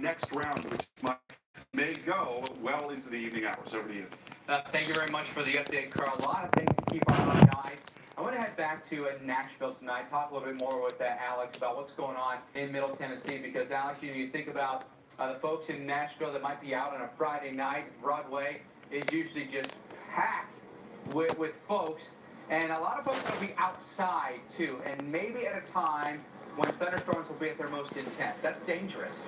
next round, which may go well into the evening hours. Over to you. Thank you very much for the update, Carl. A lot of things to keep our eye on. I want to head back to Nashville tonight, talk a little bit more with Alex about what's going on in Middle Tennessee, because, Alex, you think about the folks in Nashville that might be out on a Friday night. Broadway is usually just packed with folks, and a lot of folks will be outside, too, and maybe at a time when thunderstorms will be at their most intense. That's dangerous.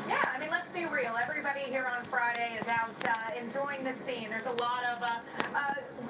Yeah, I mean, let's be real. Everybody here on Friday is out enjoying the scene. There's a lot of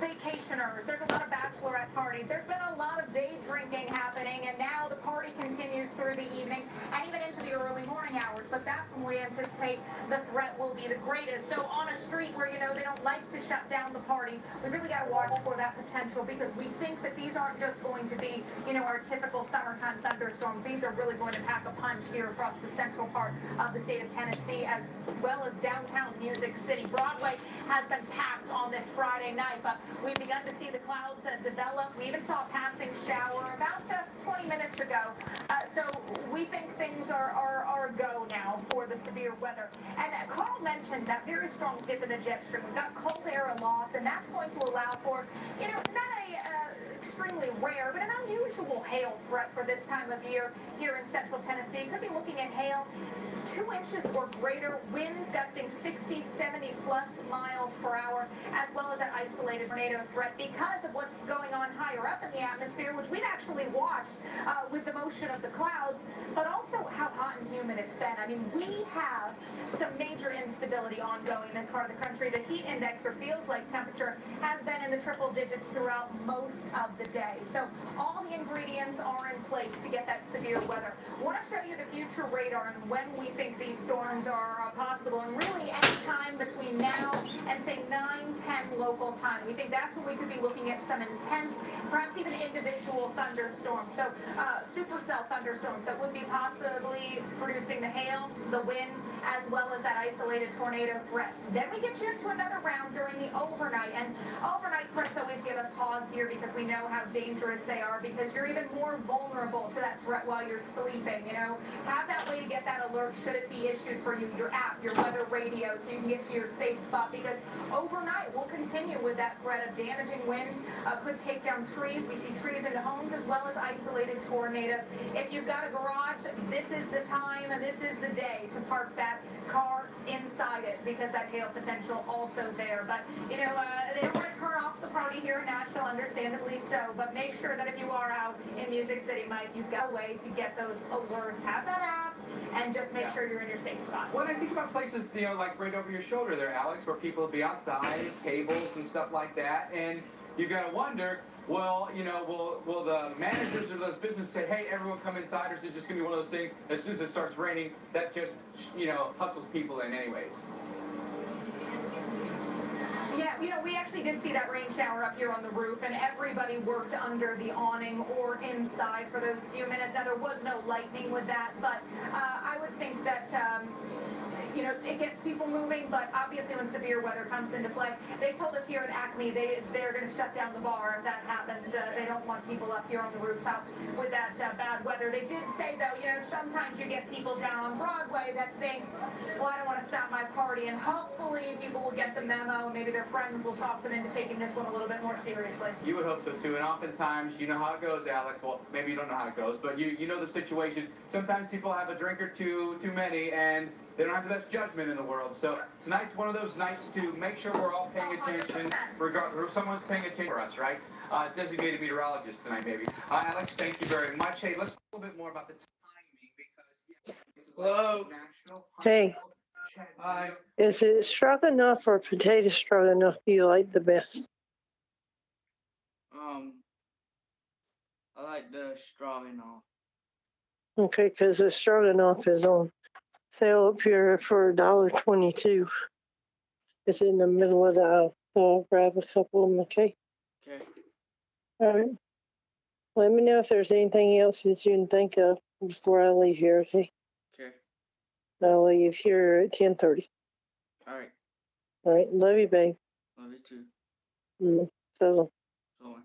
vacationers. There's a lot of bachelorette parties. There's been a lot of day drinking happening, and now the party continues through the evening and even into the early morning hours. But that's when we anticipate the threat will be the greatest. So on a street where, they don't like to shut down the party, we really got to watch for that potential, because we think that these aren't just going to be, our typical summertime thunderstorms. These are really going to pack a punch here across the central part of the state of Tennessee, as well as downtown Music City. Broadway has been packed on this Friday night, but we've begun to see the clouds develop. We even saw a passing shower about 20 minutes ago. So we think things are go now for the severe weather. And Carl mentioned that very strong dip in the jet stream. We've got cold air aloft, and that's going to allow for, not a extremely rare, but an unusual hail threat for this time of year here in central Tennessee. Could be looking at hail 2 inches or greater, winds gusting 60, 70 plus miles per hour, as well as an isolated tornado threat because of what's going on higher up in the atmosphere, which we've actually watched with the motion of the clouds, but also how hot and humid it's been. I mean, we have some major instability ongoing in this part of the country. The heat index, or feels like temperature, has been in the triple digits throughout most of the day. So all the ingredients are in place to get that severe weather. I want to show you the future radar and when we think these storms are possible, and really any time between now and say 9-10 local time. We think that's when we could be looking at some intense, perhaps even individual thunderstorms. So supercell thunderstorms that would be possibly producing the hail, the wind, as well as that isolated tornado threat. Then we get you into another round during the overnight, and overnight threats always give us pause here because we know how dangerous they are, because you're even more vulnerable to that threat while you're sleeping. Have that way to get that alert should it be issued for you, your app, your weather radio, so you can get to your safe spot, because overnight we'll continue with that threat of damaging winds, could take down trees. We see trees into homes as well as isolated tornadoes. If you've got a garage, this is the time and this is the day to park that car inside it, because that hail potential also there. But they don't want to turn off the party here in Nashville, understandably so, but make sure that if you are out in Music City, Mike, you've got a way to get those alerts. Have that app and just make sure you're in your safe spot. When I think about places, like right over your shoulder there, Alex, where people will be outside, tables and stuff like that, and you got to wonder, well, will the managers of those businesses say, hey, everyone come inside, or is it just going to be one of those things, as soon as it starts raining, that just, hustles people in anyway? Yeah, we actually did see that rain shower up here on the roof, and everybody worked under the awning or inside for those few minutes. Now, there was no lightning with that, but I would think that it gets people moving, but obviously when severe weather comes into play, they told us here at Acme they're going to shut down the bar if that happens. They don't want people up here on the rooftop with that bad weather. They did say, though, sometimes you get people down on Broadway that think, well, I don't want to stop my party, and hopefully people will get the memo. Maybe their friends will talk them into taking this one a little bit more seriously. You would hope so, too, and oftentimes, you know how it goes, Alex. Well, maybe you don't know how it goes, but you know the situation. Sometimes people have a drink or too many, and they don't have the best judgment in the world. So tonight's one of those nights to make sure we're all paying attention, regardless, someone's paying attention for us, right? Designated meteorologist tonight, maybe. Alex, thank you very much. Hey, let's talk a little bit more about the timing, because this is hello. Nashville. Hey. Hi. Is it stroganoff or potato stroganoff you like the best? I like the stroganoff. Okay, because the stroganoff is on sale up here for $1.22. It's in the middle of the aisle. So I'll grab a couple of them, okay? Okay. All right. Let me know if there's anything else that you can think of before I leave here, okay? Okay. I'll leave here at 10:30. All right. All right. Love you, babe. Love you too. So long. So long.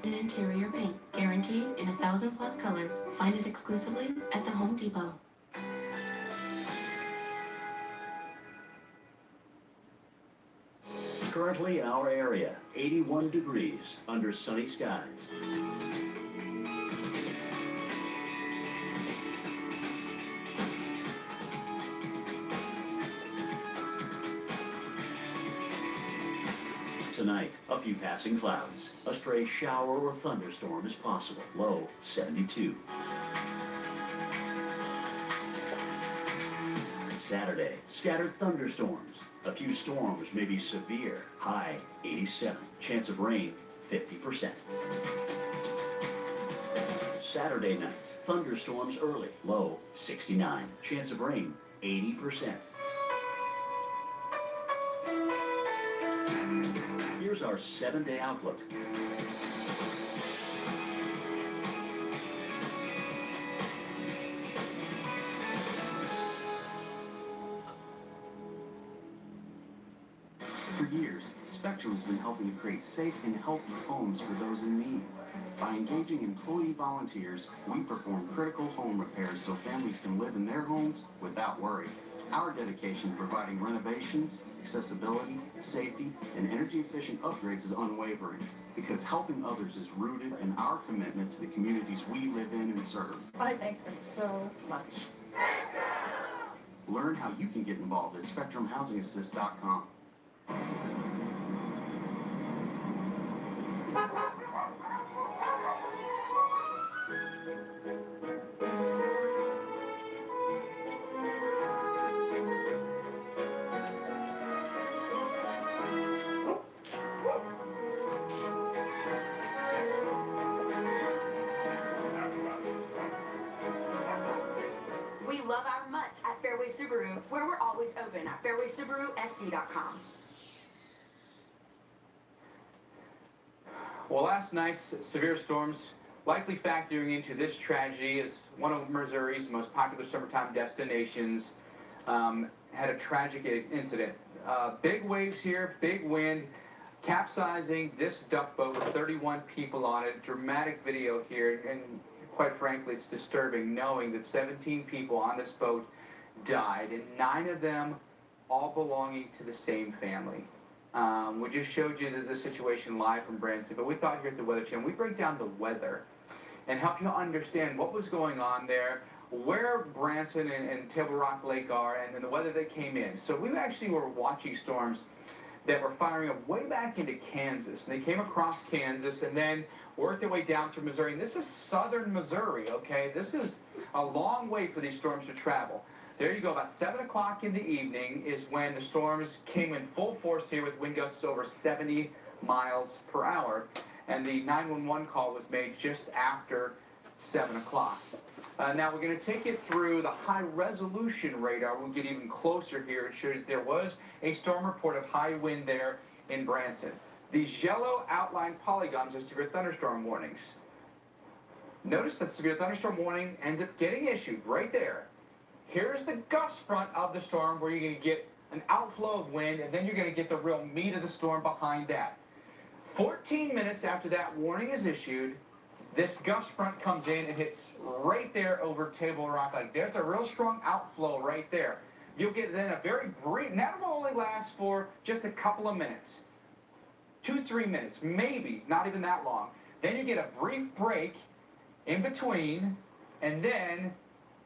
and interior paint, guaranteed in 1,000+ colors. Find it exclusively at the Home Depot. Currently, our area, 81 degrees under sunny skies. Tonight, a few passing clouds. A stray shower or thunderstorm is possible. Low, 72. Saturday, scattered thunderstorms. A few storms may be severe. High, 87. Chance of rain, 50%. Saturday night, thunderstorms early. Low, 69. Chance of rain, 80%. Here's our 7-day outlook. For years, Spectrum's been helping to create safe and healthy homes for those in need. By engaging employee volunteers, we perform critical home repairs so families can live in their homes without worry. Our dedication to providing renovations, accessibility, safety, and energy-efficient upgrades is unwavering because helping others is rooted in our commitment to the communities we live in and serve. I thank them so much. Learn how you can get involved at SpectrumHousingAssist.com. We love our mutts at Fairway Subaru, where we're always open at fairwaysubarusc.com. Well, last night's severe storms likely factoring into this tragedy as one of Missouri's most popular summertime destinations had a tragic incident. Big waves here, big wind, capsizing this duck boat with 31 people on it. Dramatic video here, and quite frankly, it's disturbing knowing that 17 people on this boat died, and 9 of them all belonging to the same family. We just showed you the situation live from Branson, but we thought here at the Weather Channel, we'd break down the weather and help you understand what was going on there, where Branson and Table Rock Lake are, and the weather that came in. So we actually were watching storms that were firing up way back into Kansas. And they came across Kansas and then worked their way down through Missouri. And this is southern Missouri, okay? This is a long way for these storms to travel. There you go, about 7 o'clock in the evening is when the storms came in full force here with wind gusts over 70 miles per hour. And the 911 call was made just after 7 o'clock. Now we're going to take it through the high-resolution radar. We'll get even closer here and show you that there was a storm report of high wind there in Branson. These yellow outlined polygons are severe thunderstorm warnings. Notice that severe thunderstorm warning ends up getting issued right there. Here's the gust front of the storm where you're going to get an outflow of wind, and then you're going to get the real meat of the storm behind that. 14 minutes after that warning is issued, this gust front comes in and hits right there over Table Rock Lake. There's a real strong outflow right there. You'll get then a very brief, and that will only last for just a couple of minutes. 2-3 minutes, maybe, not even that long. Then you get a brief break in between, and then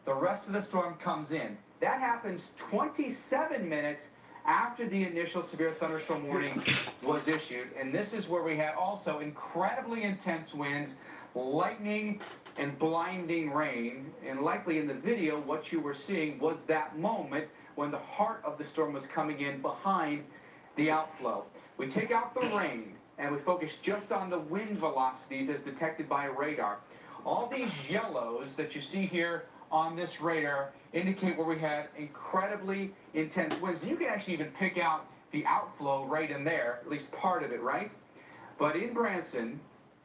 the rest of the storm comes in. That happens 27 minutes after the initial severe thunderstorm warning was issued. And this is where we had also incredibly intense winds, lightning, and blinding rain. And likely in the video, what you were seeing was that moment when the heart of the storm was coming in behind the outflow. We take out the rain and we focus just on the wind velocities as detected by radar. All these yellows that you see here on this radar indicate where we had incredibly intense winds. And you can actually even pick out the outflow right in there, at least part of it, right? But in Branson,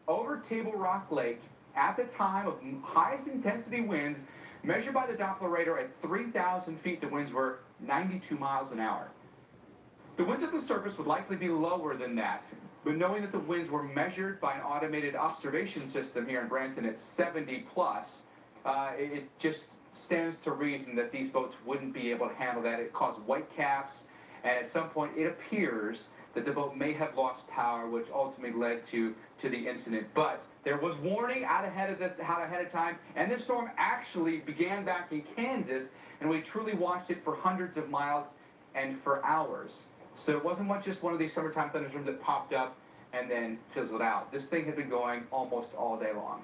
over Table Rock Lake, at the time of highest intensity winds, measured by the Doppler radar at 3,000 feet, the winds were 92 miles an hour. The winds at the surface would likely be lower than that. But knowing that the winds were measured by an automated observation system here in Branson at 70 plus, it just stands to reason that these boats wouldn't be able to handle that. It caused white caps, and at some point it appears that the boat may have lost power, which ultimately led to the incident. But there was warning out ahead of time, and this storm actually began back in Kansas, and we truly watched it for hundreds of miles and for hours. So it wasn't just one of these summertime thunderstorms that popped up and then fizzled out. This thing had been going almost all day long.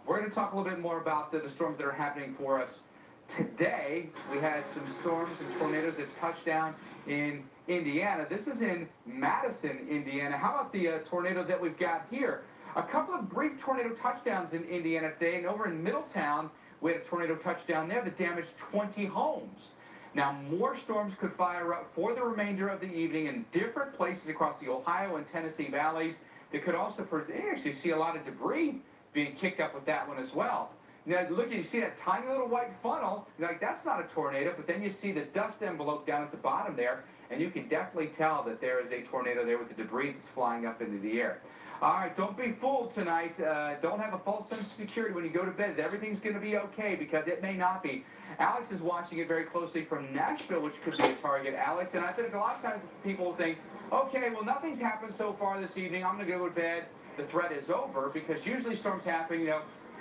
We're going to talk a little bit more about the storms that are happening for us today. We had some storms and tornadoes that touched down in Indiana. This is in Madison, Indiana. How about the tornado that we've got here? A couple of brief tornado touchdowns in Indiana today, and over in Middletown, we had a tornado touchdown there that damaged 20 homes. Now, more storms could fire up for the remainder of the evening in different places across the Ohio and Tennessee valleys. They could also actually see a lot of debris being kicked up with that one as well. Now, look, you see that tiny little white funnel. You're like, that's not a tornado, but then you see the dust envelope down at the bottom there, and you can definitely tell that there is a tornado there with the debris that's flying up into the air. All right, don't be fooled tonight. Don't have a false sense of security when you go to bed. Everything's going to be okay, because it may not be. Alex is watching it very closely from Nashville, which could be a target, Alex. And I think a lot of times people think, okay, well, nothing's happened so far this evening. I'm going to go to bed. The threat is over, because usually storms happen,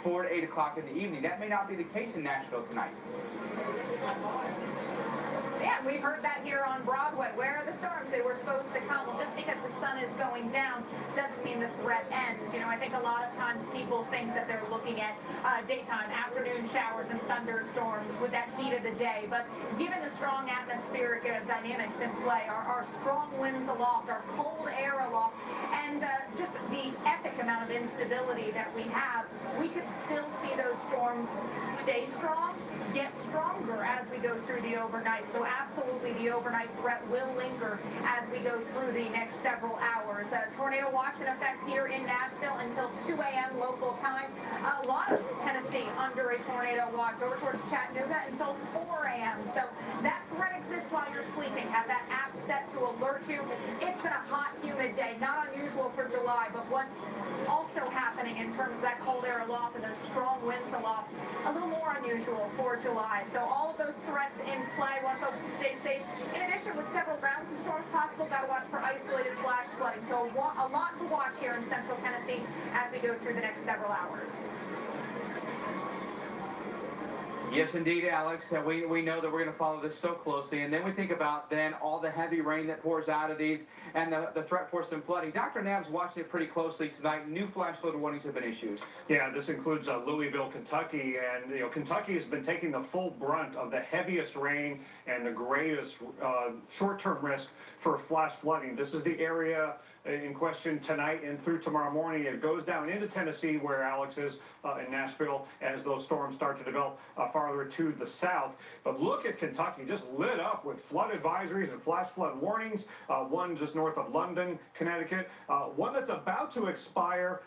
4 to 8 o'clock in the evening. That may not be the case in Nashville tonight. Yeah, we've heard that here on Broadway. Where are the storms? They were supposed to come. Well, just because the sun is going down doesn't mean the threat ends. I think a lot of times people think that they're looking at daytime, afternoon showers and thunderstorms with that heat of the day. But given the strong atmospheric dynamics in play, our strong winds aloft, our cold air aloft, and just the epic amount of instability that we have, we could still see those storms stay strong, get stronger as we go through the overnight. So absolutely the overnight threat will linger as we go through the next several hours. Tornado watch in effect here in Nashville until 2 a.m. local time. A lot of Tennessee under a tornado watch over towards Chattanooga until 4 a.m. So that threat exists while you're sleeping. Have that app set to alert you. It's been a hot, humid day. Not unusual for July, but what's also happening in terms of that cold air aloft and those strong winds aloft, a little more unusual for July. So all of those threats in play. Want folks to stay safe. In addition, with several rounds of storms possible, got to watch for isolated flash flooding. So a lot to watch here in central Tennessee as we go through the next several hours. Yes, indeed, Alex. We know that we're going to follow this so closely. And then we think about all the heavy rain that pours out of these and the threat for some flooding. Dr. Knapp's watching it pretty closely tonight. New flash flood warnings have been issued. Yeah, this includes Louisville, Kentucky. And, Kentucky has been taking the full brunt of the heaviest rain and the greatest short-term risk for flash flooding. This is the area in question tonight and through tomorrow morning. It goes down into Tennessee, where Alex is, in Nashville, as those storms start to develop farther to the south. But look at Kentucky, just lit up with flood advisories and flash flood warnings. One just north of London, Connecticut. One that's about to expire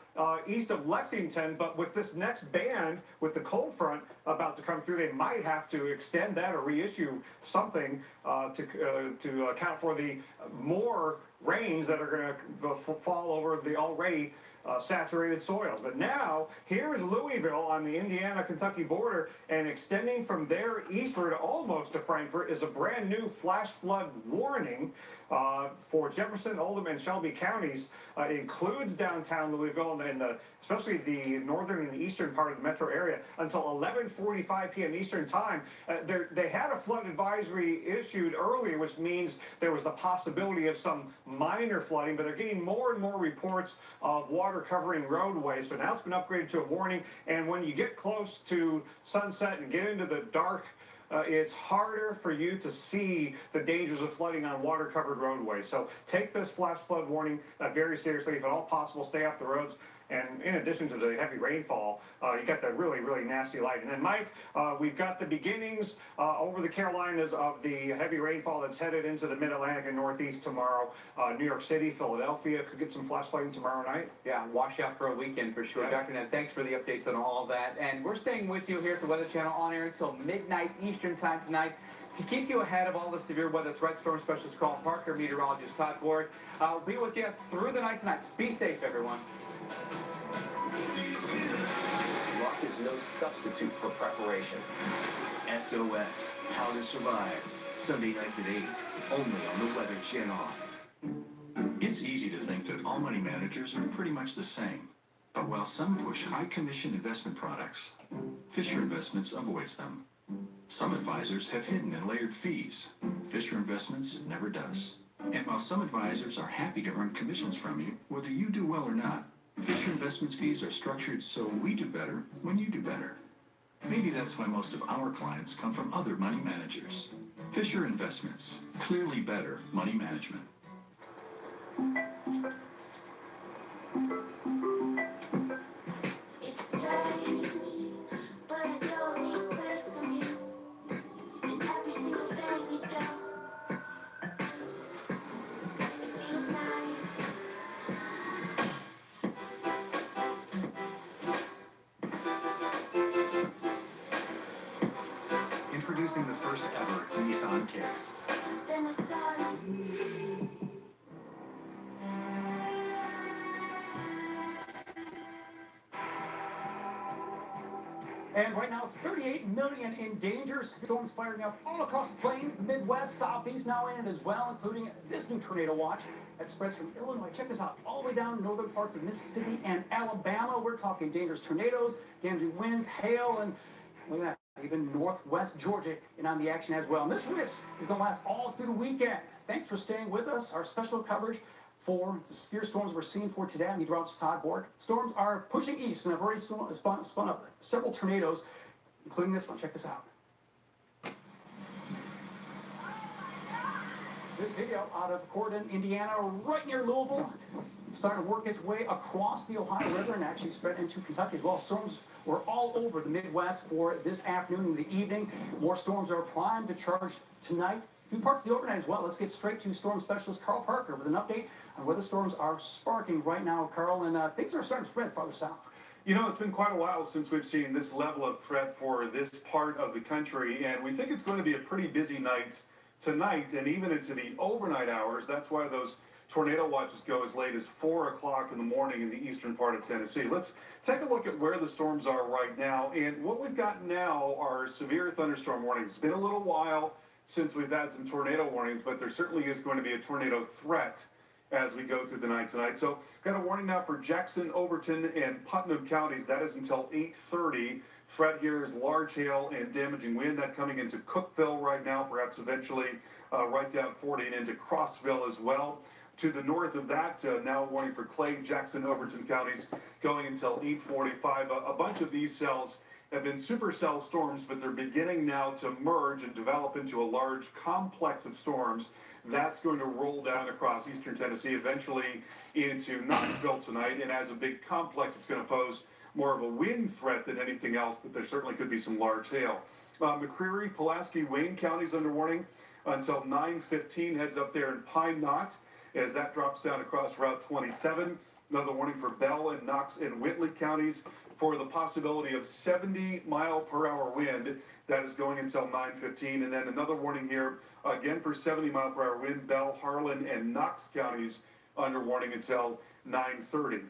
east of Lexington, but with this next band, with the cold front about to come through, they might have to extend that or reissue something to account for the more rains that are going to fall over the already saturated soils. But now, here's Louisville on the Indiana-Kentucky border, and extending from there eastward almost to Frankfort is a brand new flash flood warning for Jefferson, Oldham, and Shelby counties. It includes downtown Louisville and especially the northern and eastern part of the metro area until 11:45 p.m. Eastern time. They had a flood advisory issued earlier, which means there was the possibility of some minor flooding, but they're getting more and more reports of water covering roadways. So now it's been upgraded to a warning, and when you get close to sunset and get into the dark, it's harder for you to see the dangers of flooding on water-covered roadways. So take this flash flood warning very seriously. If at all possible, stay off the roads And in addition to the heavy rainfall, you got the really, really nasty light. And then, Mike, we've got the beginnings over the Carolinas of the heavy rainfall that's headed into the Mid-Atlantic and Northeast tomorrow. New York City, Philadelphia could get some flash flooding tomorrow night. Yeah, wash out for a weekend for sure. Yeah. Dr. Ned, thanks for the updates on all of that. And we're staying with you here at the Weather Channel on air until midnight Eastern time tonight. To keep you ahead of all the severe weather threats, Storm Specialist Carl Parker, meteorologist Todd Ward, will be with you through the night tonight. Be safe, everyone. Luck is no substitute for preparation. SOS, How to Survive, Sunday nights at 8, only on the Weather Channel. It's easy to think that all money managers are pretty much the same. But while some push high commission investment products, Fisher Investments avoids them. Some advisors have hidden and layered fees. Fisher Investments never does. And while some advisors are happy to earn commissions from you, whether you do well or not, Fisher Investments fees are structured so we do better when you do better. Maybe that's why most of our clients come from other money managers. Fisher Investments, clearly better money management. It's strange, but I don't need space from you. And every single thing you do, it feels nice. Introducing the first ever Nissan Kicks. Then I saw you. And right now, 38 million in danger. Storms firing up all across the plains, the Midwest, Southeast now in it as well, including this new tornado watch that spreads from Illinois. Check this out, all the way down northern parts of Mississippi and Alabama. We're talking dangerous tornadoes, damaging winds, hail, and look at that, even northwest Georgia in on the action as well. And this risk is going to last all through the weekend. Thanks for staying with us. Our special coverage for the severe storms we're seeing for today. I'm meteorologist Todd Borg. Storms are pushing east and have already spun up several tornadoes, including this one. Check this out. This video out of Corydon, Indiana, right near Louisville, starting to work its way across the Ohio River and actually spread into Kentucky as well. Storms were all over the Midwest for this afternoon and the evening. More storms are primed to charge tonight. Few parts of the overnight as well. Let's get straight to storm specialist Carl Parker with an update on where the storms are sparking right now, Carl, and things are starting to spread farther south. You know, it's been quite a while since we've seen this level of threat for this part of the country, and we think it's going to be a pretty busy night tonight and even into the overnight hours. That's why those tornado watches go as late as 4 o'clock in the morning in the eastern part of Tennessee. Let's take a look at where the storms are right now, and what we've got now are severe thunderstorm warnings. It's been a little while since we've had some tornado warnings, but there certainly is going to be a tornado threat as we go through the night tonight. So got a warning now for Jackson, Overton, and Putnam counties. That is until 8:30. Threat here is large hail and damaging wind. That coming into Cookville right now, perhaps eventually right down 40 and into Crossville as well. To the north of that, now a warning for Clay, Jackson, Overton counties going until 8:45. A bunch of these cells have been supercell storms, but they're beginning now to merge and develop into a large complex of storms. That's going to roll down across eastern Tennessee, eventually into Knoxville tonight. And as a big complex, it's going to pose more of a wind threat than anything else, but there certainly could be some large hail. McCreary, Pulaski, Wayne counties under warning until 9:15. Heads up there in Pine Knot as that drops down across Route 27. Another warning for Bell and Knox and Whitley counties for the possibility of 70-mile-per-hour wind. That is going until 9:15. And then another warning here, again for 70-mile-per-hour wind, Bell, Harlan, and Knox counties under warning until 9:30.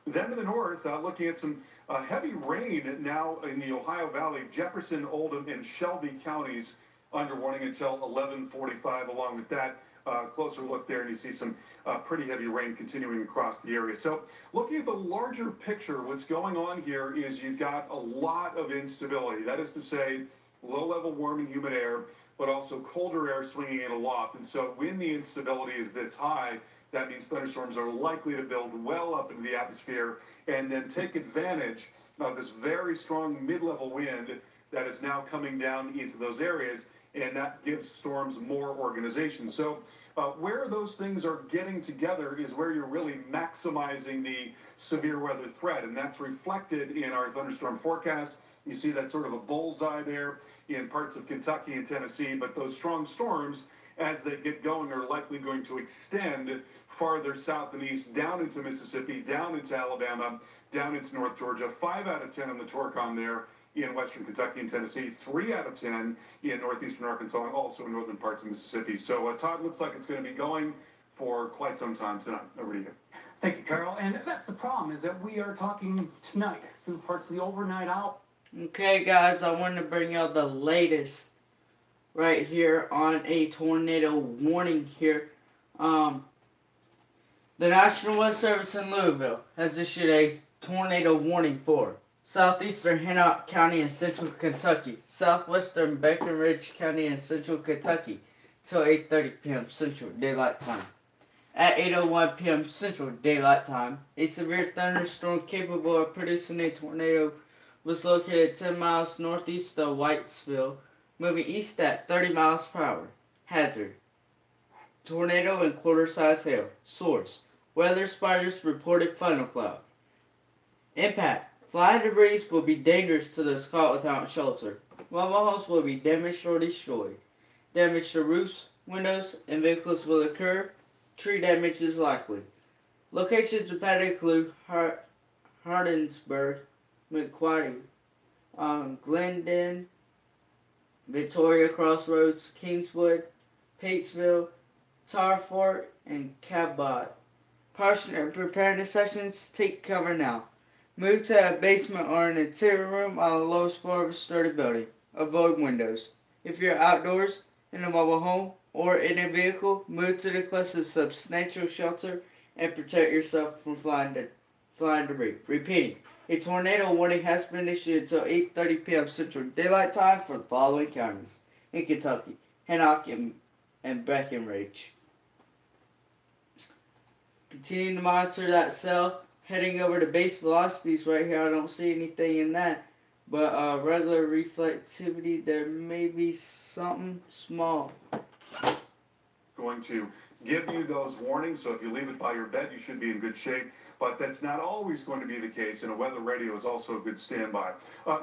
Then to the north, looking at some heavy rain now in the Ohio Valley, Jefferson, Oldham, and Shelby counties under warning until 11:45. Along with that, closer look there, and you see some pretty heavy rain continuing across the area. So looking at the larger picture, what's going on here is you've got a lot of instability. That is to say, low-level warm and humid air, but also colder air swinging in aloft. And so when the instability is this high, that means thunderstorms are likely to build well up into the atmosphere and then take advantage of this very strong mid-level wind that is now coming down into those areas. and that gives storms more organization. So where those things are getting together is where you're really maximizing the severe weather threat, and that's reflected in our thunderstorm forecast. You see that sort of a bullseye there in parts of Kentucky and Tennessee, but those strong storms, as they get going, are likely going to extend farther south and east, down into Mississippi, down into Alabama, down into North Georgia. 5 out of 10 on the Torcon there in western Kentucky and Tennessee, 3 out of 10 in northeastern Arkansas, and also in northern parts of Mississippi. So Todd, looks like it's going to be going for quite some time tonight. Over to you. Thank you, Carl. And that's the problem, is that we are talking tonight through parts of the overnight out. Okay, guys, I want to bring out the latest right here on a tornado warning here. The National Weather Service in Louisville has issued a tornado warning for southeastern Hancock County and central Kentucky, southwestern Breckinridge County and central Kentucky till 8:30 p.m. Central Daylight Time. At 8:01 p.m. Central Daylight Time, a severe thunderstorm capable of producing a tornado was located 10 miles northeast of Whitesville, moving east at 30 miles per hour. Hazard: tornado and quarter-size hail. Source: weather spiders reported funnel cloud. Impact: flying debris will be dangerous to those caught without shelter. Mobile homes will be damaged or destroyed. Damage to roofs, windows, and vehicles will occur. Tree damage is likely. Locations of include Hardinsburg, McQuarrie, Glendon, Victoria Crossroads, Kingswood, Patesville, Tarfort, and Cabot. Partial and preparedness sessions: take cover now. Move to a basement or an interior room on the lowest floor of a sturdy building. Avoid windows. If you're outdoors, in a mobile home, or in a vehicle, move to the closest substantial shelter and protect yourself from flying debris. Repeating, a tornado warning has been issued until 8:30 p.m. Central Daylight Time for the following counties in Kentucky: Hancock and Breckinridge. Continue to monitor that cell. Heading over to base velocities right here, I don't see anything in that. But regular reflectivity, there may be something small. Going to give you those warnings, so if you leave it by your bed, you should be in good shape. But that's not always going to be the case, and a weather radio is also a good standby.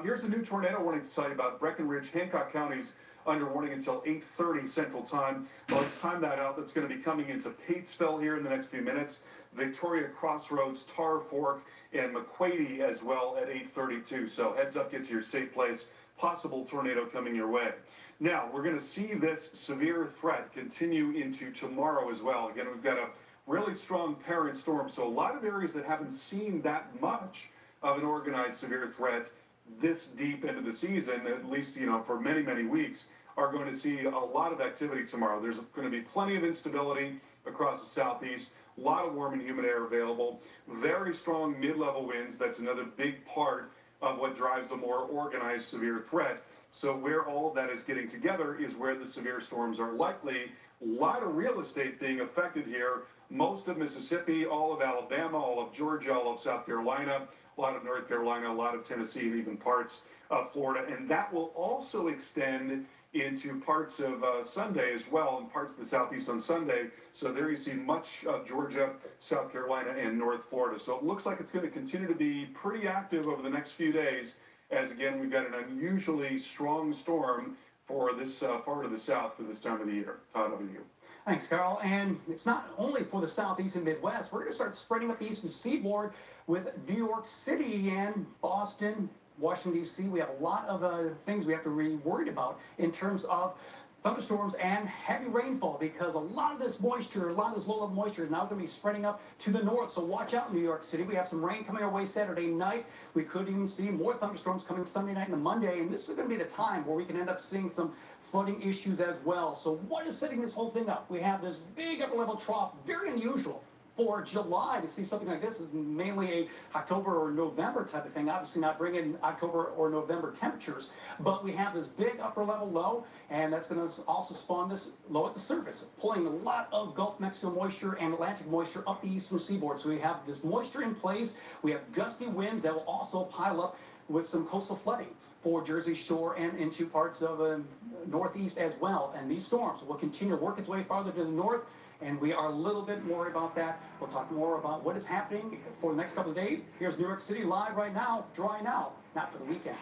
Here's a new tornado warning to tell you about. Breckinridge, Hancock counties under warning until 8:30 Central Time. Well, let's time that out. That's going to be coming into Patesville here in the next few minutes. Victoria Crossroads, Tar Fork, and McQuarrie as well at 8:32. So heads up, get to your safe place. Possible tornado coming your way. Now, we're going to see this severe threat continue into tomorrow as well. Again, we've got a really strong parent storm, so a lot of areas that haven't seen that much of an organized severe threat this deep into the season, at least, for many, many weeks, are going to see a lot of activity tomorrow. There's going to be plenty of instability across the southeast, a lot of warm and humid air available, very strong mid-level winds. That's another big part of what drives a more organized severe threat. So where all of that is getting together is where the severe storms are likely. A lot of real estate being affected here. Most of Mississippi, all of Alabama, all of Georgia, all of South Carolina, a lot of North Carolina, a lot of Tennessee, and even parts of Florida. And that will also extend into parts of Sunday as well, and parts of the southeast on Sunday. So there you see much of Georgia, South Carolina, and North Florida. So it looks like it's going to continue to be pretty active over the next few days, as again, we've got an unusually strong storm for this far to the south for this time of the year. Todd, over to you. Thanks, Carl. And it's not only for the southeast and Midwest. We're going to start spreading up the eastern seaboard with New York City and Boston, Washington, D.C. We have a lot of things we have to be worried about in terms of thunderstorms and heavy rainfall, because a lot of this moisture, a lot of this low-level moisture is now going to be spreading up to the north. So watch out in New York City. We have some rain coming our way Saturday night. We could even see more thunderstorms coming Sunday night and Monday. And this is going to be the time where we can end up seeing some flooding issues as well. So what is setting this whole thing up? We have this big upper-level trough, very unusual, for July. To see something like this is mainly a October or November type of thing. Obviously not bringing October or November temperatures, but we have this big upper level low, and that's going to also spawn this low at the surface, pulling a lot of Gulf of Mexico moisture and Atlantic moisture up the eastern seaboard. So we have this moisture in place. We have gusty winds that will also pile up with some coastal flooding for Jersey Shore and into parts of northeast as well. And these storms will continue to work its way farther to the north, and we are a little bit worried about that. We'll talk more about what is happening for the next couple of days. Here's New York City live right now, dry now, not for the weekend.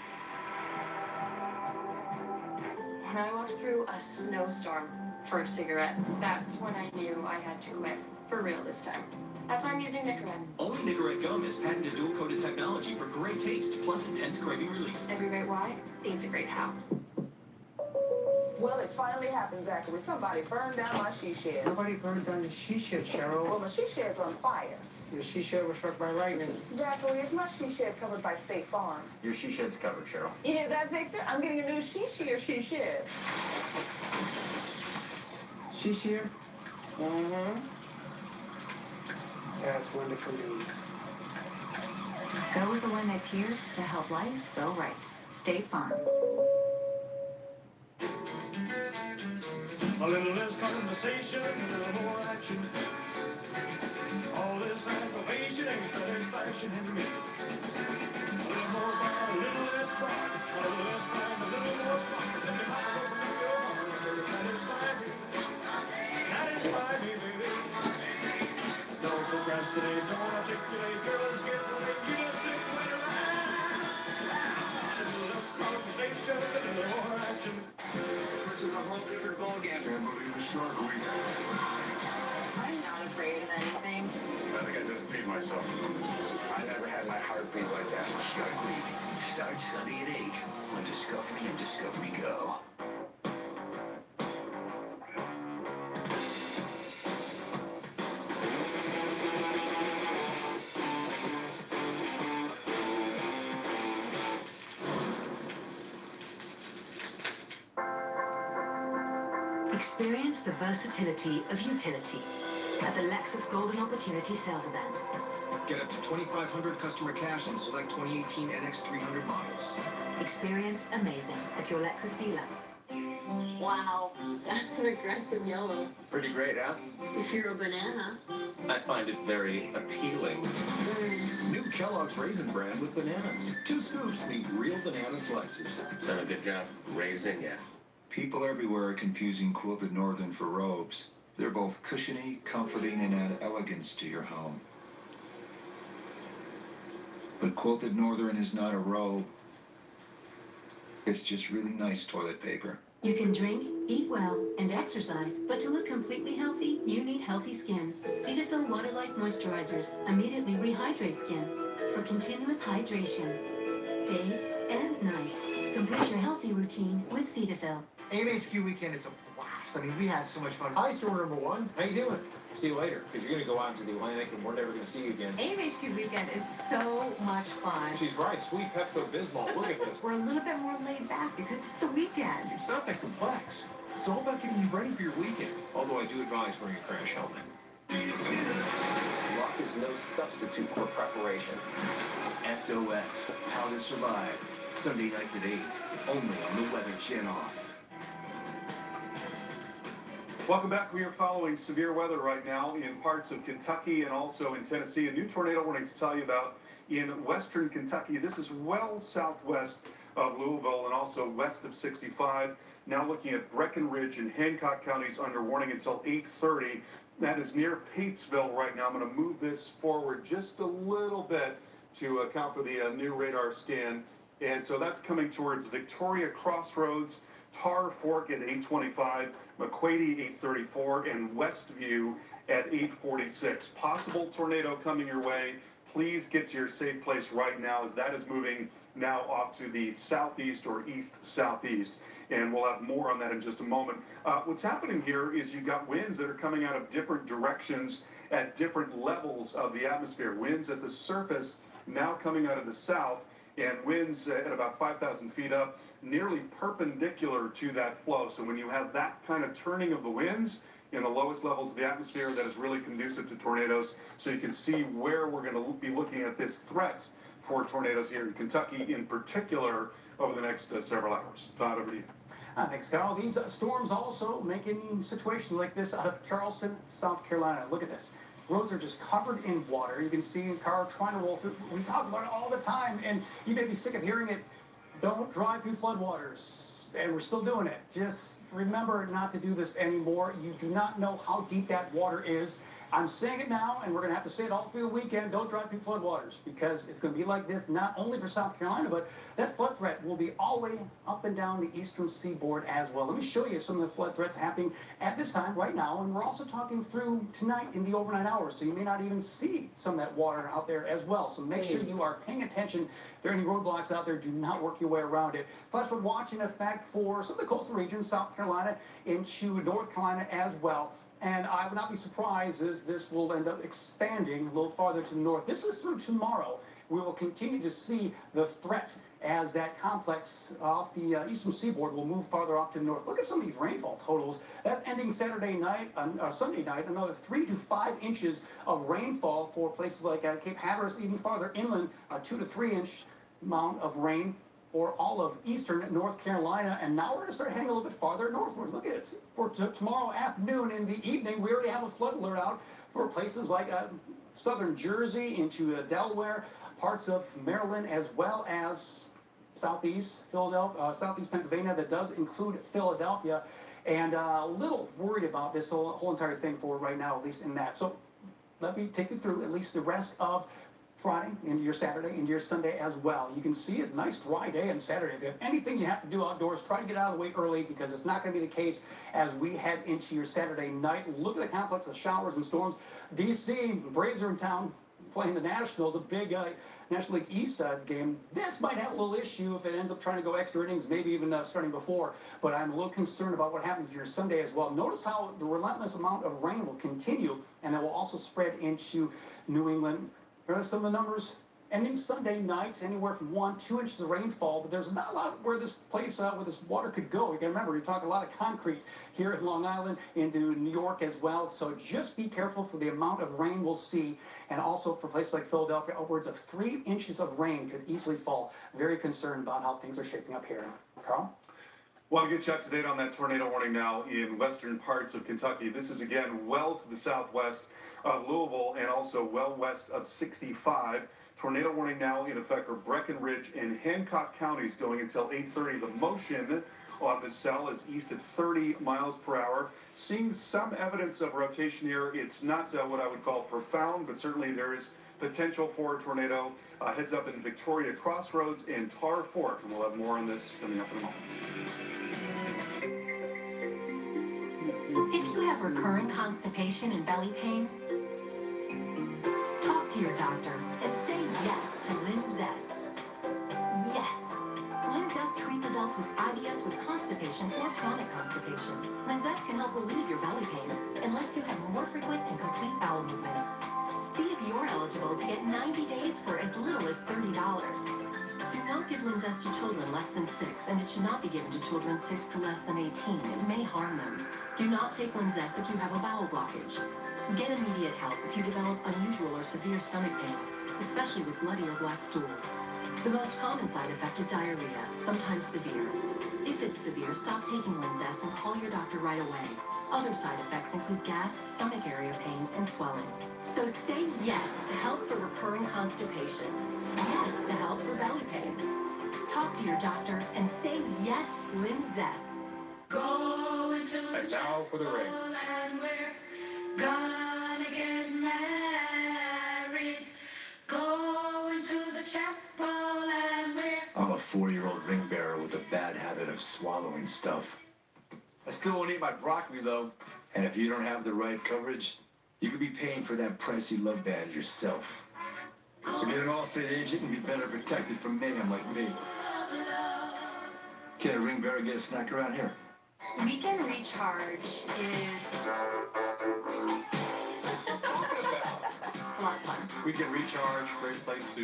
When I walked through a snowstorm for a cigarette, that's when I knew I had to quit for real this time. That's why I'm using Nicorette. Only Nicorette gum has patented dual-coated technology for great taste, plus intense craving relief. Every great why needs a great how. Well, it finally happened, Zachary. Somebody burned down my she shed. Nobody burned down the she shed, Cheryl. Well, my she shed's on fire. Your she shed was struck by lightning. Zachary, is my she shed covered by State Farm? Your she shed's covered, Cheryl. You hear that, Victor? I'm getting a new she shed. She shed? Mm-hmm. That's wonderful news. Go with the one that's here to help life go right. State Farm. A little less conversation, a little more action. All this aggravation ain't satisfaction in me. A little more bite, a little less bark, a little less fight, a little more spark. Let me hop over to your heart, satisfy me. Satisfy me, baby. Don't procrastinate, don't articulate, girl, let's get late. You just sit right around. A little less conversation, a little more action. This is a whole different ballgame. Can't believe the Shark Week. I'm not afraid of anything. I think I just peed myself. I never had my heart beat like that. Shark Week starts Sunday at 8 on Discovery and Discovery Go. Experience the versatility of utility at the Lexus Golden Opportunity Sales Event. Get up to $2,500 customer cash on select 2018 NX300 models. Experience amazing at your Lexus dealer. Wow, that's an aggressive yellow. Pretty great, huh? If you're a banana. I find it very appealing. New Kellogg's Raisin Bran with bananas. 2 scoops meet real banana slices. Done a good job raising it. People everywhere are confusing quilted northern for robes. They're both cushiony, comforting, and add elegance to your home. But quilted northern is not a robe. It's just really nice toilet paper. You can drink, eat well, and exercise, but to look completely healthy, you need healthy skin. Cetaphil Water-Like Moisturizers immediately rehydrate skin for continuous hydration, day and night. Complete your healthy routine with Cetaphil. AMHQ weekend is a blast. I mean, we had so much fun. Hi, store number 1. How you doing? See you later, because you're going to go out into the Atlantic and we're never going to see you again. AMHQ weekend is so much fun. She's right. Sweet Pepto-Bismol. Look at this. We're a little bit more laid back because it's the weekend. It's not that complex. It's all about getting you ready for your weekend. Although I do advise wearing a crash helmet. Luck is no substitute for preparation. SOS, How to Survive. Sunday nights at 8, only on the Weather Channel. Welcome back. We are following severe weather right now in parts of Kentucky and also in Tennessee. A new tornado warning to tell you about in western Kentucky. This is well southwest of Louisville and also west of 65. Now looking at Breckenridge and Hancock counties under warning until 8:30. That is near Patesville right now. I'm going to move this forward just a little bit to account for the new radar scan. And so that's coming towards Victoria Crossroads, Tar Fork at 8:25, McQuady 8:34, and Westview at 8:46. Possible tornado coming your way. Please get to your safe place right now as that is moving now off to the southeast or east-southeast. And we'll have more on that in just a moment. What's happening here is you've got winds that are coming out of different directions at different levels of the atmosphere. Winds at the surface now coming out of the south, and winds at about 5,000 feet up, nearly perpendicular to that flow. So when you have that kind of turning of the winds, in the lowest levels of the atmosphere that is really conducive to tornadoes. So you can see where we're going to be looking at this threat for tornadoes here in Kentucky in particular over the next several hours. Todd, over to you. Thanks, Carl. These storms also making situations like this out of Charleston, South Carolina. Look at this. Roads are just covered in water. You can see a car trying to roll through. We talk about it all the time, and you may be sick of hearing it. Don't drive through floodwaters. And we're still doing it. Just remember not to do this anymore. You do not know how deep that water is. I'm saying it now, and we're going to have to say it all through the weekend. Don't drive through floodwaters, because it's going to be like this not only for South Carolina, but that flood threat will be all the way up and down the eastern seaboard as well. Let me show you some of the flood threats happening at this time right now, and we're also talking through tonight in the overnight hours, so you may not even see some of that water out there as well. So make sure you are paying attention. If there are any roadblocks out there, do not work your way around it. Flash flood watch in effect for some of the coastal regions, South Carolina into North Carolina as well. And I would not be surprised as this will end up expanding a little farther to the north. This is through tomorrow. We will continue to see the threat as that complex off the eastern seaboard will move farther off to the north. Look at some of these rainfall totals. That's ending Saturday night, Sunday night, another 3 to 5 inches of rainfall for places like Cape Hatteras, even farther inland, a 2 to 3 inch amount of rain for all of eastern North Carolina. And now we're going to start heading a little bit farther northward. Look at this. For tomorrow afternoon and the evening, we already have a flood alert out for places like southern Jersey into Delaware, parts of Maryland, as well as southeast Philadelphia, southeast Pennsylvania. That does include Philadelphia. And a little worried about this whole entire thing for right now, at least in that. So let me take you through at least the rest of Friday, into your Saturday, into your Sunday as well. You can see it's a nice dry day on Saturday. If you have anything you have to do outdoors, try to get out of the way early, because it's not going to be the case as we head into your Saturday night. Look at the complex of showers and storms. D.C. Braves are in town playing the Nationals, a big National League East game. This might have a little issue if it ends up trying to go extra innings, maybe even starting before. But I'm a little concerned about what happens to your Sunday as well. Notice how the relentless amount of rain will continue, and it will also spread into New England. Here are some of the numbers. Ending Sunday night, anywhere from 1 to 2 inches of rainfall, but there's not a lot where this place, where this water could go. You can remember, you're talking a lot of concrete here in Long Island, into New York as well. So just be careful for the amount of rain we'll see. And also for places like Philadelphia, upwards of 3 inches of rain could easily fall. Very concerned about how things are shaping up here. Carl? Well, to get you up to date on that tornado warning now in western parts of Kentucky. This is again well to the southwest of Louisville and also well west of 65. Tornado warning now in effect for Breckenridge and Hancock counties going until 8:30. The motion on the cell is east at 30 miles per hour. Seeing some evidence of rotation here. It's not what I would call profound, but certainly there is potential for a tornado. Heads up in Victoria Crossroads and Tar Fork. And we'll have more on this coming up in a moment. If you have recurring constipation and belly pain, talk to your doctor and say yes to Linzess. Yes. Linzess treats adults with IBS with constipation or chronic constipation. Linzess can help relieve your belly pain and lets you have more frequent and complete bowel movements. See if you're eligible to get 90 days for as little as $30. Do not give Linzess to children less than 6, and it should not be given to children 6 to less than 18. It may harm them. Do not take Linzess if you have a bowel blockage. Get immediate help if you develop unusual or severe stomach pain, especially with bloody or black stools. The most common side effect is diarrhea, sometimes severe. If it's severe, stop taking Linzess and call your doctor right away. Other side effects include gas, stomach area pain, and swelling. So say yes to help for recurring constipation. Yes to help for belly pain. Talk to your doctor and say yes, Linzess. Go into the And now for the rings. and we're gonna get married. Go into the chapel and we're... I'm a 4-year-old ring bearer with a bad habit of swallowing stuff. I still won't eat my broccoli, though. And if you don't have the right coverage, you could be paying for that pricey love band yourself. So get an Allstate agent and be better protected from mayhem like me. Can a ring bearer get a snack around here? Weekend Recharge is... It's a lot of fun. Weekend Recharge, great place to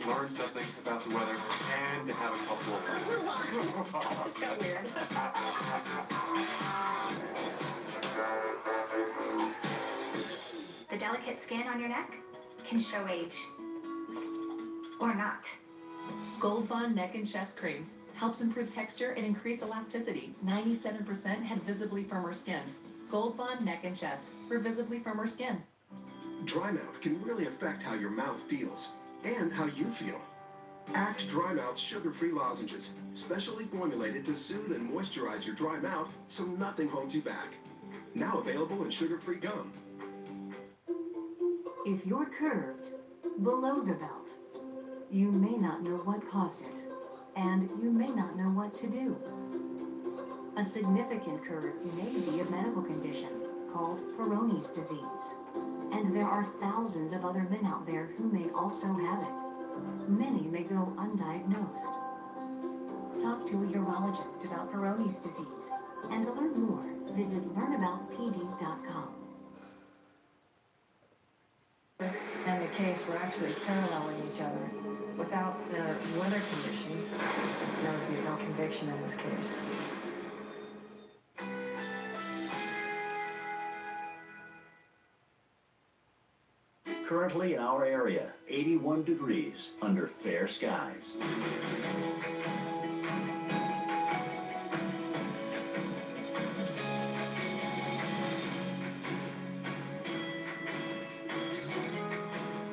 learn something about the weather and to have a couple of fun. It's so weird. delicate skin on your neck can show age. Or not. Gold Bond Neck and Chest Cream helps improve texture and increase elasticity. 97% had visibly firmer skin. Gold Bond Neck and Chest for visibly firmer skin. Dry mouth can really affect how your mouth feels and how you feel. Act Dry Mouth's sugar-free lozenges, specially formulated to soothe and moisturize your dry mouth so nothing holds you back. Now available in sugar-free gum. If you're curved below the belt, you may not know what caused it, and you may not know what to do. A significant curve may be a medical condition called Peyronie's disease, and there are thousands of other men out there who may also have it. Many may go undiagnosed. Talk to a urologist about Peyronie's disease, and to learn more, visit learnaboutpd.com. And the case were actually paralleling each other. Without the weather conditions, there would be no conviction in this case. Currently in our area, 81 degrees under fair skies.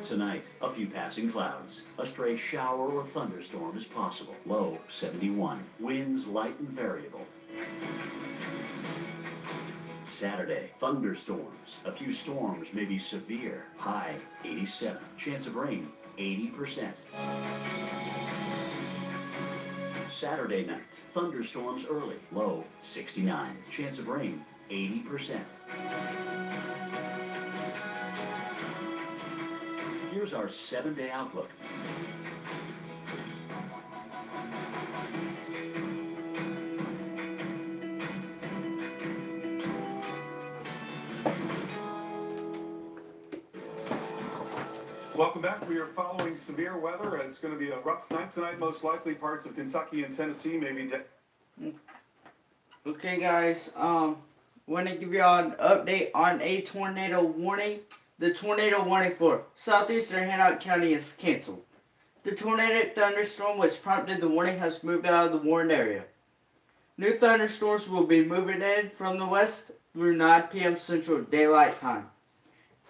Tonight, a few passing clouds. A stray shower or thunderstorm is possible. Low 71. Winds light and variable. Saturday, thunderstorms. A few storms may be severe. High 87. Chance of rain 80%. Saturday night, thunderstorms early. Low 69. Chance of rain 80%. Here's our 7-day outlook. Welcome back. We are following severe weather. It's going to be a rough night tonight, most likely. Parts of Kentucky and Tennessee may be Okay, guys. Want to give y'all an update on a tornado warning. The tornado warning for southeastern Hancock County is canceled. The tornadic thunderstorm which prompted the warning has moved out of the warned area. New thunderstorms will be moving in from the west through 9 p.m. Central Daylight Time.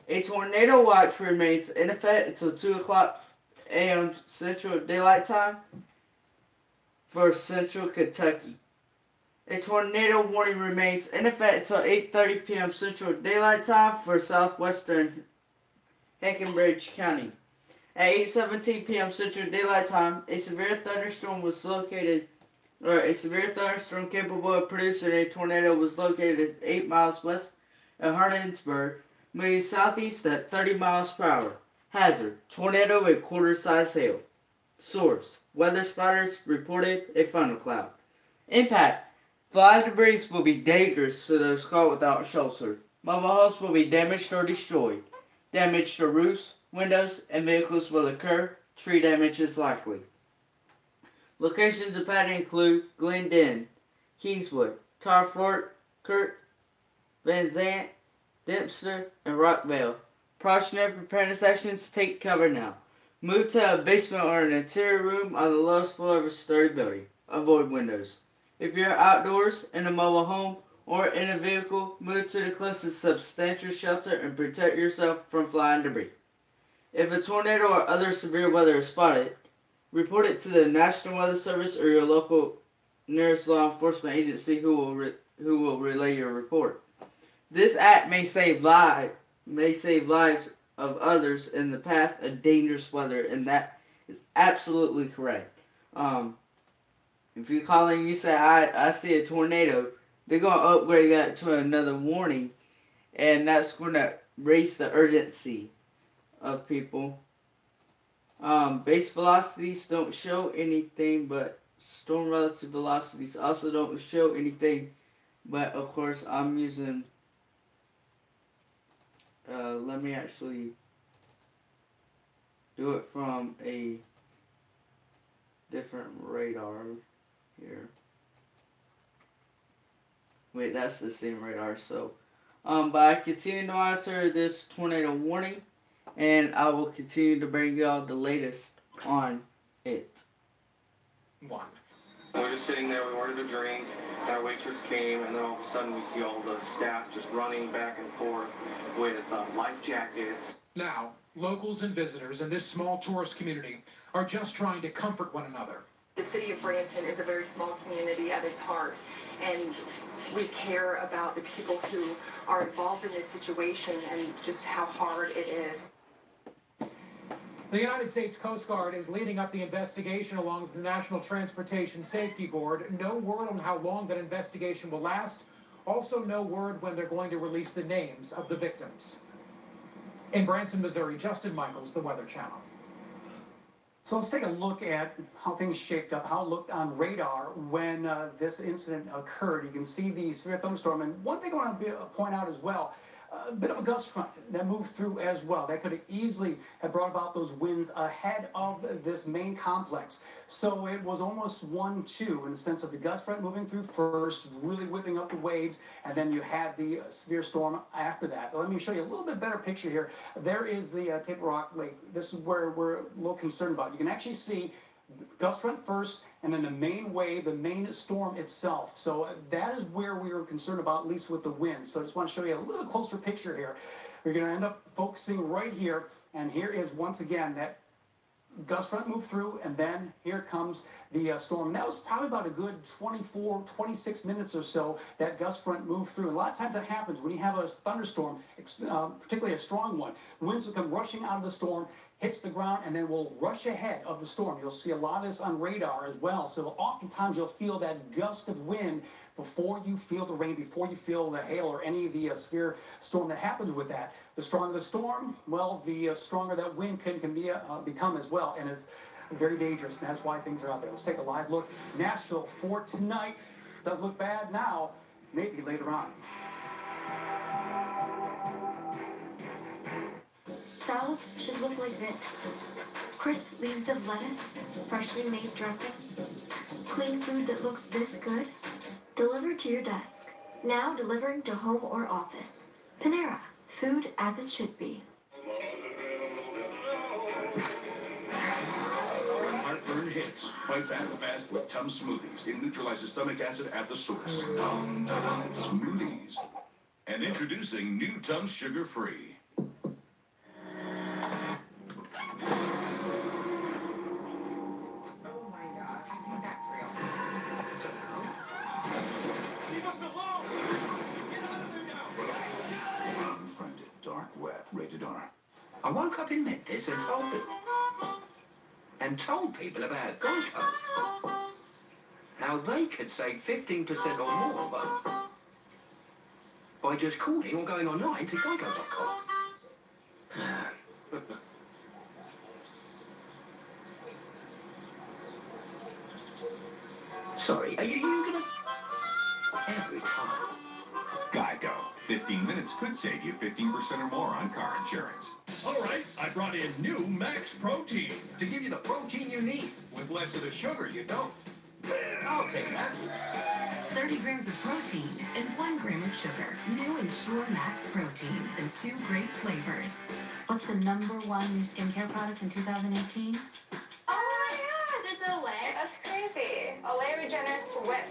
A tornado watch remains in effect until 2 o'clock a.m. Central Daylight Time for Central Kentucky. A tornado warning remains in effect until 8:30 p.m. Central Daylight Time for southwestern Hackenbridge County. At 8:17 p.m. Central Daylight Time, a severe thunderstorm capable of producing a tornado was located 8 miles west of Hardinsburg, moving southeast at 30 miles per hour. Hazard: tornado with quarter-size hail. Source: weather spotters reported a thundercloud. Impact: flying debris will be dangerous to those caught without shelter. Mobile homes will be damaged or destroyed. Damage to roofs, windows, and vehicles will occur. Tree damage is likely. Locations of pattern include Glendon, Kingswood, Tar Fort, Kurt, Van Zant, Dempster, and Rockville. Precautionary preparedness actions: take cover now. Move to a basement or an interior room on the lowest floor of a sturdy building. Avoid windows. If you're outdoors, in a mobile home, or in a vehicle, move to the closest substantial shelter and protect yourself from flying debris. If a tornado or other severe weather is spotted, report it to the National Weather Service or your local nearest law enforcement agency who will relay your report. This act may save lives of others in the path of dangerous weather, and that is absolutely correct. If you call and you say, I see a tornado, they're going to upgrade that to another warning, and that's going to raise the urgency of people. Base velocities don't show anything, but storm relative velocities also don't show anything. But, of course, I'm using... let me actually do it from a different radar here. Wait, that's the same radar. So But I continue to monitor this tornado warning, and I will continue to bring y'all the latest on it. One. We were just sitting there, we ordered a drink, and our waitress came, and then all of a sudden we see all the staff just running back and forth with life jackets. Now, locals and visitors in this small tourist community are just trying to comfort one another. The city of Branson is a very small community at its heart, and we care about the people who are involved in this situation and just how hard it is. The United States Coast Guard is leading up the investigation along with the National Transportation Safety Board. No word on how long that investigation will last. Also, no word when they're going to release the names of the victims. In Branson, Missouri, Justin Michaels, the Weather Channel. So let's take a look at how things shaped up, how it looked on radar when this incident occurred. You can see the severe thunderstorm, and one thing I want to point out as well, a bit of a gust front that moved through as well. That could have easily have brought about those winds ahead of this main complex. So it was almost 1-2 in the sense of the gust front moving through first, really whipping up the waves, and then you had the severe storm after that. Let me show you a little bit better picture here. There is the Table Rock Lake. This is where we're a little concerned about. You can actually see gust front first, and then the main wave, the main storm itself. So that is where we were concerned about, at least with the wind. So I just want to show you a little closer picture here. We're going to end up focusing right here, and here is once again that gust front moved through, and then here comes the storm. And that was probably about a good 24, 26 minutes or so that gust front moved through. And a lot of times that happens when you have a thunderstorm, particularly a strong one. Winds will come rushing out of the storm, hits the ground, and then will rush ahead of the storm. You'll see a lot of this on radar as well. So oftentimes you'll feel that gust of wind before you feel the rain, before you feel the hail or any of the severe storm that happens with that. The stronger the storm, well, the stronger that wind can become as well. And it's very dangerous, and that's why things are out there. Let's take a live look. Nashville for tonight. Does look bad now, maybe later on. Salads should look like this. Crisp leaves of lettuce, freshly made dressing, clean food that looks this good, delivered to your desk. Now delivering to home or office. Panera, food as it should be. When heartburn hits, fight back fast with Tums Smoothies. It neutralizes stomach acid at the source. Smoothies. And introducing new Tums Sugar Free. Unfriended, dark web, rated R. I woke up in Memphis and told people about Geico. How they could save 15% or more by just calling or going online to geico.com. Sorry, are you gonna... Every time. Geico. 15 minutes could save you 15% or more on car insurance. All right, I brought in new Max Protein. To give you the protein you need, with less of the sugar you don't. I'll take that. 30 grams of protein and 1 gram of sugar. New Ensure Max Protein and 2 great flavors. What's the #1 new skincare product in 2018? Oh my gosh, it's Olay. That's crazy. Olay Regenerist Whip.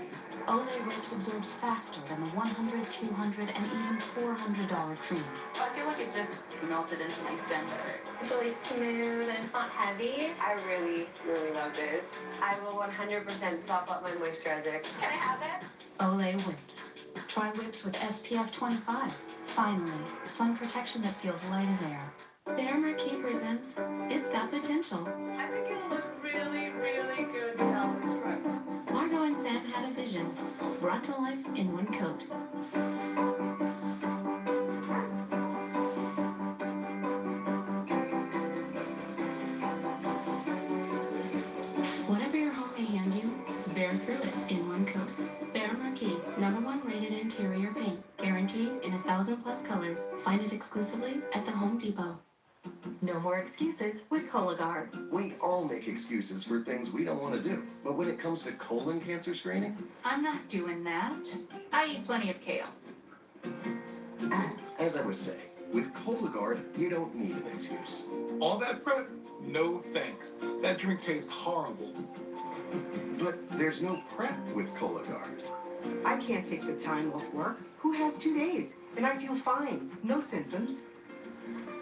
Olay Whips absorbs faster than the $100, $200, and even $400 cream. I feel like it just melted into my skin. It's really smooth and it's not heavy. I really, really love this. I will 100% top up my moisturizer. Can I have it? Olay Whips. Try whips with SPF 25. Finally, sun protection that feels light as air. Bear Marquee presents It's Got Potential. I think it'll look really, really good with all the stripes. Margot and Sam had a vision, brought to life in one coat. Whatever your home may hand you, bear through it in one coat. Bear Marquee, #1 rated interior paint, guaranteed in 1,000+ colors. Find it exclusively at the Home Depot. No more excuses with Cologuard. We all make excuses for things we don't want to do. But when it comes to colon cancer screening, I'm not doing that. I eat plenty of kale. As I was saying, with Cologuard, you don't need an excuse. All that prep? No thanks. That drink tastes horrible. But there's no prep with Cologuard. I can't take the time off work. Who has 2 days? And I feel fine. No symptoms.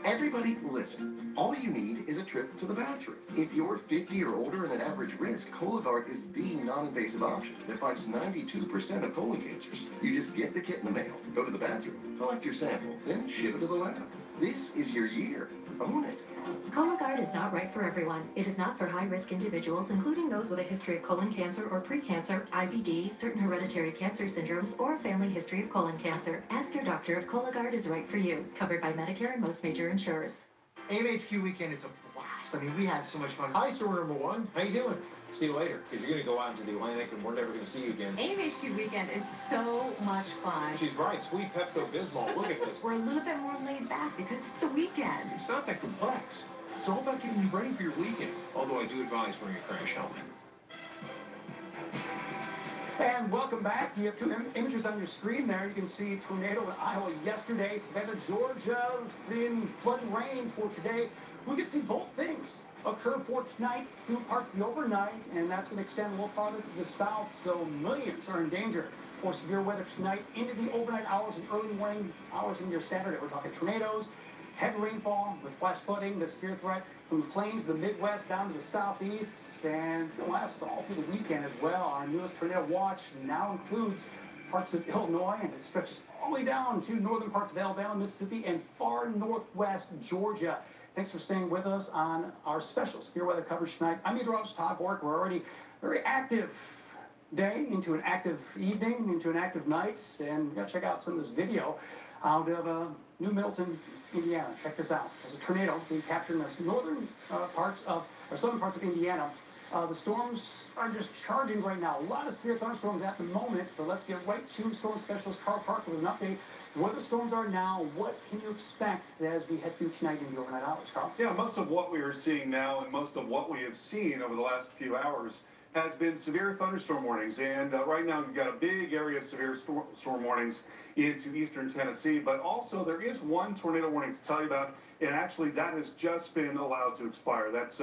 Everybody, listen. All you need is a trip to the bathroom. If you're 50 or older and at average risk, Cologuard is the non-invasive option that fights 92% of colon cancers. You just get the kit in the mail, go to the bathroom, collect your sample, then ship it to the lab. This is your year. Own it. Cologuard is not right for everyone. It is not for high-risk individuals, including those with a history of colon cancer or precancer, IBD, certain hereditary cancer syndromes, or a family history of colon cancer. Ask your doctor if Cologuard is right for you. Covered by Medicare and most major insurers. AMHQ weekend is a blast. I mean, we had so much fun. Hi, store number one. How you doing? See you later, because you're going to go out into the Atlantic and we're never going to see you again. AMHQ weekend is so much fun. She's right. Sweet Pepto-Bismol. Look at this. We're a little bit more laid back because it's the weekend. It's not that complex. It's all about getting you ready for your weekend. Although I do advise wearing a crash helmet. And welcome back. You have two images on your screen there. You can see tornado in Iowa yesterday, Savannah, Georgia, seeing flooding rain for today. We can see both things occur for tonight through parts of the overnight, and that's going to extend a little farther to the south, so millions are in danger for severe weather tonight into the overnight hours and early morning hours into your Saturday. We're talking tornadoes, heavy rainfall with flash flooding, the severe threat from the plains, the Midwest, down to the southeast, and it's going to last all through the weekend as well. Our newest tornado watch now includes parts of Illinois, and it stretches all the way down to northern parts of Alabama, Mississippi, and far northwest Georgia. Thanks for staying with us on our special severe weather coverage tonight. I'm meteorologist Todd Bork. We're already very active day into an active evening, into an active night, and we got to check out some of this video out of New Middleton, Indiana. Check this out. There's a tornado being captured in the southern parts of Indiana. The storms are just charging right now. A lot of severe thunderstorms at the moment, but let's get right to Storm Specialist Carl Parker with an update. Where the storms are now, what can you expect as we head through tonight in the overnight hours, Carl? Yeah, most of what we are seeing now and most of what we have seen over the last few hours has been severe thunderstorm warnings. And right now we've got a big area of severe storm warnings into eastern Tennessee. But also there is one tornado warning to tell you about, and actually that has just been allowed to expire. That's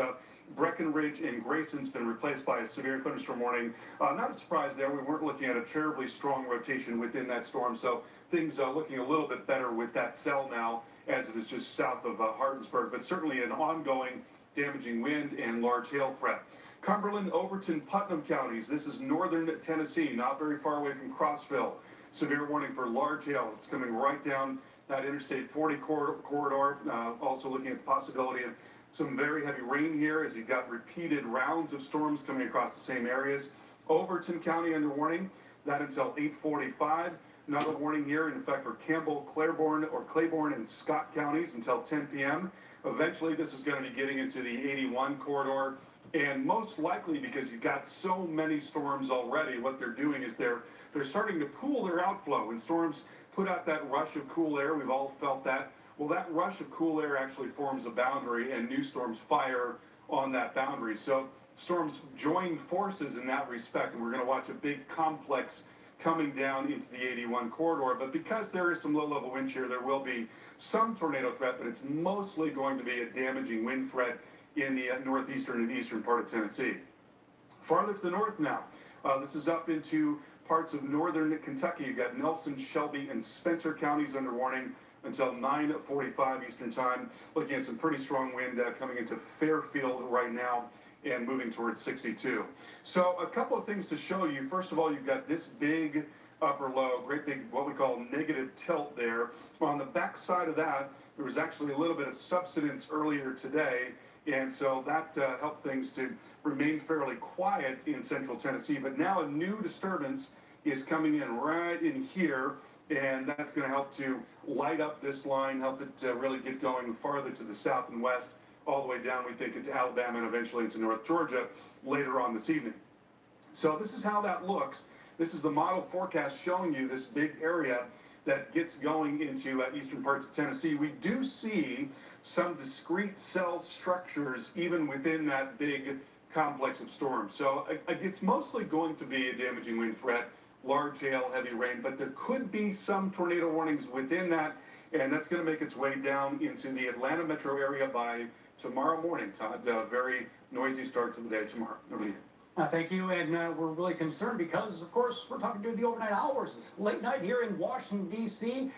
Breckenridge and Grayson's been replaced by a severe thunderstorm warning. Not a surprise there. We weren't looking at a terribly strong rotation within that storm, so things are looking a little bit better with that cell now, as it is just south of Hardinsburg, but certainly an ongoing damaging wind and large hail threat. Cumberland, Overton, Putnam counties. This is northern Tennessee, not very far away from Crossville. Severe warning for large hail. It's coming right down that Interstate 40 corridor. Also looking at the possibility of some very heavy rain here as you've got repeated rounds of storms coming across the same areas. Overton County under warning, that until 8:45. Another warning here in effect for Campbell, Claiborne, and Scott counties until 10 p.m. Eventually, this is going to be getting into the 81 corridor, and most likely because you've got so many storms already, what they're doing is they're starting to pool their outflow. When storms put out that rush of cool air, we've all felt that. Well, that rush of cool air actually forms a boundary, and new storms fire on that boundary. So storms join forces in that respect, and we're going to watch a big complex coming down into the 81 corridor. But because there is some low-level wind shear, there will be some tornado threat, but it's mostly going to be a damaging wind threat in the northeastern and eastern part of Tennessee. Farther to the north now, this is up into parts of northern Kentucky. You've got Nelson, Shelby, and Spencer counties under warning until 9:45 Eastern Time. Looking at some pretty strong wind coming into Fairfield right now and moving towards 62. So a couple of things to show you. First of all, you've got this big upper low, great big what we call negative tilt there. On the back side of that, there was actually a little bit of subsidence earlier today, and so that helped things to remain fairly quiet in central Tennessee. But now a new disturbance is coming in right in here, and that's going to help to light up this line, help it really get going farther to the south and west, all the way down, we think, into Alabama and eventually into North Georgia later on this evening. So this is how that looks. This is the model forecast showing you this big area that gets going into eastern parts of Tennessee. We do see some discrete cell structures even within that big complex of storms. So it's mostly going to be a damaging wind threat large hail, heavy rain, but there could be some tornado warnings within that, and that's going to make its way down into the Atlanta metro area by tomorrow morning, Todd. Very noisy start to the day tomorrow. Over to you. Thank you, and we're really concerned because, of course, we're talking during the overnight hours. Late night here in Washington, D.C.,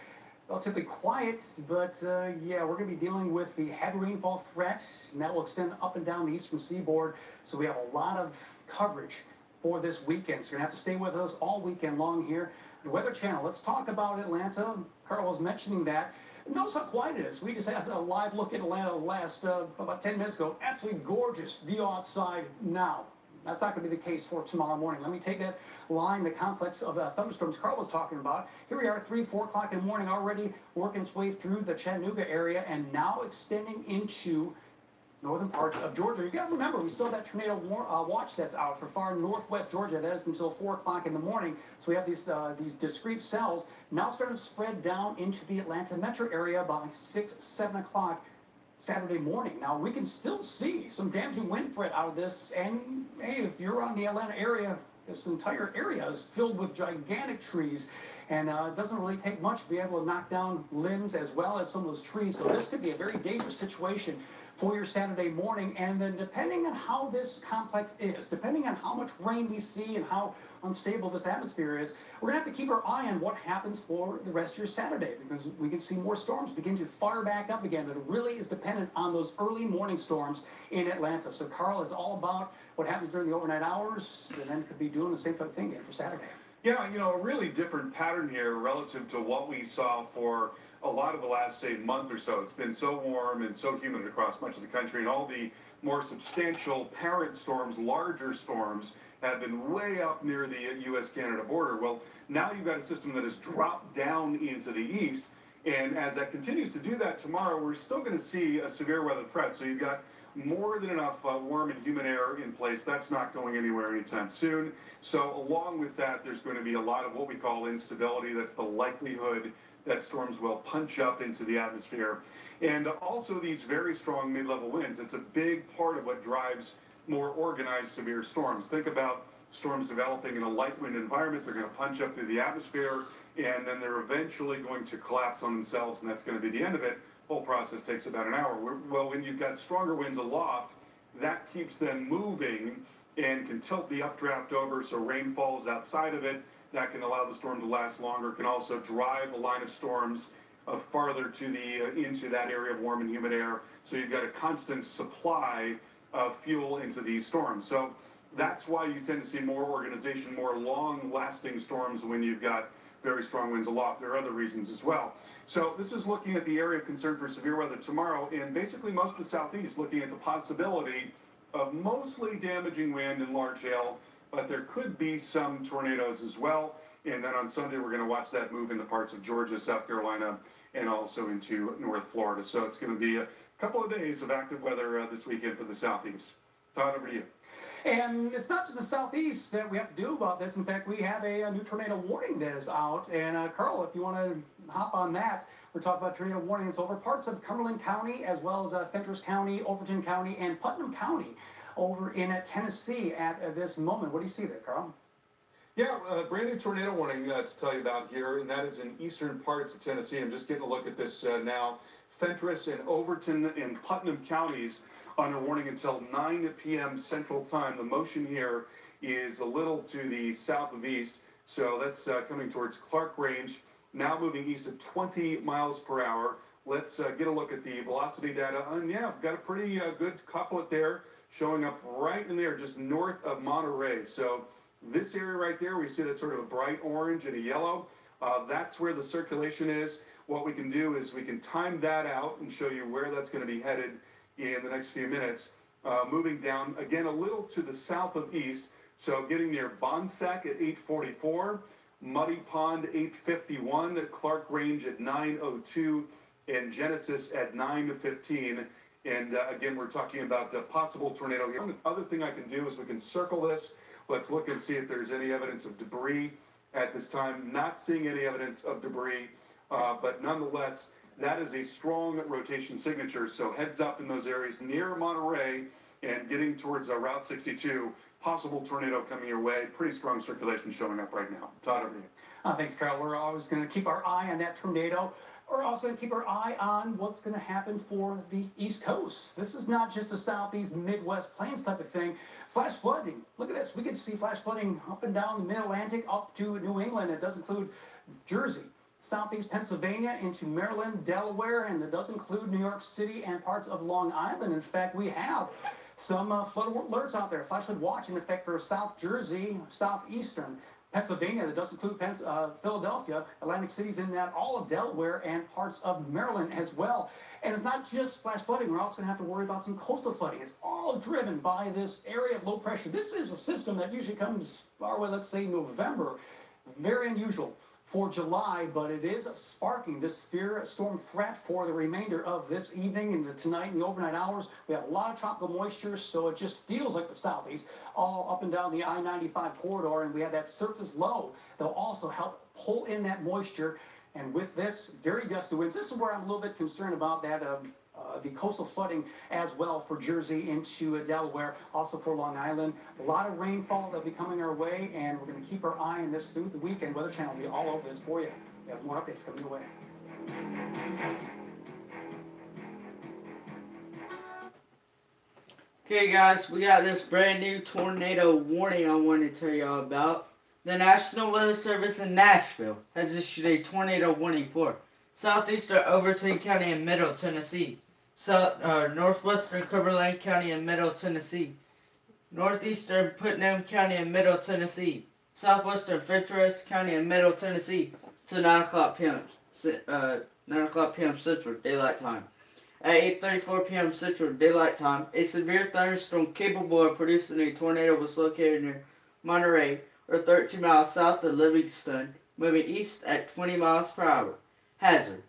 relatively quiet, but yeah, we're going to be dealing with the heavy rainfall threat, and that will extend up and down the eastern seaboard, so we have a lot of coverage for this weekend. So you're going to have to stay with us all weekend long here. The Weather Channel, let's talk about Atlanta. Carl was mentioning that. Notice how quiet it is. We just had a live look at Atlanta last about 10 minutes ago. Absolutely gorgeous view outside now. That's not going to be the case for tomorrow morning. Let me take that line, the complex of thunderstorms Carl was talking about. Here we are, 3, 4 o'clock in the morning, already working its way through the Chattanooga area and now extending into northern parts of Georgia. You got to remember, we still have that tornado watch that's out for far northwest Georgia. That is until 4 o'clock in the morning. So we have these discrete cells now starting to spread down into the Atlanta metro area by 6, 7 o'clock Saturday morning. Now, we can still see some damaging wind threat out of this, and hey, if you're around the Atlanta area, this entire area is filled with gigantic trees, and it doesn't really take much to be able to knock down limbs as well as some of those trees, so this could be a very dangerous situation for your Saturday morning. And then depending on how this complex is, depending on how much rain we see and how unstable this atmosphere is, we're going to have to keep our eye on what happens for the rest of your Saturday, because we can see more storms begin to fire back up again. That really is dependent on those early morning storms in Atlanta. So Carl is all about what happens during the overnight hours, and then could be doing the same type of thing again for Saturday. Yeah, you know, a really different pattern here relative to what we saw for a lot of the last, say, month or so. It's been so warm and so humid across much of the country, and all the more substantial parent storms, larger storms, have been way up near the U.S.-Canada border. Well, now you've got a system that has dropped down into the east, and as that continues to do that tomorrow, we're still going to see a severe weather threat. So you've got more than enough warm and humid air in place. That's not going anywhere anytime soon. So along with that, there's going to be a lot of what we call instability. That's the likelihood that storms will punch up into the atmosphere. And also these very strong mid-level winds. It's a big part of what drives more organized severe storms. Think about storms developing in a light wind environment. They're going to punch up through the atmosphere, and then they're eventually going to collapse on themselves, and that's going to be the end of it. The whole process takes about an hour. Well, when you've got stronger winds aloft, that keeps them moving and can tilt the updraft over so rain falls outside of it. That can allow the storm to last longer. It can also drive a line of storms farther to the into that area of warm and humid air. So you've got a constant supply of fuel into these storms. So that's why you tend to see more organization, more long-lasting storms when you've got very strong winds aloft. There are other reasons as well. So this is looking at the area of concern for severe weather tomorrow, and basically most of the southeast looking at the possibility of mostly damaging wind and large hail, but there could be some tornadoes as well. And then on Sunday, we're going to watch that move into parts of Georgia, South Carolina, and also into North Florida. So it's going to be a couple of days of active weather this weekend for the southeast. Todd, over to you. And it's not just the southeast that we have to do about this. In fact, we have a new tornado warning that is out. And Carl, if you want to hop on that, we're talking about tornado warnings over parts of Cumberland County, as well as Fentress County, Overton County, and Putnam County over in Tennessee at this moment. What do you see there, Carl? Yeah, brand new tornado warning to tell you about here, and that is in eastern parts of Tennessee. I'm just getting a look at this now. Fentress and Overton and Putnam counties under warning until 9 p.m. Central Time. The motion here is a little to the south of east, so that's coming towards Clark Range, now moving east at 20 miles per hour. Let's get a look at the velocity data. And yeah, we've got a pretty good couplet there showing up right in there, just north of Monterey. So this area right there, we see that sort of a bright orange and a yellow. That's where the circulation is. What we can do is we can time that out and show you where that's going to be headed in the next few minutes. Moving down, again, a little to the south of east. So getting near Bonsack at 8:44, Muddy Pond 8:51, Clark Range at 9:02, and Genesis at 9:15. And again, we're talking about a possible tornado here. The other thing I can do is we can circle this. Let's look and see if there's any evidence of debris at this time. Not seeing any evidence of debris, but nonetheless, that is a strong rotation signature. So heads up in those areas near Monterey and getting towards Route 62. possible tornado coming your way. Pretty strong circulation showing up right now. Todd, over to you. Thanks, Carl. We're always going to keep our eye on that tornado. We're also going to keep our eye on what's going to happen for the East Coast. This is not just a Southeast, Midwest Plains type of thing. Flash flooding. Look at this. We get to see flash flooding up and down the Mid-Atlantic up to New England. It does include Jersey, Southeast Pennsylvania into Maryland, Delaware, and it does include New York City and parts of Long Island. In fact, we have some flood alerts out there. Flash flood watch in effect for South Jersey, southeastern Pennsylvania. That does include Philadelphia, Atlantic City's in that, all of Delaware, and parts of Maryland as well. And it's not just flash flooding. We're also going to have to worry about some coastal flooding. It's all driven by this area of low pressure. This is a system that usually comes our way, let's say, November. Very unusual for July, but it is sparking this severe storm threat for the remainder of this evening into tonight in the overnight hours. We have a lot of tropical moisture, so it just feels like the southeast, all up and down the I-95 corridor, and we have that surface low that'll also help pull in that moisture. And with this, very gusty winds. This is where I'm a little bit concerned about that the coastal flooding as well for Jersey into Delaware, also for Long Island. A lot of rainfall that'll be coming our way, and we're going to keep our eye on this through the weekend. Weather Channel will be all over this for you. We have more updates coming your way. Okay, guys, we got this brand new tornado warning I want to tell y'all about. The National Weather Service in Nashville has issued a tornado warning for southeastern Overton County and Middle Tennessee, northwestern Cumberland County and Middle Tennessee, northeastern Putnam County and Middle Tennessee, southwestern Fentress County and Middle Tennessee to 9 o'clock p.m. 9 o'clock p.m. Central Daylight Time. At 8:34 p.m. Central Daylight Time, a severe thunderstorm capable of producing a tornado was located near Monterey, or 13 miles south of Livingston, moving east at 20 miles per hour. Hazard: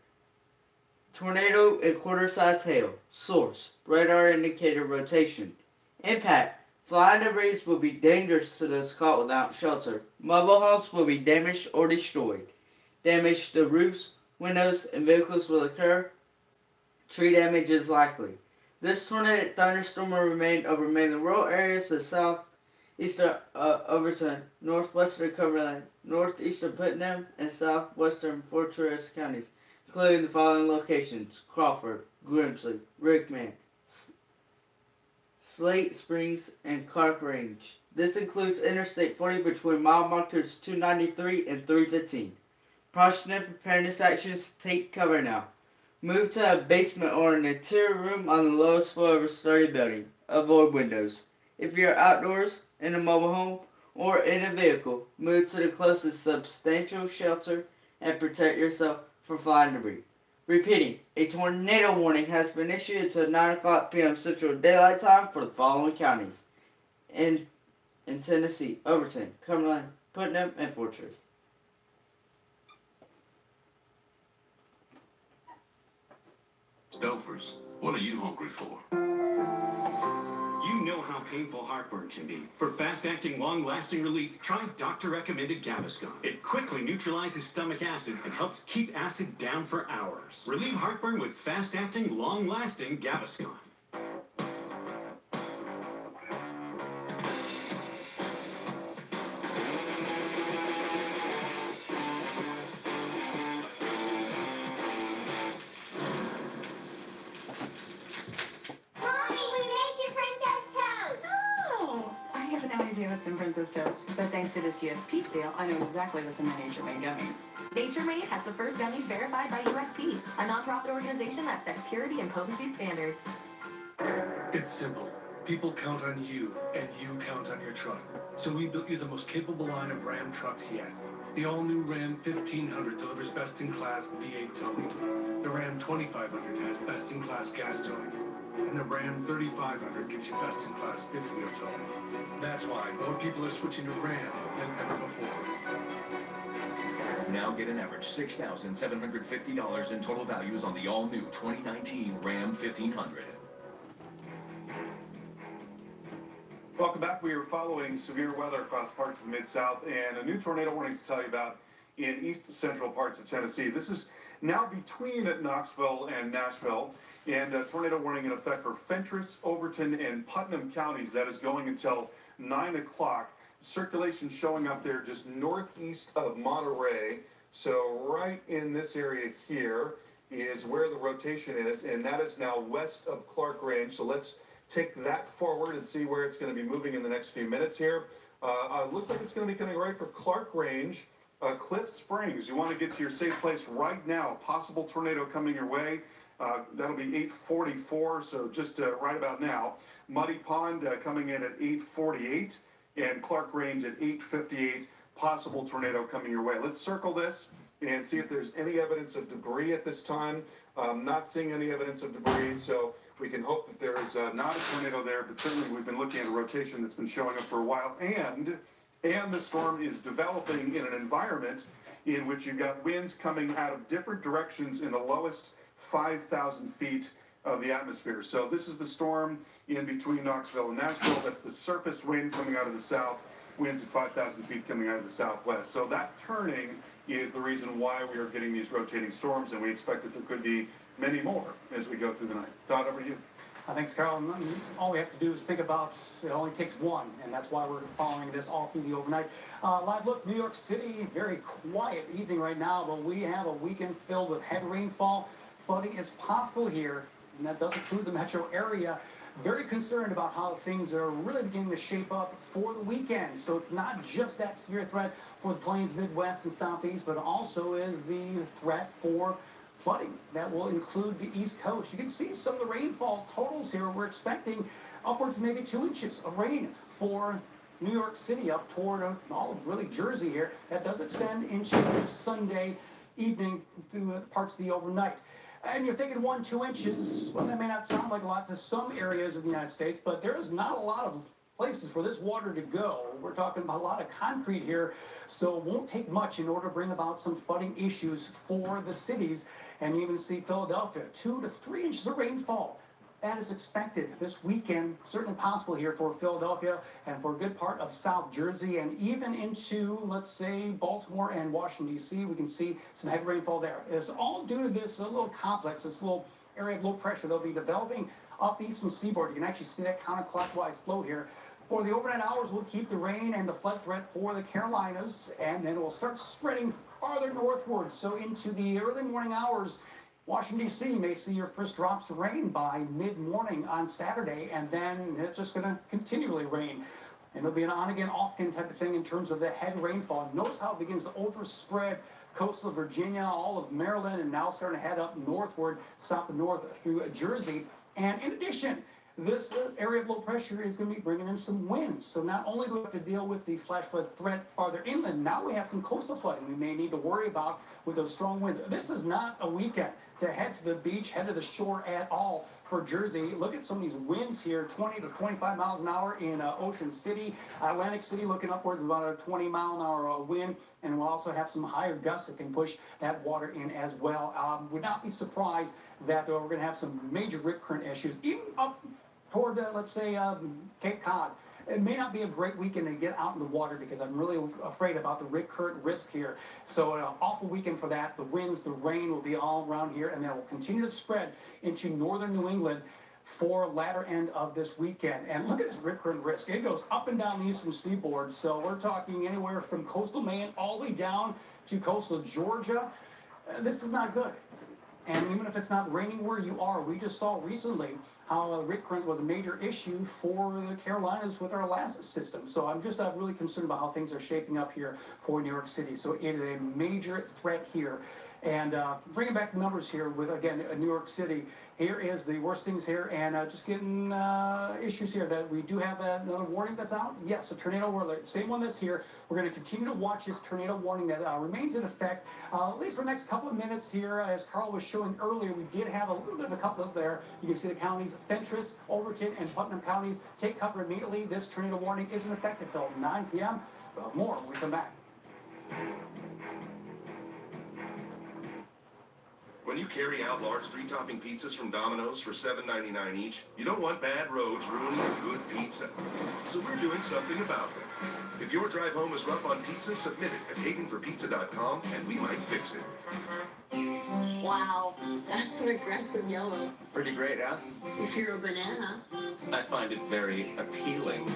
tornado and quarter-size hail. Source: radar indicator rotation. Impact: flying debris will be dangerous to those caught without shelter. Mobile homes will be damaged or destroyed. Damage to roofs, windows, and vehicles will occur. Tree damage is likely. This tornadic thunderstorm will remain over mainly rural areas of southeastern Overton, northwestern Cumberland, northeastern Putnam, and southwestern Fortress counties, including the following locations: Crawford, Grimsley, Rickman, Slate Springs, and Clark Range. This includes Interstate 40 between mile markers 293 and 315. Precaution and preparedness actions: take cover now. Move to a basement or an interior room on the lowest floor of a sturdy building. Avoid windows. If you are outdoors, in a mobile home, or in a vehicle, move to the closest substantial shelter and protect yourself from flying debris. Repeating, a tornado warning has been issued until 9 o'clock p.m. Central Daylight Time for the following counties: in Tennessee: Overton, Cumberland, Putnam, and Fortress. Stofers, what are you hungry for? You know how painful heartburn can be. For fast-acting, long-lasting relief, try doctor-recommended Gaviscon. It quickly neutralizes stomach acid and helps keep acid down for hours. Relieve heartburn with fast-acting, long-lasting Gaviscon. What's in Princess Toast, but thanks to this USP sale, I know exactly what's in my Nature Made gummies. Nature Made has the first gummies verified by USP, a nonprofit organization that sets purity and potency standards. It's simple. People count on you, and you count on your truck. So we built you the most capable line of Ram trucks yet. The all-new Ram 1500 delivers best-in-class V8 towing. The Ram 2500 has best-in-class gas towing. And the Ram 3500 gives you best-in-class fifth-wheel towing. That's why more people are switching to Ram than ever before. Now get an average $6,750 in total values on the all-new 2019 Ram 1500. Welcome back. We are following severe weather across parts of the Mid-South and a new tornado warning to tell you about in east central parts of Tennessee. This is now between Knoxville and Nashville, and a tornado warning in effect for Fentress, Overton, and Putnam counties. That is going until 9 o'clock. Circulation showing up there just northeast of Monterey. So right in this area here is where the rotation is, and that is now west of Clark Range. So let's take that forward and see where it's going to be moving in the next few minutes here. Looks like it's going to be coming right for Clark Range. Cliff Springs, you want to get to your safe place right now. Possible tornado coming your way. That'll be 8:44, so just right about now. Muddy Pond coming in at 8:48, and Clark Range at 8:58. Possible tornado coming your way. Let's circle this and see if there's any evidence of debris at this time. Not seeing any evidence of debris, so we can hope that there is not a tornado there, but certainly we've been looking at a rotation that's been showing up for a while, and the storm is developing in an environment in which you've got winds coming out of different directions in the lowest 5,000 feet of the atmosphere. So this is the storm in between Knoxville and Nashville. That's the surface wind coming out of the south, winds at 5,000 feet coming out of the southwest. So that turning is the reason why we are getting these rotating storms, and we expect that there could be many more as we go through the night. Todd, over to you. Thanks, Carl. All we have to do is think about it only takes one, and that's why we're following this all through the overnight. Live look, New York City, very quiet evening right now, but we have a weekend filled with heavy rainfall. Flooding is possible here, and that does include the metro area. Very concerned about how things are really beginning to shape up for the weekend. So it's not just that severe threat for the plains, Midwest, and Southeast, but also is the threat for flooding. That will include the East Coast. You can see some of the rainfall totals here. We're expecting upwards of maybe 2 inches of rain for New York City up toward all of really Jersey here. That does extend into Sunday evening through parts of the overnight. And you're thinking 1-2 inches. Well, that may not sound like a lot to some areas of the United States, but there is not a lot of places for this water to go. We're talking about a lot of concrete here, so it won't take much in order to bring about some flooding issues for the cities. And you even see Philadelphia, 2 to 3 inches of rainfall. That is expected this weekend, certainly possible here for Philadelphia and for a good part of South Jersey, and even into, let's say, Baltimore and Washington, D.C. We can see some heavy rainfall there. It's all due to this little complex, this little area of low pressure that'll be developing up the eastern seaboard. You can actually see that counterclockwise flow here. For the overnight hours, we'll keep the rain and the flood threat for the Carolinas, and then we'll start spreading farther northward. So into the early morning hours, Washington, D.C. may see your first drops of rain by mid-morning on Saturday, and then it's just going to continually rain. And it'll be an on-again, off-again type of thing in terms of the heavy rainfall. Notice how it begins to overspread coastal Virginia, all of Maryland, and now starting to head up northward, south and north through Jersey. And in addition, this area of low pressure is going to be bringing in some winds. So not only do we have to deal with the flash flood threat farther inland, now we have some coastal flooding we may need to worry about with those strong winds. This is not a weekend to head to the beach, head to the shore at all for Jersey. Look at some of these winds here, 20 to 25 miles an hour in Ocean City. Atlantic City looking upwards of about a 20-mile-an-hour wind, and we'll also have some higher gusts that can push that water in as well. Would not be surprised that we're going to have some major rip current issues, even up toward, let's say, Cape Cod. It may not be a great weekend to get out in the water because I'm really afraid about the rip current risk here. So an awful weekend for that. The winds, the rain will be all around here, and then will continue to spread into northern New England for latter end of this weekend. And look at this rip current risk. It goes up and down the eastern seaboard. So we're talking anywhere from coastal Maine all the way down to coastal Georgia. This is not good. And even if it's not raining where you are, we just saw recently how rip current was a major issue for the Carolinas with our last system. So I'm just really concerned about how things are shaping up here for New York City. So it is a major threat here. And bringing back the numbers here with, again, New York City, here is the worst things here, and just getting issues here that we do have another warning that's out. Yes, a tornado alert, same one that's here. We're going to continue to watch this tornado warning that remains in effect, at least for the next couple of minutes here. As Carl was showing earlier, we did have a little bit of a couple of there. You can see the counties, Fentress, Overton, and Putnam counties take cover immediately. This tornado warning is in effect until 9 p.m. We'll have more when we come back. When you carry out large 3-topping pizzas from Domino's for $7.99 each, you don't want bad roads ruining a good pizza. So we're doing something about them. If your drive home is rough on pizza, submit it at hagenforpizza.com and we might fix it. Wow, that's an aggressive yellow. Pretty great, huh? If you're a banana. I find it very appealing.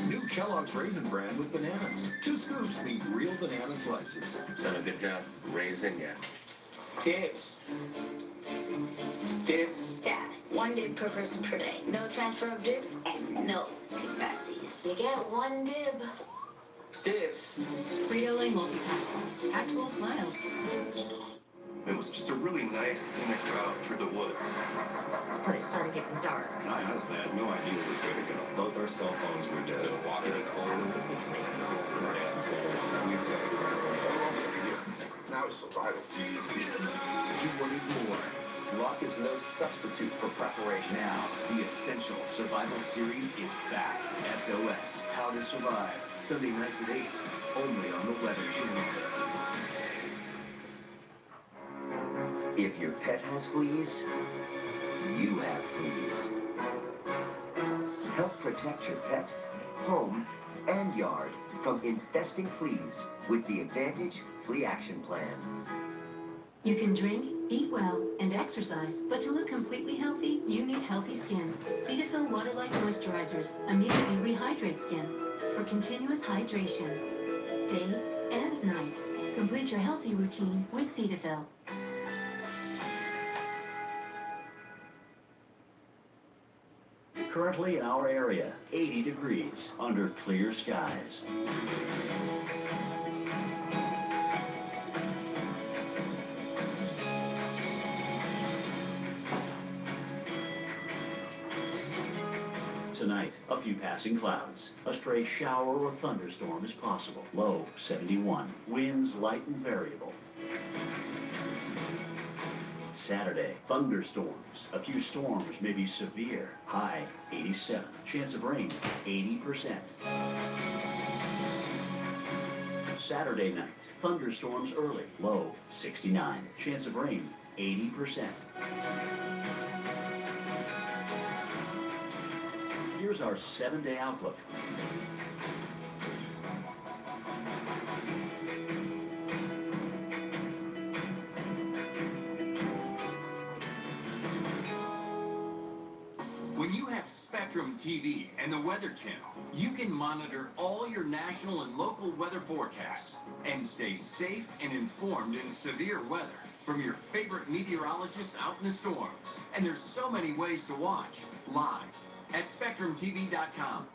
New Kellogg's Raisin Bran with bananas. 2 scoops meet real banana slices. Done a good job raising ya. Dibs. Dibs. Dad, 1 dib per person per day. No transfer of dibs and no take-backsies. You get 1 dib. Dibs. Frito-Lay multi-packs. Packed full of smiles. It was just a really nice scenic route through the woods. But it started getting dark. I honestly had no idea which way to go. Both our cell phones were dead. Getting cold. Now it's survival. You wanted more. Luck is no substitute for preparation. Now, the Essential Survival Series is back. SOS, How to Survive. Sunday nights at 8. Only on the Weather Channel. If your pet has fleas, you have fleas. Help protect your pet, home, and yard from infesting fleas with the Advantage Flea Action Plan. You can drink, eat well, and exercise, but to look completely healthy, you need healthy skin. Cetaphil Water-Like Moisturizers immediately rehydrate skin for continuous hydration, day and night. Complete your healthy routine with Cetaphil. Currently in our area, 80 degrees under clear skies. Tonight, a few passing clouds. A stray shower or thunderstorm is possible. Low 71. Winds light and variable. Saturday, thunderstorms. A few storms may be severe. High 87. Chance of rain 80%. Saturday night, thunderstorms early. Low 69. Chance of rain 80%. Here's our 7-day outlook. When you have Spectrum TV and the Weather Channel, you can monitor all your national and local weather forecasts and stay safe and informed in severe weather from your favorite meteorologists out in the storms. And there's so many ways to watch live at SpectrumTV.com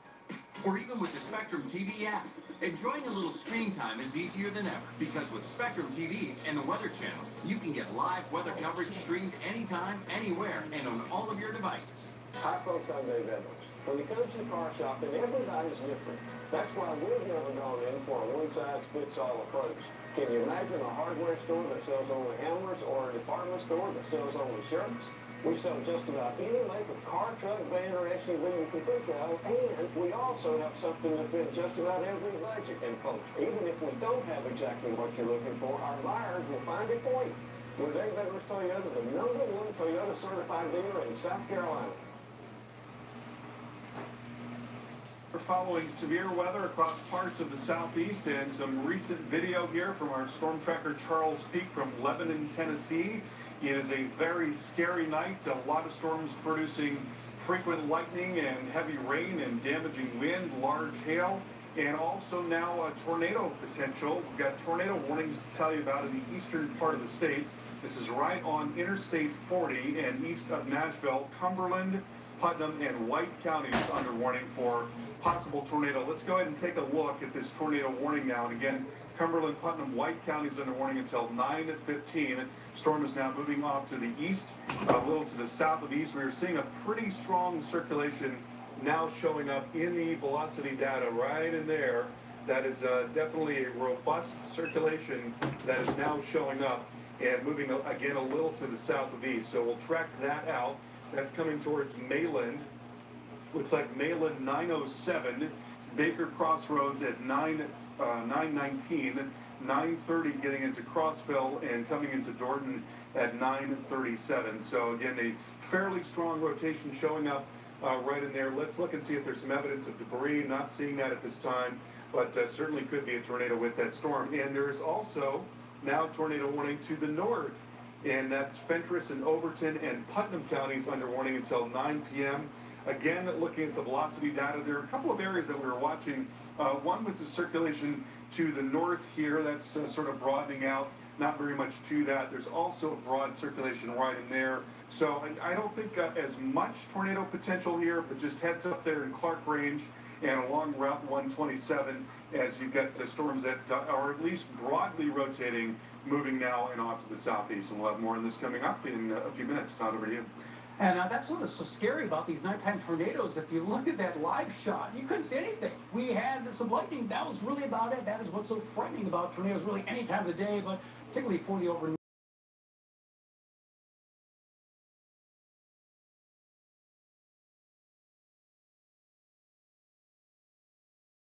or even with the Spectrum TV app. Enjoying a little screen time is easier than ever because with Spectrum TV and the Weather Channel, you can get live weather coverage streamed anytime, anywhere, and on all of your devices. Hi folks, I'm Dave Edwards. When it comes to car shopping, everybody's different. That's why we've never gone in for a one-size-fits-all approach. Can you imagine a hardware store that sells only hammers or a department store that sells only shirts? We sell just about any make of car, truck, van, or SUV you can think of, and we also have something that fits just about every budget. And folks, even if we don't have exactly what you're looking for, our buyers will find it for you. We're Dave Edwards Toyota, the #1 Toyota certified dealer in South Carolina. We're following severe weather across parts of the southeast and some recent video here from our storm tracker Charles Peak from Lebanon, Tennessee. It is a very scary night. A lot of storms producing frequent lightning and heavy rain and damaging wind, large hail, and also now a tornado potential. We've got tornado warnings to tell you about in the eastern part of the state. This is right on Interstate 40 and east of Nashville. Cumberland, Putnam, and White counties under warning for possible tornado. Let's go ahead and take a look at this tornado warning now. And again, Cumberland, Putnam, White counties under warning until 9:15. Storm is now moving off to the east, a little to the south of east. We are seeing a pretty strong circulation now showing up in the velocity data right in there. That is definitely a robust circulation that is now showing up and moving again a little to the south of east. So we'll track that out. That's coming towards Mayland. Looks like Mayland 907, Baker Crossroads at 9:19. 9:30 getting into Crossville and coming into Dorton at 9:37. So again, a fairly strong rotation showing up right in there. Let's look and see if there's some evidence of debris. Not seeing that at this time, but certainly could be a tornado with that storm. And there's also now tornado warning to the north, and that's Fentress and Overton and Putnam counties under warning until 9 p.m. Again, looking at the velocity data, there are a couple of areas that we were watching. One was the circulation to the north here. That's sort of broadening out. Not very much to that. There's also a broad circulation right in there. So I don't think as much tornado potential here, but just heads up there in Clark Range and along Route 127 as you've got storms that are at least broadly rotating, moving now and off to the southeast. And we'll have more on this coming up in a few minutes. Todd, over to you. And that's what is so scary about these nighttime tornadoes. If you looked at that live shot, you couldn't see anything. We had some lightning. That was really about it. That is what's so frightening about tornadoes really any time of the day, but particularly for the overnight.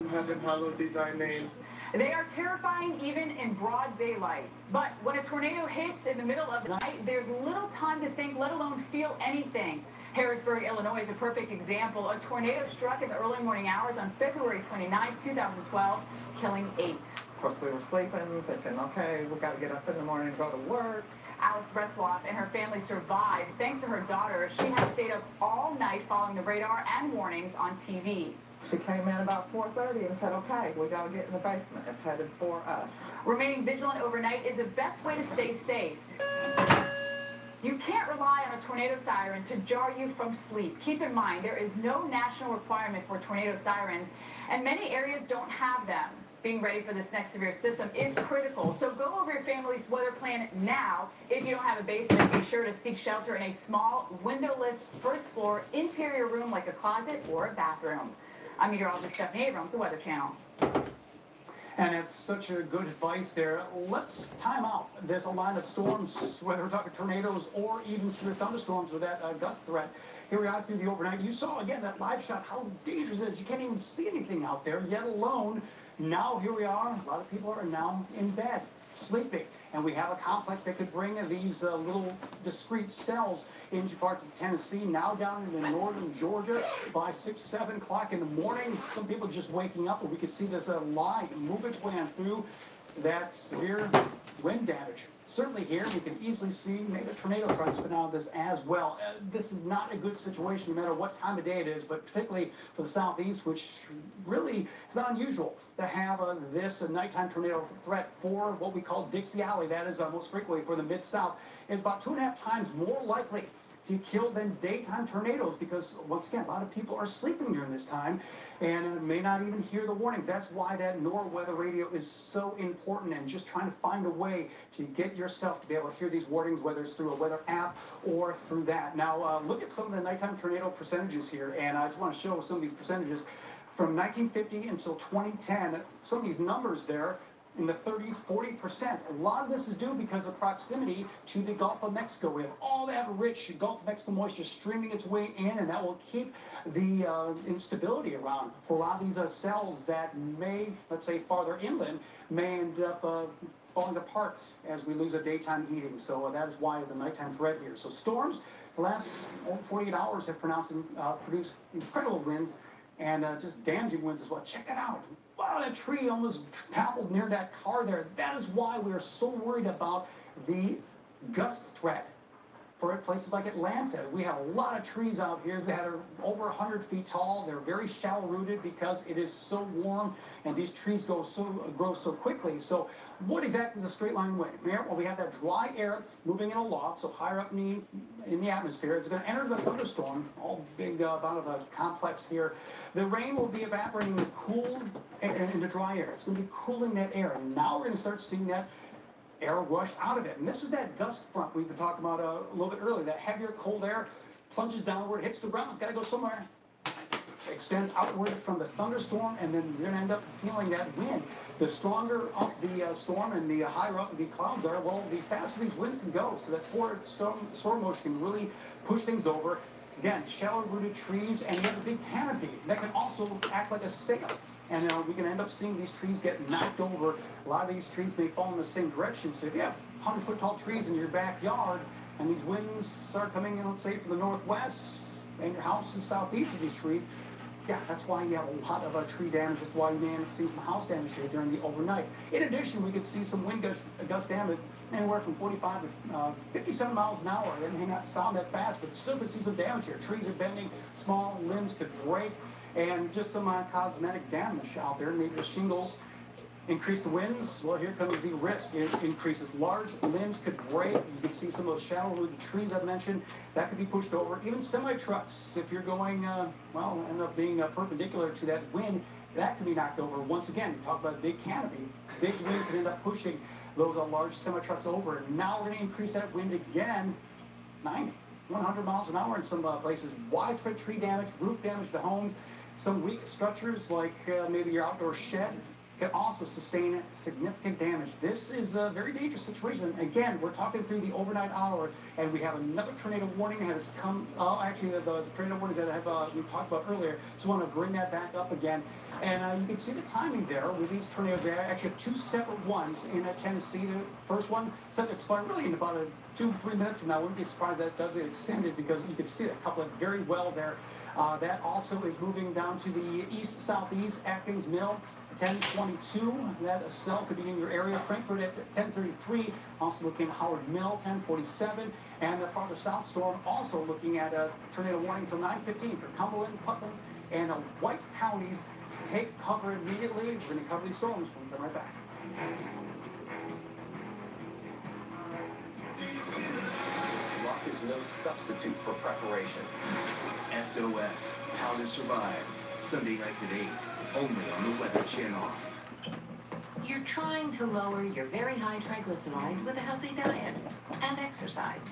Heaven, hallowed be thy name. They are terrifying even in broad daylight. But when a tornado hits in the middle of the night, there's little time to think, let alone feel anything. Harrisburg, Illinois is a perfect example. A tornado struck in the early morning hours on February 29, 2012, killing 8. Of course, we were sleeping, thinking, okay, we got to get up in the morning and go to work. Alice Bretzloff and her family survived thanks to her daughter. She had stayed up all night following the radar and warnings on TV. She came in about 4:30 and said, okay, we got to get in the basement. It's headed for us. Remaining vigilant overnight is the best way to stay safe. You can't rely on a tornado siren to jar you from sleep. Keep in mind, there is no national requirement for tornado sirens, and many areas don't have them. Being ready for this next severe system is critical, so go over your family's weather plan now. If you don't have a basement, be sure to seek shelter in a small, windowless, first-floor interior room like a closet or a bathroom. I'm meteorologist Stephanie Abrams, the Weather Channel. And that's such a good advice there. Let's time out this line of storms, whether we're talking tornadoes or even severe thunderstorms with that gust threat. Here we are through the overnight. You saw, again, that live shot, how dangerous it is. You can't even see anything out there, yet alone. Now, here we are. A lot of people are now in bed, sleeping. And we have a complex that could bring these little discrete cells into parts of Tennessee, now down into northern Georgia by 6, 7 o'clock in the morning. Some people just waking up, and we can see this line move its way on through that severe wind damage. Certainly here, we can easily see maybe a tornado trying to spin out of this as well. This is not a good situation no matter what time of day it is, but particularly for the southeast, which really is not unusual to have this nighttime tornado threat for what we call Dixie Alley. That is most frequently for the mid-south. It's about 2.5 times more likely to kill than daytime tornadoes because, once again, a lot of people are sleeping during this time and may not even hear the warnings. That's why that NOAA weather radio is so important, and just trying to find a way to get yourself to be able to hear these warnings, whether it's through a weather app or through that. Now, look at some of the nighttime tornado percentages here, and I just want to show some of these percentages from 1950 until 2010. Some of these numbers there in the 30s, 40%. A lot of this is due because of proximity to the Gulf of Mexico. We have all that rich Gulf of Mexico moisture streaming its way in, and that will keep the instability around for a lot of these cells that may, let's say, farther inland, may end up falling apart as we lose a daytime heating. So that is why it's a nighttime threat here. So storms, the last 48 hours have produced incredible winds and just damaging winds as well. Check that out. Wow, that tree almost toppled near that car there. That is why we are so worried about the gust threat for places like Atlanta. We have a lot of trees out here that are over 100 feet tall. They're very shallow rooted because it is so warm, and these trees grow so quickly. So what exactly is a straight line wind? Well, we have that dry air moving in a loft, so higher up in the atmosphere. It's going to enter the thunderstorm, all big amount of a complex here. The rain will be evaporating the cool air into dry air. It's going to be cooling that air. And now we're going to start seeing that air rush out of it. And this is that gust front we've been talking about a little bit earlier. That heavier cold air plunges downward, hits the ground. It's got to go somewhere. Extends outward from the thunderstorm, and then you're going to end up feeling that wind. The stronger up the storm and the higher up the clouds are, well, the faster these winds can go. So that forward storm motion can really push things over. Again, shallow-rooted trees, and you have a big canopy that can also act like a sail. And we can end up seeing these trees get knocked over. A lot of these trees may fall in the same direction. So if you have 100-foot tall trees in your backyard, and these winds start coming in, let's say, from the northwest, and your house is southeast of these trees, yeah, that's why you have a lot of tree damage. That's why you may end up seeing some house damage here during the overnights. In addition, we could see some wind gust damage anywhere from 45 to 57 miles an hour. That may not sound that fast, but still could see some damage here. Trees are bending, small limbs could break, and just some cosmetic damage out there. Maybe the shingles increase the winds. Well, here comes the risk. It increases. Large limbs could break. You can see some of those shallow-rooted trees I mentioned. That could be pushed over. Even semi-trucks, if you're going, well, end up being perpendicular to that wind, that could be knocked over. Once again, you talk about a big canopy. Big wind could end up pushing those large semi-trucks over. And now we're going to increase that wind again, 90, 100 miles an hour in some places. Widespread tree damage, roof damage to homes. Some weak structures like maybe your outdoor shed can also sustain significant damage. This is a very dangerous situation. Again, we're talking through the overnight hour, and we have another tornado warning that has come. Actually, the tornado warnings that we talked about earlier. So I want to bring that back up again. And you can see the timing there with these tornadoes. I actually have two separate ones in Tennessee. The first one set to expire really in about 2 to 3 minutes from now. I wouldn't be surprised that does get extended because you can see that couplet very well there. That also is moving down to the east-southeast, Atkins Mill, 1022. That cell could be in your area. Frankfurt at 1033. Also looking at Howard Mill, 1047. And the farther south storm also looking at a tornado warning until 9:15 for Cumberland, Putnam, and White counties. Take cover immediately. We're going to cover these storms when we come right back. Luck is no substitute for preparation. SOS, How to Survive. Sunday nights at 8, only on the Weather Channel. You're trying to lower your very high triglycerides with a healthy diet and exercise.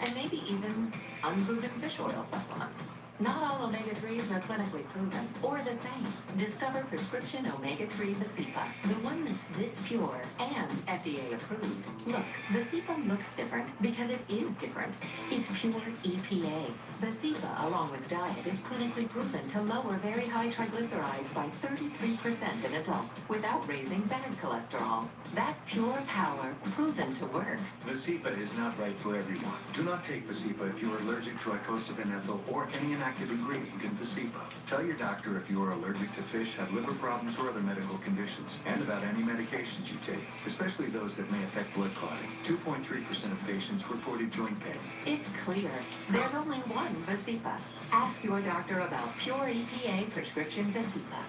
And maybe even unproven fish oil supplements. Not all omega-3s are clinically proven or the same. Discover prescription omega-3 Vasipa, the one that's this pure and FDA approved. Look, Vasipa looks different because it is different. It's pure EPA. Vasipa, along with diet, is clinically proven to lower very high triglycerides by 33% in adults without raising bad cholesterol. That's pure power, proven to work. Vasipa is not right for everyone. Do not take Vasipa if you are allergic to icosapent ethyl or any inactive ingredient in Vasipa. Tell your doctor if you are allergic to fish, have liver problems, or other medical conditions, and about any medications you take, especially those that may affect blood clotting. 2.3% of patients reported joint pain. It's clear. There's only one Vasipa. Ask your doctor about pure EPA prescription Vasipa.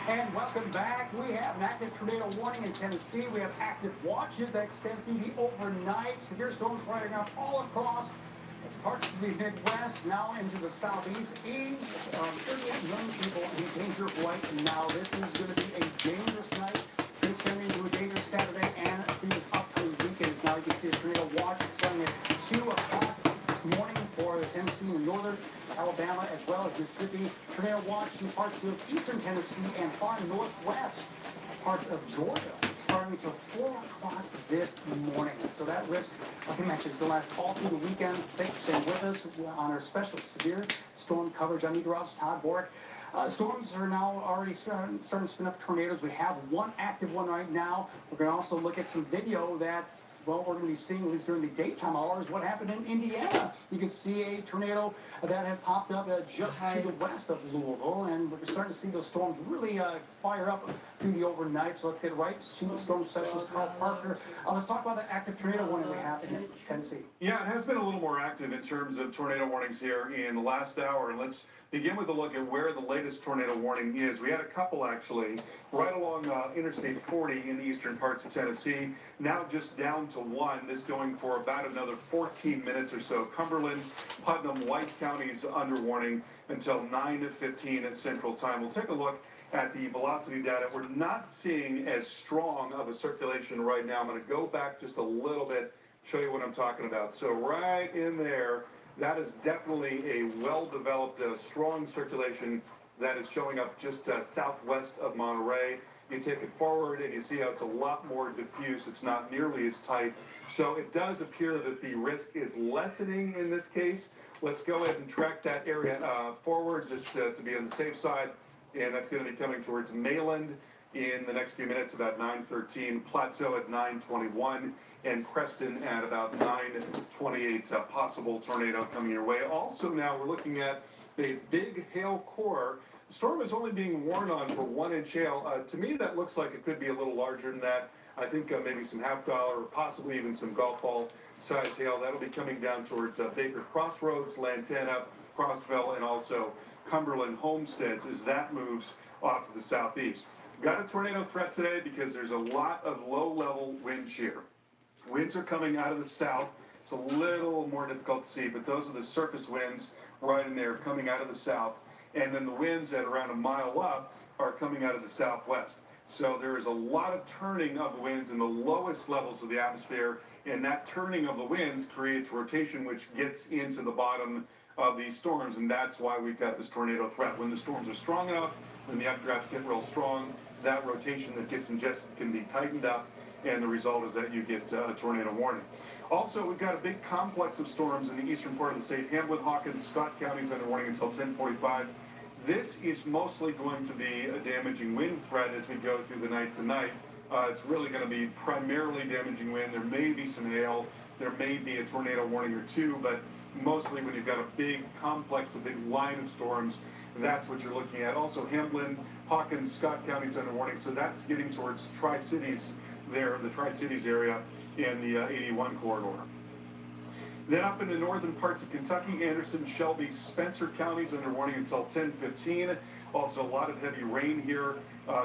And welcome back. We have an active tornado warning in Tennessee. We have active watches that extend through the overnight. Severe storms firing up all across parts of the Midwest, now into the Southeast. 38 million people in danger right now. This is going to be a dangerous night. Extending into a dangerous Saturday and through this upcoming weekend. Now you can see the tornado watch expiring at 2 o'clock this morning for the Tennessee and northern Alabama, as well as Mississippi. Tornado watch in parts of eastern Tennessee and far northwest parts of Georgia, expiring until 4 o'clock this morning. So that risk, like I mentioned, is going to last all through the weekend. Thanks for staying with us on our special severe storm coverage. I'm meteorologist Todd Borick. Storms are now already starting to spin up tornadoes. We have one active one right now. We're going to also look at some video that, well, we're going to be seeing, at least during the daytime hours, what happened in Indiana. You can see a tornado that had popped up just to the west of Louisville, and we're starting to see those storms really fire up through the overnight. So let's get right to storm specialist Carl Parker. Let's talk about the active tornado warning we have in Tennessee. Yeah, it has been a little more active in terms of tornado warnings here in the last hour. And let's begin with a look at where the latest tornado warning is. We had a couple, actually, right along Interstate 40 in the eastern parts of Tennessee. Now just down to one. This going for about another 14 minutes or so. Cumberland, Putnam, White counties under warning until 9:15 at Central Time. We'll take a look at the velocity data. We're not seeing as strong of a circulation right now. I'm going to go back just a little bit, show you what I'm talking about. So right in there, that is definitely a well-developed, strong circulation that is showing up just southwest of Monterey. You take it forward and you see how it's a lot more diffuse. It's not nearly as tight. So it does appear that the risk is lessening in this case. Let's go ahead and track that area forward just to be on the safe side. And that's going to be coming towards Mayland in the next few minutes, about 9:13, Plateau at 9:21, and Creston at about 9:28. Possible tornado coming your way. Also now we're looking at a big hail core. The storm is only being warned on for 1 inch hail. To me, that looks like it could be a little larger than that. I think maybe some half-dollar or possibly even some golf ball size hail. That'll be coming down towards Baker Crossroads, Lantana, Crossville, and also Cumberland Homesteads as that moves off to the southeast. Got a tornado threat today because there's a lot of low-level wind shear. Winds are coming out of the south. It's a little more difficult to see, but those are the surface winds right in there coming out of the south. And then the winds at around a mile up are coming out of the southwest. So there is a lot of turning of the winds in the lowest levels of the atmosphere, and that turning of the winds creates rotation, which gets into the bottom of these storms, and that's why we've got this tornado threat. When the storms are strong enough, when the updrafts get real strong, that rotation that gets ingested can be tightened up, and the result is that you get a tornado warning. Also, we've got a big complex of storms in the eastern part of the state. Hamblin, Hawkins, Scott counties under warning until 10:45. This is mostly going to be a damaging wind threat as we go through the night tonight. It's really going to be primarily damaging wind. There may be some hail. There may be a tornado warning or two, but mostly when you've got a big complex, a big line of storms, that's what you're looking at. Also, Hamblin, Hawkins, Scott counties under warning, so that's getting towards Tri-Cities there, the Tri-Cities area in the 81 corridor. Then up in the northern parts of Kentucky, Anderson, Shelby, Spencer counties under warning until 10:15. Also a lot of heavy rain here,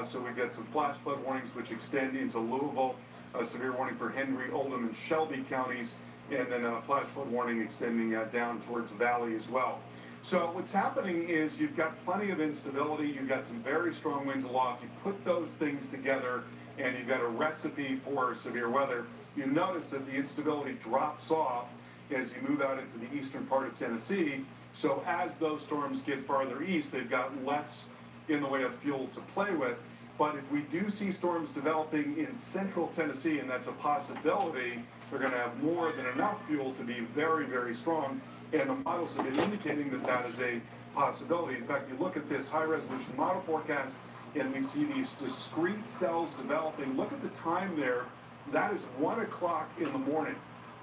so we've got some flash flood warnings which extend into Louisville. A severe warning for Henry, Oldham, and Shelby counties, and then a flash flood warning extending down towards Valley as well. So what's happening is you've got plenty of instability. You've got some very strong winds aloft. You put those things together, and you've got a recipe for severe weather. You notice that the instability drops off as you move out into the eastern part of Tennessee. So as those storms get farther east, they've got less in the way of fuel to play with. But if we do see storms developing in central Tennessee, and that's a possibility, they're going to have more than enough fuel to be very, very strong. And the models have been indicating that that is a possibility. In fact, you look at this high-resolution model forecast, and we see these discrete cells developing. Look at the time there. That is 1 o'clock in the morning.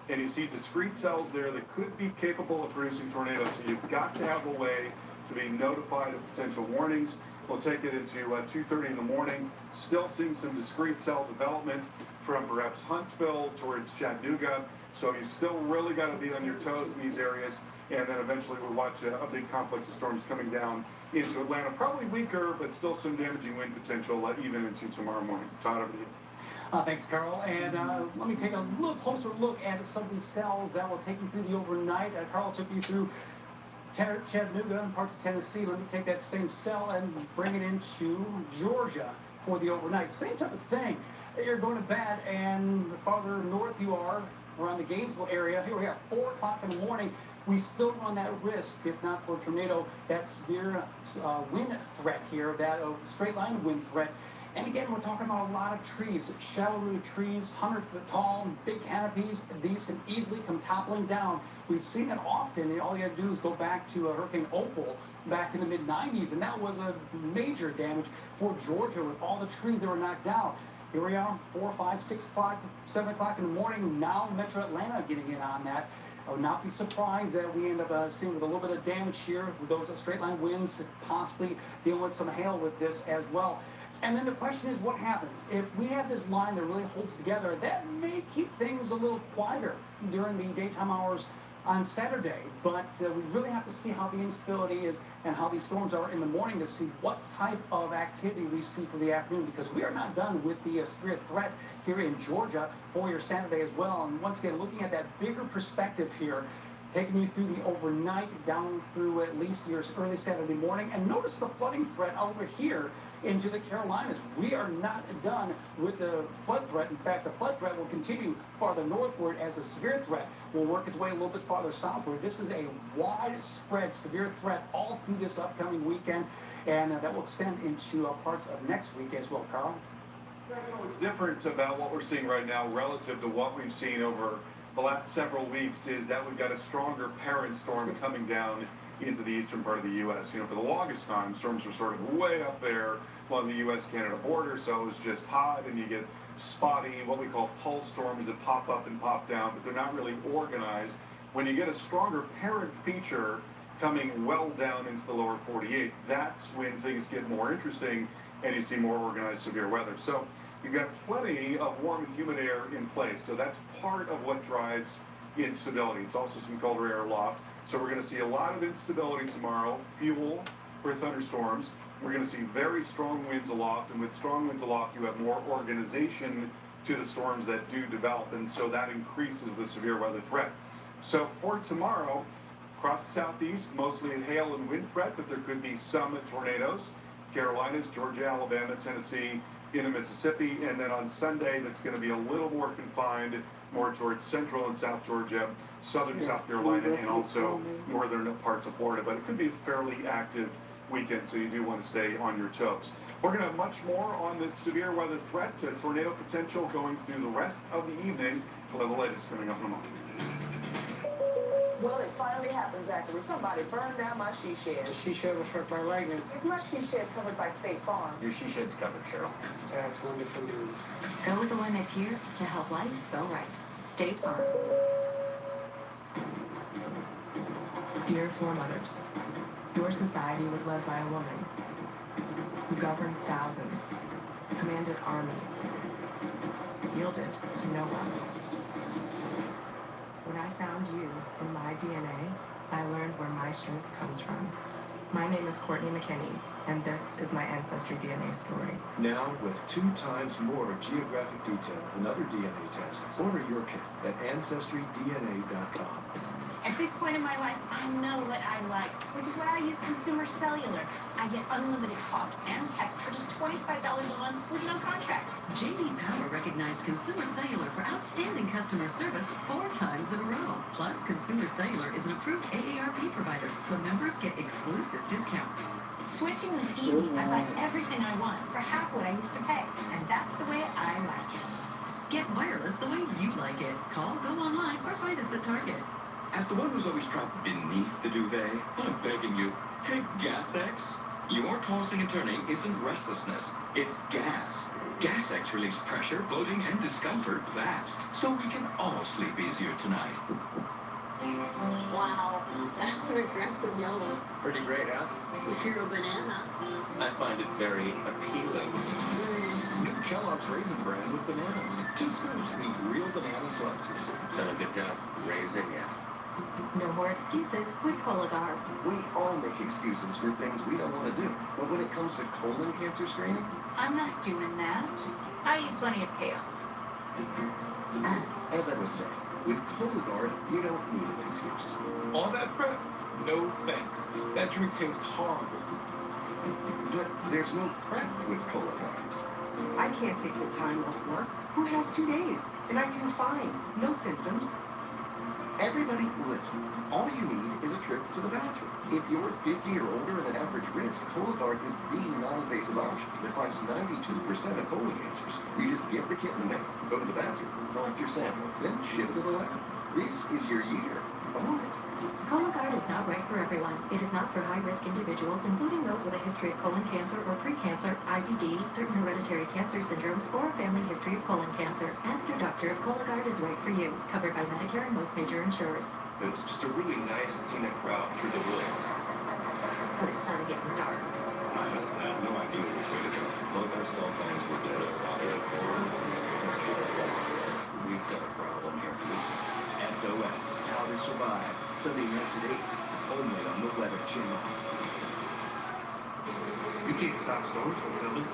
And you see discrete cells there that could be capable of producing tornadoes. So you've got to have a way to be notified of potential warnings. We'll take it into 2:30 in the morning. Still seeing some discrete cell development from perhaps Huntsville towards Chattanooga. So you still really got to be on your toes in these areas. And then eventually we'll watch a big complex of storms coming down into Atlanta. Probably weaker, but still some damaging wind potential even into tomorrow morning. Todd, over to you. Thanks, Carl. And let me take a little closer look at some of these cells that will take you through the overnight. Carl took you through Chattanooga and parts of Tennessee. Let me take that same cell and bring it into Georgia for the overnight. Same type of thing. You're going to bed, and the farther north you are, around the Gainesville area, here we are, 4 o'clock in the morning. We still run that risk, if not for a tornado, that severe wind threat here, that straight line wind threat. And again, we're talking about a lot of trees, shallow-rooted trees, 100-foot tall, big canopies. These can easily come toppling down. We've seen it often, and all you have to do is go back to Hurricane Opal back in the mid-90s, and that was a major damage for Georgia with all the trees that were knocked down. Here we are, 4, 5, 6 o'clock, 7 o'clock in the morning. Now Metro Atlanta getting in on that. I would not be surprised that we end up seeing with a little bit of damage here with those straight-line winds, possibly dealing with some hail with this as well. And then the question is, what happens? If we have this line that really holds together, that may keep things a little quieter during the daytime hours on Saturday. But we really have to see how the instability is and how these storms are in the morning to see what type of activity we see for the afternoon, because we are not done with the severe threat here in Georgia for your Saturday as well. And once again, looking at that bigger perspective here, Taking you through the overnight, down through at least your early Saturday morning. And notice the flooding threat over here into the Carolinas. We are not done with the flood threat. In fact, the flood threat will continue farther northward as a severe threat will work its way a little bit farther southward. This is a widespread severe threat all through this upcoming weekend, and that will extend into parts of next week as well, Carl. What's different about what we're seeing right now relative to what we've seen over the last several weeks is that we've got a stronger parent storm coming down into the eastern part of the U.S. You know, for the longest time, storms were sort of way up there along the U.S.-Canada border, so it was just hot, and you get spotty, what we call pulse storms that pop up and pop down, but they're not really organized. When you get a stronger parent feature coming well down into the lower 48, that's when things get more interesting and you see more organized severe weather. So you've got plenty of warm and humid air in place, so that's part of what drives instability. It's also some colder air aloft, so we're going to see a lot of instability tomorrow, fuel for thunderstorms. We're going to see very strong winds aloft, and with strong winds aloft, you have more organization to the storms that do develop, and so that increases the severe weather threat. So for tomorrow, across the southeast, mostly a hail and wind threat, but there could be some tornadoes. Carolinas, Georgia, Alabama, Tennessee, into Mississippi, and then on Sunday, that's going to be a little more confined, more towards central and south Georgia, southern South Carolina, and also northern parts of Florida. But it could be a fairly active weekend, so you do want to stay on your toes. We're going to have much more on this severe weather threat, tornado potential going through the rest of the evening. We'll have the latest coming up in a moment. Well, it finally happened, Zachary. Somebody burned down my she shed. The she shed was struck by lightning. Is my she shed covered by State Farm? Your she shed's covered, Cheryl. That's wonderful news. Go with the one that's here to help life go right. State Farm. Dear foremothers, your society was led by a woman who governed thousands, commanded armies, yielded to no one. When I found you in my DNA, I learned where my strength comes from. My name is Courtney McKinney, and this is my Ancestry DNA story. Now, with 2 times more geographic detail than other DNA tests, order your kit at AncestryDNA.com. At this point in my life, I know what I like, which is why I use Consumer Cellular. I get unlimited talk and text for just $25 a month with no contract. J.D. Power recognized Consumer Cellular for outstanding customer service 4 times in a row. Plus, Consumer Cellular is an approved AARP provider, so members get exclusive discounts. Switching was easy. I buy everything I want for half what I used to pay, and that's the way I like it. Get wireless the way you like it. Call, go online, or find us at Target. As the one who's always trapped beneath the duvet, I'm begging you, take Gas-X. Your tossing and turning isn't restlessness, it's gas. Gas-X relieves pressure, bloating, and discomfort fast, so we can all sleep easier tonight. Wow, that's an aggressive yellow. Pretty great, huh? If you're a banana. I find it very appealing. New Kellogg's Raisin Bran with bananas. 2 scoops mean real banana slices. Done a good job raising ya. No more excuses with Cologuard. We all make excuses for things we don't want to do. But when it comes to colon cancer screening, I'm not doing that. I eat plenty of kale. as I was saying, with Cologuard, you don't need an excuse. All that prep? No thanks. That drink tastes horrible. But there's no prep with Cologuard. I can't take the time off work. Who has 2 days? And I feel fine. No symptoms. Everybody, listen. All you need is a trip to the bathroom. If you're 50 or older and at average risk, Cologuard is the non-invasive option that finds 92% of colon cancers. You just get the kit in the mail, go to the bathroom, collect your sample, then ship it to the lab. This is your year. Own it. Cologuard is not right for everyone. It is not for high-risk individuals, including those with a history of colon cancer or pre-cancer, IBD, certain hereditary cancer syndromes, or a family history of colon cancer. Ask your doctor if Cologuard is right for you. Covered by Medicare and most major insurers. It was just a really nice scenic route through the woods. But it started getting dark. I honestly had no idea which way to go. Both our cell phones were dead at about 8. We've got a problem here. SOS, How to Survive. Sunday nights at 8, only on the Weather Channel. You can't stop storms from coming.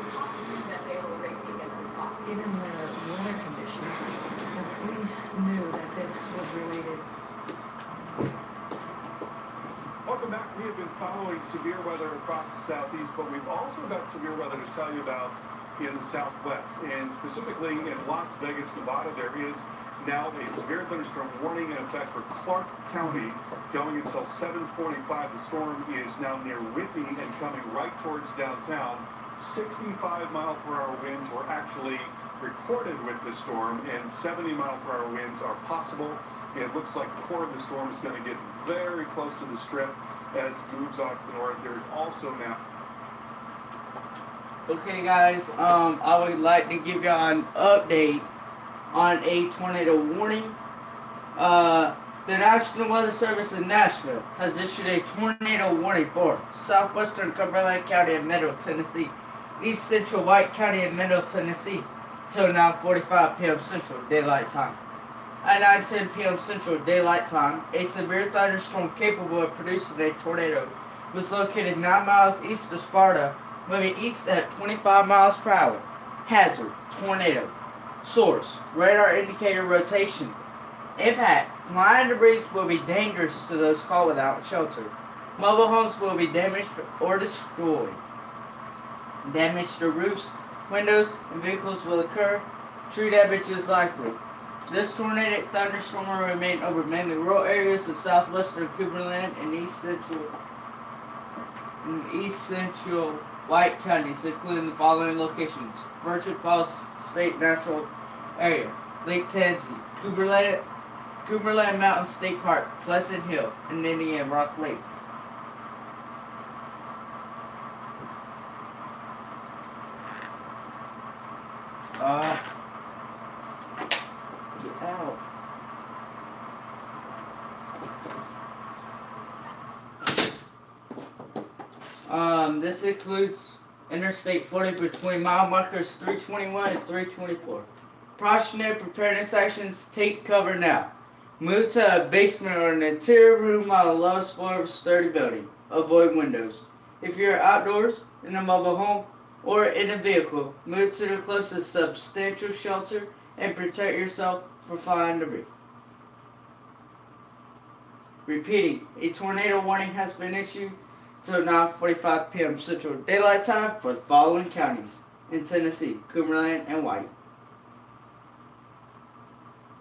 That they were racing against the clock. Given the weather conditions, the police knew that this was related We have been following severe weather across the southeast, but we've also got severe weather to tell you about in the southwest. And specifically in Las Vegas, Nevada, there is now a severe thunderstorm warning in effect for Clark County going until 7:45. The storm is now near Whitney and coming right towards downtown. 65-mile-per-hour winds were actually recorded with the storm, and 70-mile-per-hour winds are possible. It looks like the core of the storm is going to get very close to the strip as it moves off to the north. There's also now... Okay, guys, I would like to give y'all an update on a tornado warning. The National Weather Service in Nashville has issued a tornado warning for southwestern Cumberland County and Middle Tennessee, east central White County and Middle Tennessee, till 9:45 p.m. Central Daylight Time. At 9:10 p.m. Central Daylight Time, a severe thunderstorm capable of producing a tornado was located 9 miles east of Sparta, moving east at 25 miles per hour. Hazard: tornado. Source: radar indicator rotation. Impact: flying debris will be dangerous to those caught without shelter. Mobile homes will be damaged or destroyed. Damage to roofs, windows, and vehicles will occur. Tree damage is likely. This tornadic thunderstorm will remain over mainly rural areas of southwestern Cumberland and east central White counties, including the following locations: Virgin Falls State Natural Area, Lake Tennessee, Cumberland Mountain State Park, Pleasant Hill, and Indian Rock Lake. Get out. This includes Interstate 40 between mile markers 321 and 324. Precautionary preparedness actions: take cover now. Move to a basement or an interior room on the lowest floor of a sturdy building. Avoid windows. If you're outdoors, in a mobile home, or in a vehicle, move to the closest substantial shelter and protect yourself from flying debris. Repeating, a tornado warning has been issued till 9:45 p.m. Central Daylight Time for the following counties in Tennessee: Cumberland and White.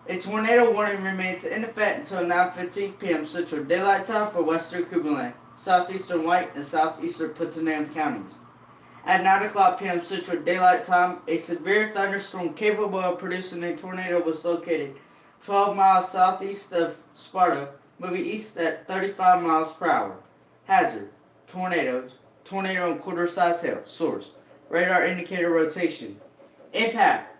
A tornado warning remains in effect until 9:15 p.m. Central Daylight Time for western Cumberland, southeastern White, and southeastern Putnam counties. At 9 o'clock p.m. Central Daylight Time, a severe thunderstorm capable of producing a tornado was located 12 miles southeast of Sparta, moving east at 35 miles per hour. Hazard: tornadoes. Tornado and quarter-size hail. Source: radar indicator rotation. Impact: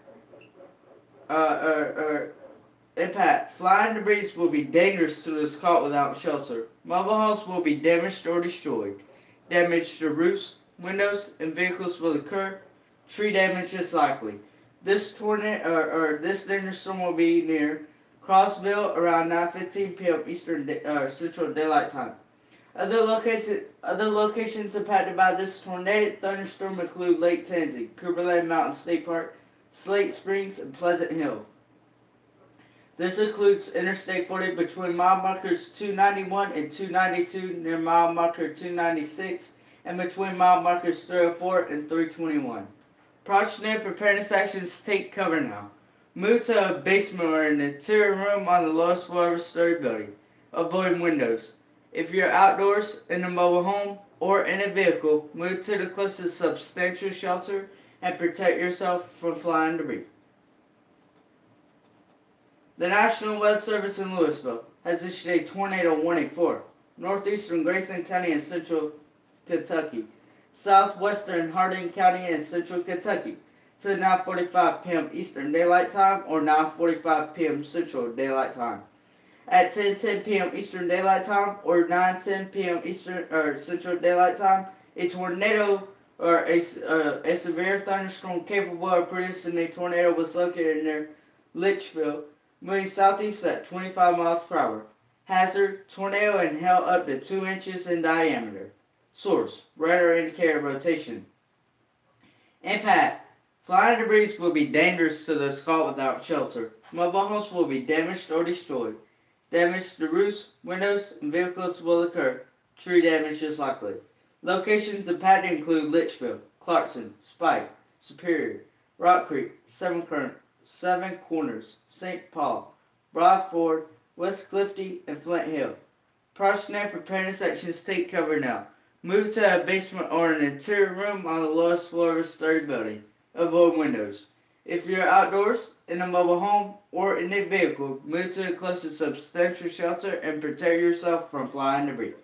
Impact. Flying debris will be dangerous to those caught without shelter. Mobile homes will be damaged or destroyed. Damage to roofs, windows, and vehicles will occur. Tree damage is likely. This thunderstorm will be near Crossville around 9:15 p.m. Central Daylight Time. Other locations impacted by this tornadic thunderstorm include Lake Tennessee, Cumberland Mountain State Park, Slate Springs, and Pleasant Hill. This includes Interstate 40 between mile markers 291 and 292 near mile marker 296 and between mile markers 304 and 321. Precautionary preparedness actions: take cover now. Move to a basement or an interior room on the lowest floor of a sturdy building. Avoid windows. If you're outdoors, in a mobile home, or in a vehicle, move to the closest substantial shelter and protect yourself from flying debris. The National Weather Service in Louisville has issued a tornado warning for northeastern Grayson County and central Kentucky, southwestern Hardin County and central Kentucky, to 9:45 p.m. Eastern Daylight Time or 9:45 p.m. Central Daylight Time. At 10:10 p.m. Eastern Daylight Time or 9:10 p.m. Central Daylight Time, a tornado or a severe thunderstorm capable of producing a tornado was located near Litchfield, moving southeast at 25 miles per hour. Hazard: tornado and hail up to 2 inches in diameter. Source: radar indicator rotation. Impact: flying debris will be dangerous to those caught without shelter. Mobile homes will be damaged or destroyed. Damage to roofs, windows, and vehicles will occur. Tree damage is likely. Locations impacted include Litchfield, Clarkson, Spike, Superior, Rock Creek, Seven Corners, St. Paul, Broad Ford, West Clifty, and Flint Hill. Precautionary preparedness actions take cover now. Move to a basement or an interior room on the lowest floor of a sturdy building. Avoid windows. If you're outdoors, in a mobile home, or in a vehicle, move to the closest substantial shelter and protect yourself from flying debris.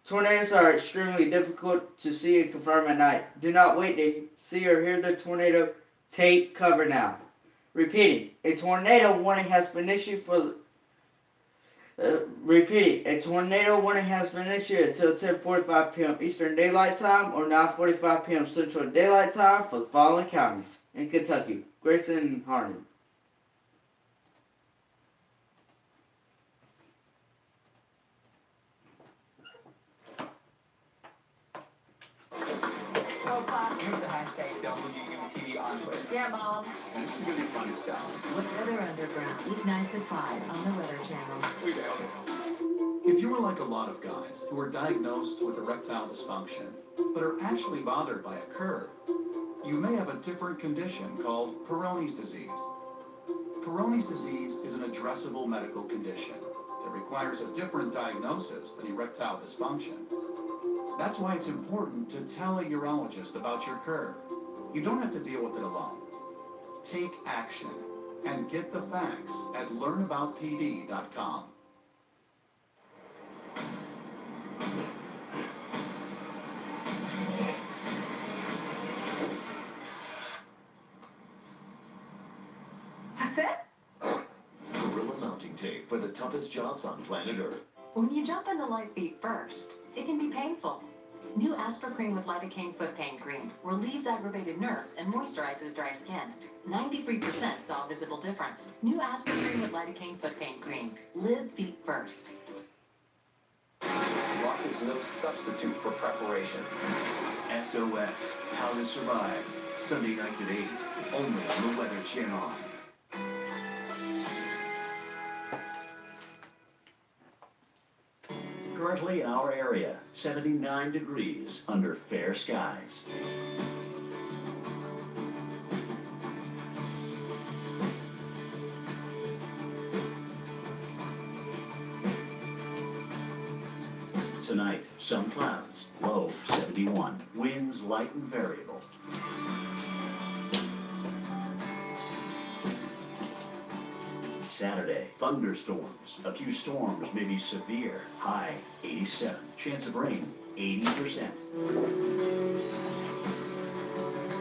Tornadoes are extremely difficult to see and confirm at night. Do not wait to see or hear the tornado. Take cover now. Repeating, a tornado warning has been issued for. A tornado warning has been issued until 10:45 p.m. Eastern Daylight Time or 9:45 p.m. Central Daylight Time for the following counties in Kentucky: Grayson and Harney. Use the hashtag WUTV onward. Yeah, Mom. This is really fun stuff. Weather Underground, weeknights at 5 on the Weather Channel. We nailed it. If you are like a lot of guys who are diagnosed with erectile dysfunction, but are actually bothered by a curve, you may have a different condition called Peyronie's disease. Peyronie's disease is an addressable medical condition that requires a different diagnosis than erectile dysfunction. That's why it's important to tell a urologist about your curve. You don't have to deal with it alone. Take action and get the facts at learnaboutpd.com. That's it? Gorilla mounting tape for the toughest jobs on planet Earth. When you jump into light feet first, it can be painful. New Asper-Cream with lidocaine foot pain cream relieves aggravated nerves and moisturizes dry skin. 93% saw a visible difference. New Asper-Cream with lidocaine foot pain cream. Live feet first. Luck is no substitute for preparation. SOS, How to Survive, Sunday nights at 8, only on the Weather Channel. Currently in our area, 79 degrees under fair skies. Tonight, some clouds, low 71, winds light and variable. Saturday, thunderstorms. A few storms may be severe. High 87. Chance of rain 80%.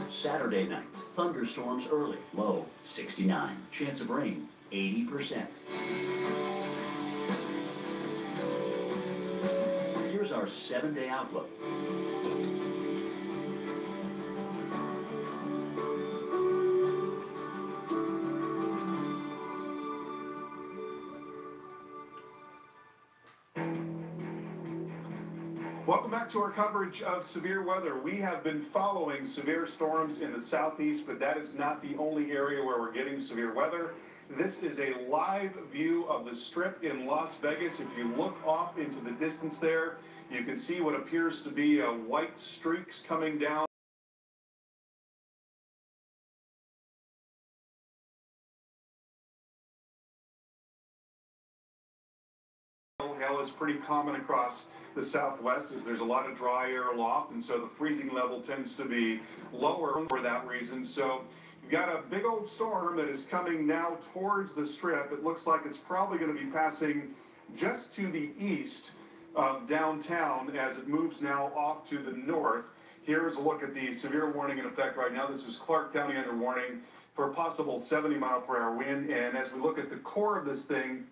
Saturday night, thunderstorms early. Low 69. Chance of rain 80%. Here's our 7-day outlook. Welcome back to our coverage of severe weather. We have been following severe storms in the southeast, but that is not the only area where we're getting severe weather. This is a live view of the Strip in Las Vegas. If you look off into the distance there, you can see what appears to be white streaks coming down. Hail is pretty common across the southwest as there's a lot of dry air aloft, and so the freezing level tends to be lower for that reason. So you've got a big old storm that is coming now towards the Strip. It looks like it's probably going to be passing just to the east of downtown as it moves now off to the north. Here's a look at the severe warning in effect right now. This is Clark County under warning for a possible 70-mile-per-hour wind. And as we look at the core of this thing,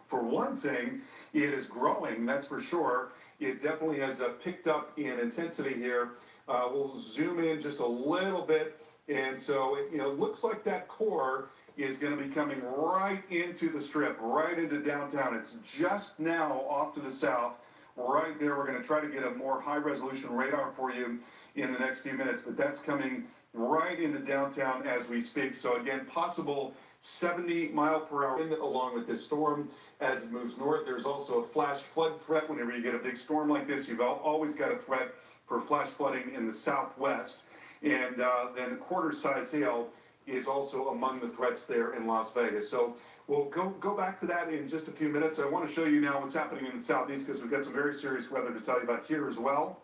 for one thing, it is growing, that's for sure. It definitely has picked up in intensity here. We'll zoom in just a little bit. And so, it looks like that core is going to be coming right into the Strip, right into downtown. It's just now off to the south, right there. We're going to try to get a more high-resolution radar for you in the next few minutes, but that's coming right into downtown as we speak. So again, possible 70-mile-per-hour wind along with this storm as it moves north. There's also a flash flood threat. Whenever you get a big storm like this, you've always got a threat for flash flooding in the southwest. And then quarter-size hail is also among the threats there in Las Vegas. So we'll go back to that in just a few minutes. I want to show you now what's happening in the southeast because we've got some very serious weather to tell you about here as well.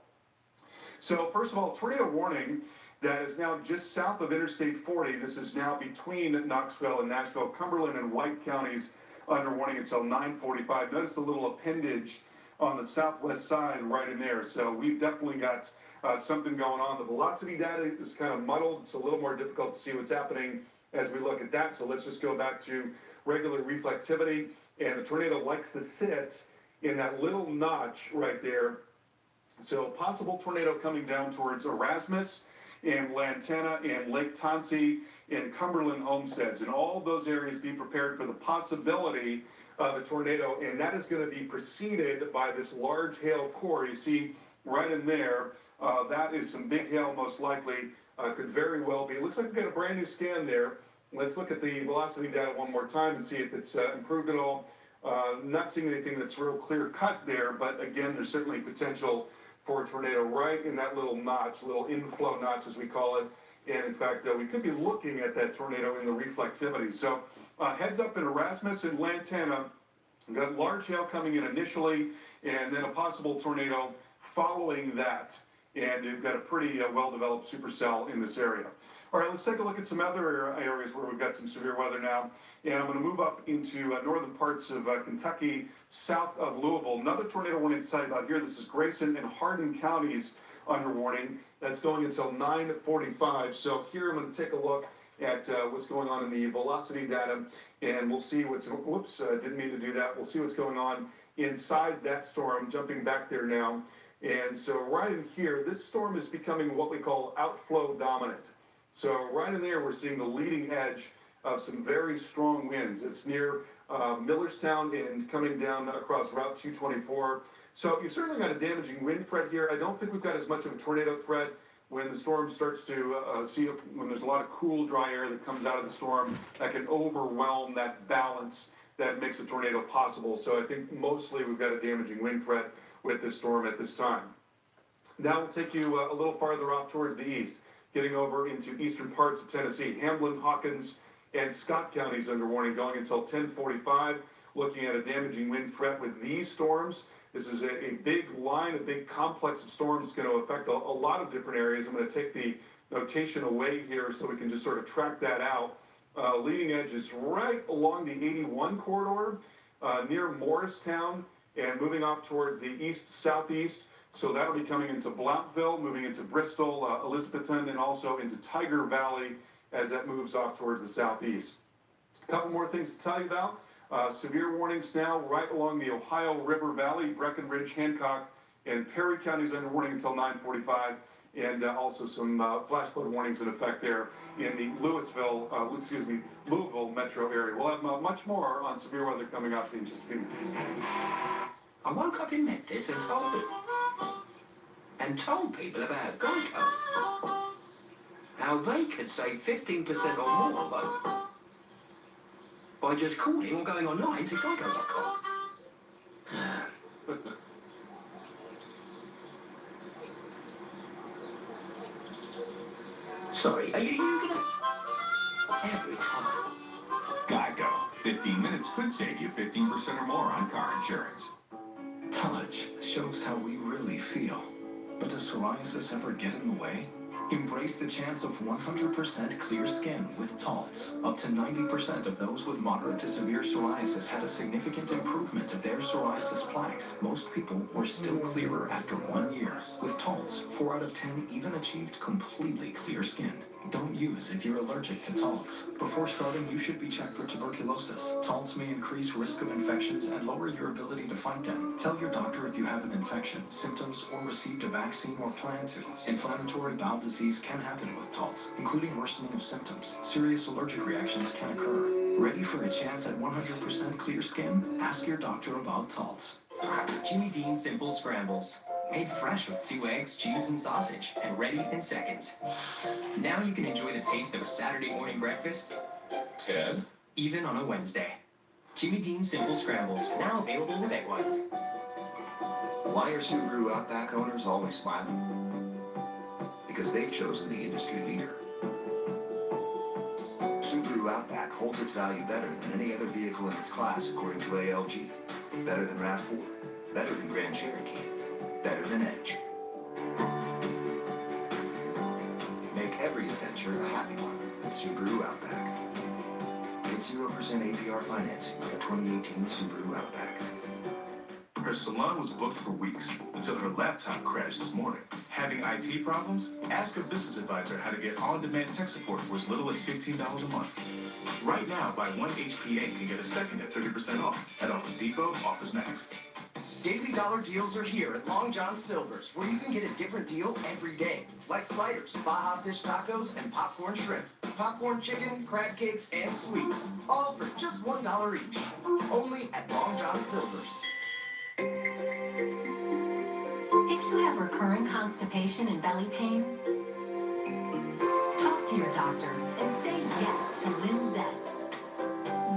So first of all, tornado warning that is now just south of Interstate 40. This is now between Knoxville and Nashville, Cumberland and White counties under warning until 9:45. Notice the little appendage on the southwest side right in there. So we've definitely got something going on. The velocity data is kind of muddled. It's a little more difficult to see what's happening as we look at that. So let's just go back to regular reflectivity. And the tornado likes to sit in that little notch right there. So possible tornado coming down towards Erasmus and Lantana and Lake Tonsy and Cumberland homesteads. In all of those areas, be prepared for the possibility of a tornado. And that is going to be preceded by this large hail core. You see right in there, that is some big hail most likely, could very well be. It looks like we've got a brand new scan there. Let's look at the velocity data one more time and see if it's improved at all. Not seeing anything that's real clear cut there, but again, there's certainly potential for a tornado right in that little notch, little inflow notch as we call it. And in fact, we could be looking at that tornado in the reflectivity. So heads up in Erasmus and Lantana. We've got large hail coming in initially, and then a possible tornado following that. And you've got a pretty well-developed supercell in this area. All right, let's take a look at some other areas where we've got some severe weather now. And I'm going to move up into northern parts of Kentucky, south of Louisville. Another tornado warning to tell you about here. This is Grayson and Hardin counties under warning. That's going until 9:45. So here I'm going to take a look at what's going on in the velocity data, and we'll see what's, whoops, didn't mean to do that. We'll see what's going on inside that storm, jumping back there now. And so right in here, this storm is becoming what we call outflow dominant. So right in there, we're seeing the leading edge of some very strong winds. It's near Millerstown and coming down across Route 224. So you've certainly got a damaging wind threat here. I don't think we've got as much of a tornado threat when the storm starts to when there's a lot of cool, dry air that comes out of the storm that can overwhelm that balance that makes a tornado possible. So I think mostly we've got a damaging wind threat with this storm at this time. Now we'll take you a little farther off towards the east, getting over into eastern parts of Tennessee. Hamlin, Hawkins, and Scott counties under warning going until 10:45. Looking at a damaging wind threat with these storms. This is a big line, a big complex of storms. It's going to affect a lot of different areas. I'm going to take the notation away here so we can just sort of track that out. Leading edge is right along the 81 corridor near Morristown and moving off towards the east-southeast. So that'll be coming into Blountville, moving into Bristol, Elizabethton, and also into Tiger Valley as that moves off towards the southeast. A couple more things to tell you about. Severe warnings now right along the Ohio River Valley, Breckenridge, Hancock, and Perry counties under warning until 9:45. And also some flash flood warnings in effect there in the Louisville metro area. We'll have much more on severe weather coming up in just a few minutes. I woke up in Memphis and told people about Geico. How they could save 15% or more, though, by just calling or going online to geico.com. Sorry, are you gonna... Every time. Geico. 15 minutes could save you 15% or more on car insurance. Touch shows how we really feel. But does psoriasis ever get in the way? Embrace the chance of 100% clear skin with Taltz. Up to 90% of those with moderate to severe psoriasis had a significant improvement of their psoriasis plaques. Most people were still clearer after 1 year. With Taltz, 4 out of 10 even achieved completely clear skin. Don't use if you're allergic to Taltz. Before starting, you should be checked for tuberculosis. Taltz may increase risk of infections and lower your ability to fight them. Tell your doctor if you have an infection, symptoms, or received a vaccine or plan to. Inflammatory bowel disease can happen with Taltz, including worsening of symptoms. Serious allergic reactions can occur. Ready for a chance at 100% clear skin? Ask your doctor about Taltz. Jimmy Dean's Simple Scrambles. Made fresh with 2 eggs, cheese, and sausage, and ready in seconds. Now you can enjoy the taste of a Saturday morning breakfast. Ted? even on a Wednesday. Jimmy Dean's Simple Scrambles, now available with egg whites. Why are Subaru Outback owners always smiling? Because they've chosen the industry leader. Subaru Outback holds its value better than any other vehicle in its class according to ALG. Better than RAV4. Better than Grand Cherokee. Better than Edge. Make every adventure a happy one with Subaru Outback. Get 0% APR financing on the 2018 Subaru Outback. Her salon was booked for weeks until her laptop crashed this morning. Having IT problems? Ask her business advisor how to get on-demand tech support for as little as $15 a month. Right now, buy one HPA can get a second at 30% off at Office Depot, Office Max. Daily dollar deals are here at Long John Silver's, where you can get a different deal every day. Like sliders, Baja fish tacos, and popcorn shrimp. Popcorn chicken, crab cakes, and sweets. All for just $1 each. Only at Long John Silver's. If you have recurring constipation and belly pain, talk to your doctor and say yes to Linzess.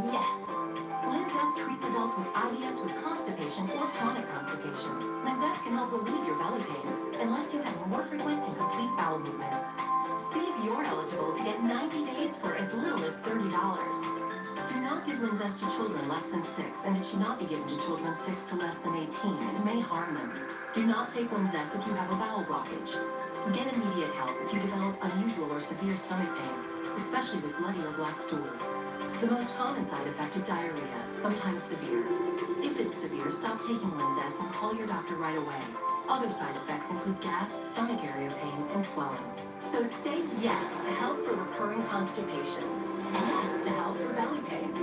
Yes. Linzess treats adults with IBS with constipation or chronic constipation. Linzess can help relieve your belly pain and lets you have more frequent and complete bowel movements. See if you're eligible to get 90 days for as little as $30. Do not give Linzess to children less than 6, and it should not be given to children 6 to less than 18. It may harm them. Do not take Linzess if you have a bowel blockage. Get immediate help if you develop unusual or severe stomach pain, especially with bloody or black stools. The most common side effect is diarrhea, sometimes severe. If it's severe, stop taking Linzess and call your doctor right away. Other side effects include gas, stomach area pain, and swelling. So say yes to help for recurring constipation. Yes to help for belly pain.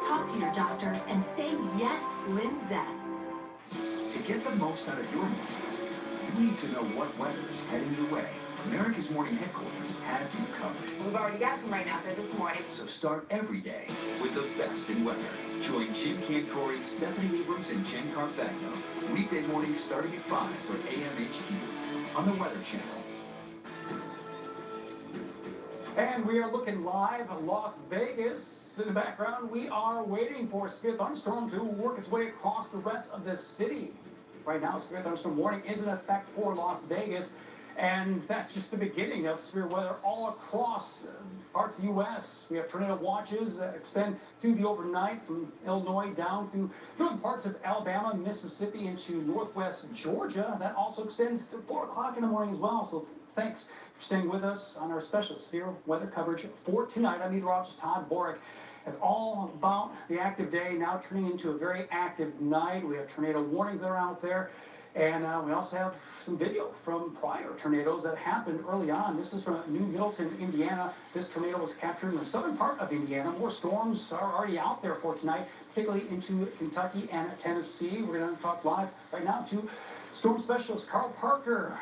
Talk to your doctor and say yes, Linzess. To get the most out of your mornings, you need to know what weather is heading your way. America's Morning Headquarters has you covered. We've already got some rain out there this morning. So start every day with the best in weather. Join Jim Cantori, Stephanie Abrams, and Jen Carfagno weekday mornings starting at 5 for AMHQ on the Weather Channel. And we are looking live at Las Vegas. In the background, we are waiting for a severe thunderstorm to work its way across the rest of the city. Right now, severe thunderstorm warning is in effect for Las Vegas. And that's just the beginning of severe weather all across parts of the U.S. We have tornado watches that extend through the overnight from Illinois down through northern parts of Alabama, Mississippi, into northwest Georgia. That also extends to 4 o'clock in the morning as well. So thanks for staying with us on our special severe weather coverage for tonight. I'm meteorologist Todd Borick. It's all about the active day now turning into a very active night. We have tornado warnings that are out there. And we also have some video from prior tornadoes that happened early on. This is from New Middleton, Indiana. This tornado was captured in the southern part of Indiana. More storms are already out there for tonight, particularly into Kentucky and Tennessee. We're going to talk live right now to storm specialist Carl Parker.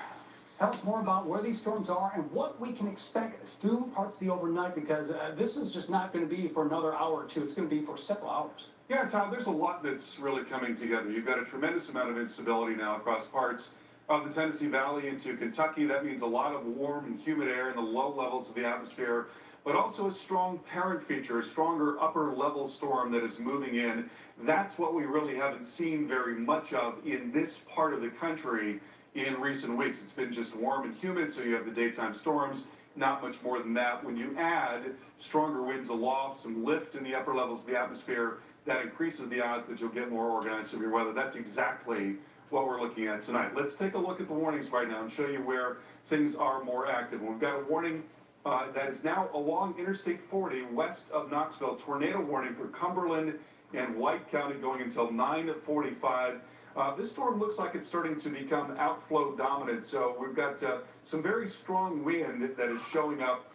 Tell us more about where these storms are and what we can expect through parts of the overnight, because this is just not going to be for another hour or two. It's going to be for several hours. Yeah, Todd, there's a lot that's really coming together. You've got a tremendous amount of instability now across parts of the Tennessee Valley into Kentucky. That means a lot of warm and humid air in the low levels of the atmosphere, but also a strong parent feature, a stronger upper level storm that is moving in. That's what we really haven't seen very much of in this part of the country in recent weeks. It's been just warm and humid, so you have the daytime storms. Not much more than that. When you add stronger winds aloft, some lift in the upper levels of the atmosphere, that increases the odds that you'll get more organized severe weather. That's exactly what we're looking at tonight. Let's take a look at the warnings right now and show you where things are more active. We've got a warning that is now along Interstate 40 west of Knoxville. Tornado warning for Cumberland and White County going until 9:45. This storm looks like it's starting to become outflow dominant, so we've got some very strong wind that is showing up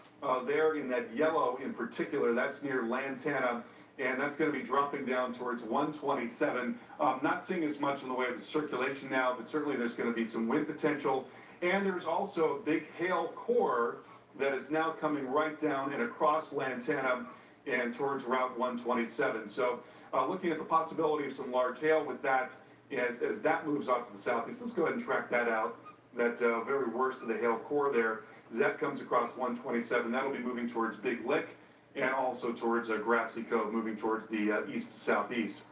there in that yellow in particular. That's near Lantana, and that's going to be dropping down towards 127. Not seeing as much in the way of circulation now, but certainly there's going to be some wind potential. And there's also a big hail core that is now coming right down and across Lantana and towards Route 127. So looking at the possibility of some large hail with that as that moves off to the southeast. Let's go ahead and track that out. That very worst of the hail core there, as that comes across 127. That'll be moving towards Big Lick and also towards Grassy Cove, moving towards the east-southeast.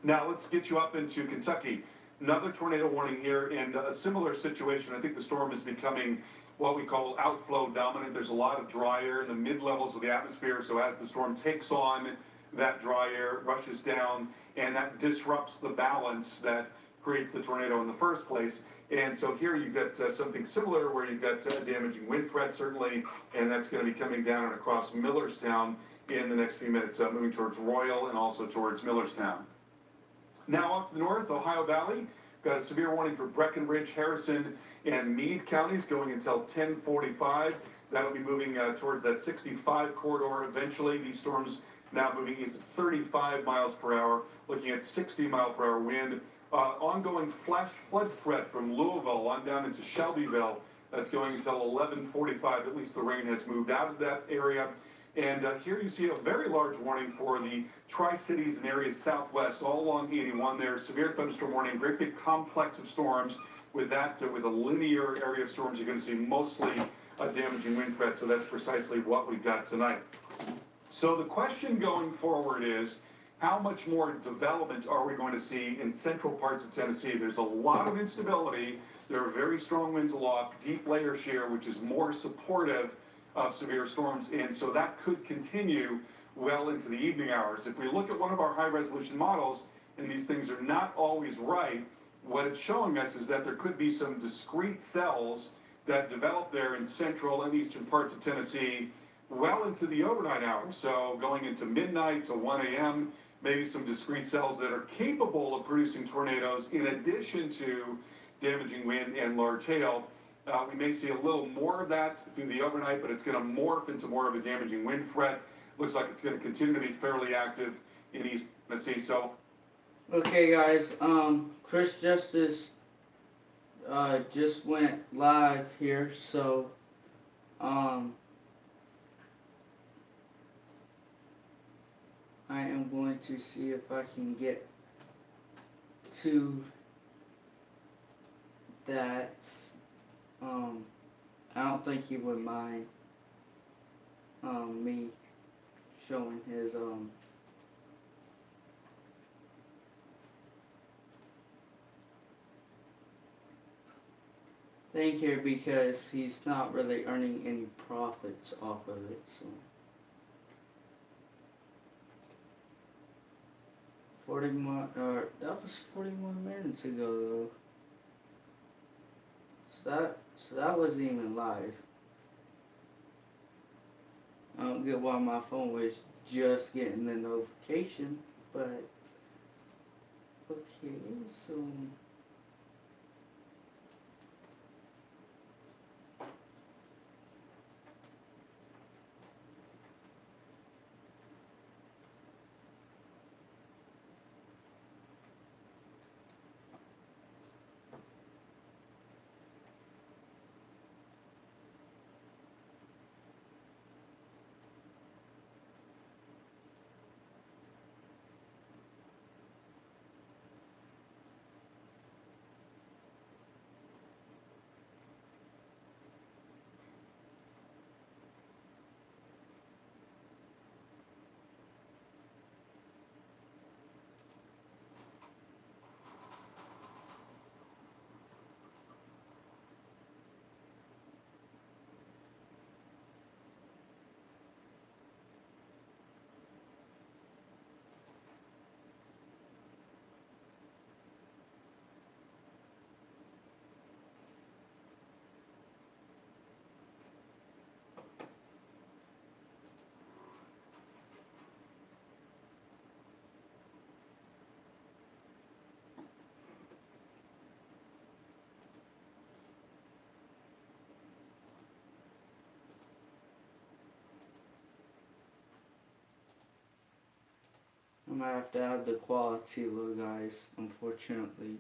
Now let's get you up into Kentucky. Another tornado warning here, and a similar situation. I think the storm is becoming what we call outflow dominant. There's a lot of dry air in the mid-levels of the atmosphere, so as the storm takes on, that dry air rushes down, and that disrupts the balance that creates the tornado in the first place. And so here you've got something similar where you've got damaging wind threat, certainly, and that's going to be coming down and across Millerstown in the next few minutes, moving towards Royal and also towards Millerstown. Now off to the north, Ohio Valley, got a severe warning for Breckenridge, Harrison, and Meade counties going until 10:45. That'll be moving towards that 65 corridor eventually. These storms now moving east at 35 miles per hour, looking at 60 mile per hour wind. Ongoing flash flood threat from Louisville on down into Shelbyville. That's going until 11:45. At least the rain has moved out of that area. And here you see a very large warning for the Tri-Cities and areas southwest, all along 81 there. Severe thunderstorm warning, great big complex of storms. With that, with a linear area of storms, you're going to see mostly a damaging wind threat. So that's precisely what we've got tonight. So the question going forward is, how much more development are we going to see in central parts of Tennessee? There's a lot of instability. There are very strong winds aloft, deep layer shear, which is more supportive of severe storms, and so that could continue well into the evening hours. If we look at one of our high-resolution models, and these things are not always right, what it's showing us is that there could be some discrete cells that develop there in central and eastern parts of Tennessee well into the overnight hours. So going into midnight to 1 a.m., maybe some discrete cells that are capable of producing tornadoes in addition to damaging wind and large hail. We may see a little more of that through the overnight, but it's going to morph into more of a damaging wind threat. Looks like it's going to continue to be fairly active in East Tennessee. So, okay, guys. Chris Justice just went live here, so I am going to see if I can get to that. I don't think he would mind me showing his thing here, because he's not really earning any profits off of it. So 41, that was 41 minutes ago though. So that wasn't even live. I don't get why my phone was just getting the notification, but okay, so I might have to add the quality low, guys, unfortunately.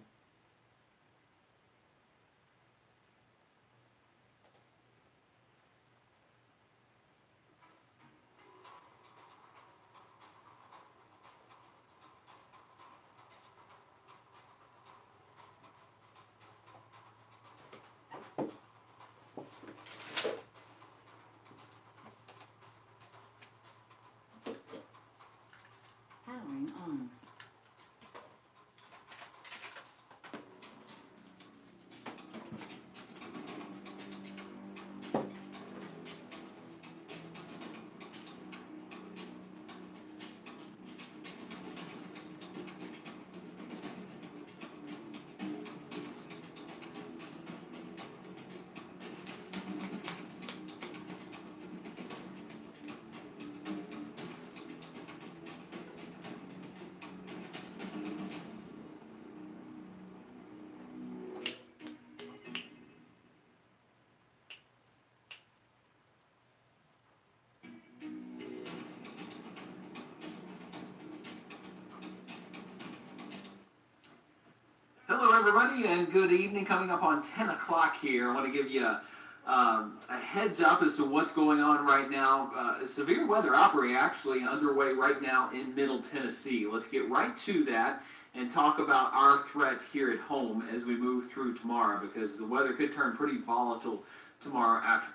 everybody, and good evening. Coming up on 10 o'clock here, I want to give you a heads up as to what's going on right now. Severe weather outbreak actually underway right now in Middle Tennessee. Let's get right to that and talk about our threat here at home as we move through tomorrow, because the weather could turn pretty volatile tomorrow after.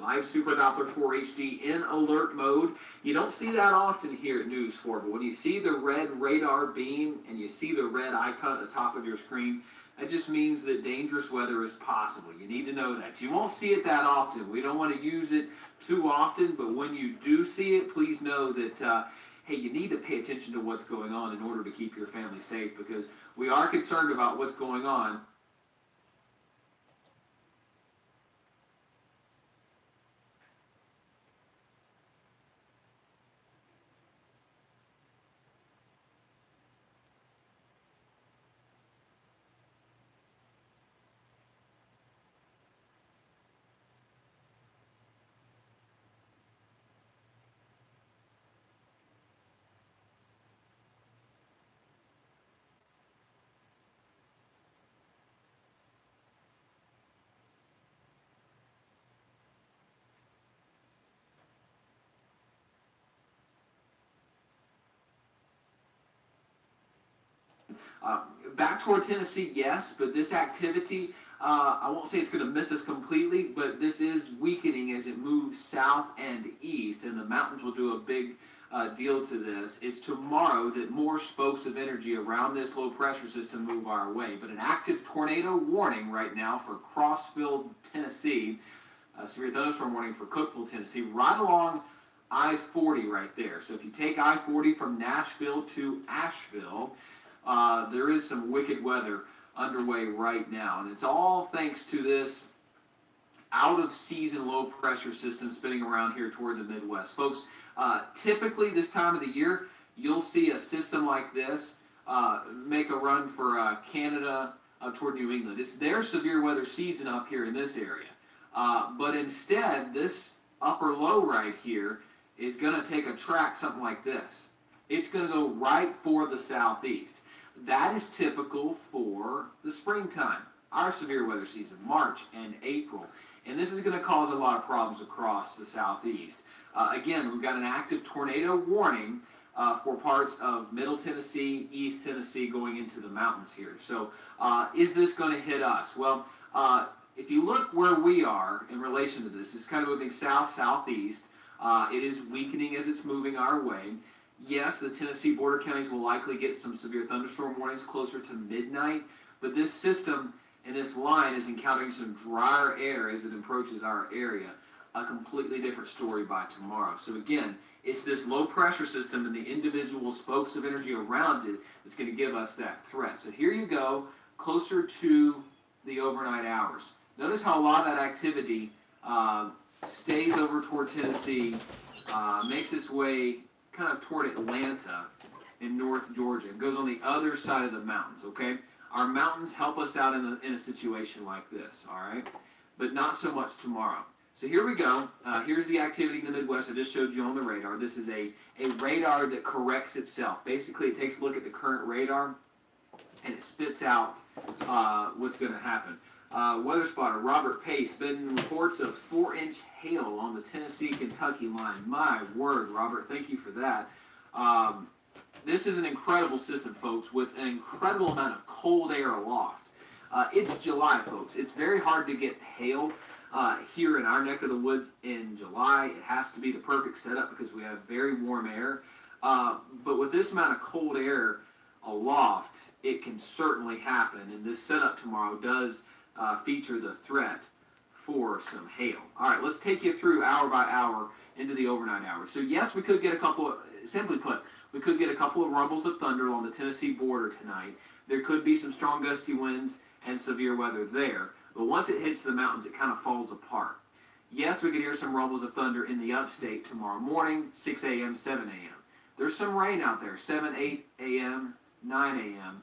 Live Super Doppler 4 HD in alert mode. You don't see that often here at News 4, but when you see the red radar beam and you see the red icon at the top of your screen, that just means that dangerous weather is possible. You need to know that. You won't see it that often. We don't want to use it too often, but when you do see it, please know that hey, you need to pay attention to what's going on in order to keep your family safe, because we are concerned about what's going on. Back toward Tennessee, yes, but this activity, I won't say it's going to miss us completely, but this is weakening as it moves south and east, and the mountains will do a big deal to this. It's tomorrow that more spokes of energy around this low pressure system move our way, but an active tornado warning right now for Crossville, Tennessee, a severe thunderstorm warning for Cookeville, Tennessee, right along I-40 right there. So if you take I-40 from Nashville to Asheville, there is some wicked weather underway right now, and it's all thanks to this out-of-season low-pressure system spinning around here toward the Midwest. Folks, typically this time of the year, you'll see a system like this make a run for Canada up toward New England. It's their severe weather season up here in this area. But instead, this upper low right here is going to take a track something like this. It's going to go right for the southeast. That is typical for the springtime, our severe weather season, March and April. And this is going to cause a lot of problems across the southeast. Again, we've got an active tornado warning for parts of Middle Tennessee, East Tennessee, going into the mountains here. So is this going to hit us? Well, if you look where we are in relation to this, it's kind of moving south-southeast. It is weakening as it's moving our way. Yes, the Tennessee border counties will likely get some severe thunderstorm warnings closer to midnight, but this system and this line is encountering some drier air as it approaches our area. A completely different story by tomorrow. So again, it's this low pressure system and the individual spokes of energy around it that's going to give us that threat. So here you go, closer to the overnight hours. Notice how a lot of that activity stays over toward Tennessee, makes its way kind of toward Atlanta in North Georgia. It goes on the other side of the mountains, okay? Our mountains help us out in a situation like this, all right? But not so much tomorrow. So here we go. Here's the activity in the Midwest I just showed you on the radar. This is a radar that corrects itself. Basically, it takes a look at the current radar, and it spits out what's going to happen. Weather spotter Robert Pace, been reports of 4-inch hail on the Tennessee-Kentucky line. My word, Robert, thank you for that. This is an incredible system, folks, with an incredible amount of cold air aloft. It's July, folks. It's very hard to get hail here in our neck of the woods in July. It has to be the perfect setup because we have very warm air. But with this amount of cold air aloft, it can certainly happen. And this setup tomorrow does feature the threat for some hail. All right, let's take you through hour by hour into the overnight hours. So yes, we could get a couple of, simply put, we could get a couple of rumbles of thunder along the Tennessee border tonight. There could be some strong gusty winds and severe weather there. But once it hits the mountains, it kind of falls apart. Yes, we could hear some rumbles of thunder in the upstate tomorrow morning, 6 a.m., 7 a.m. There's some rain out there, 7, 8 a.m., 9 a.m.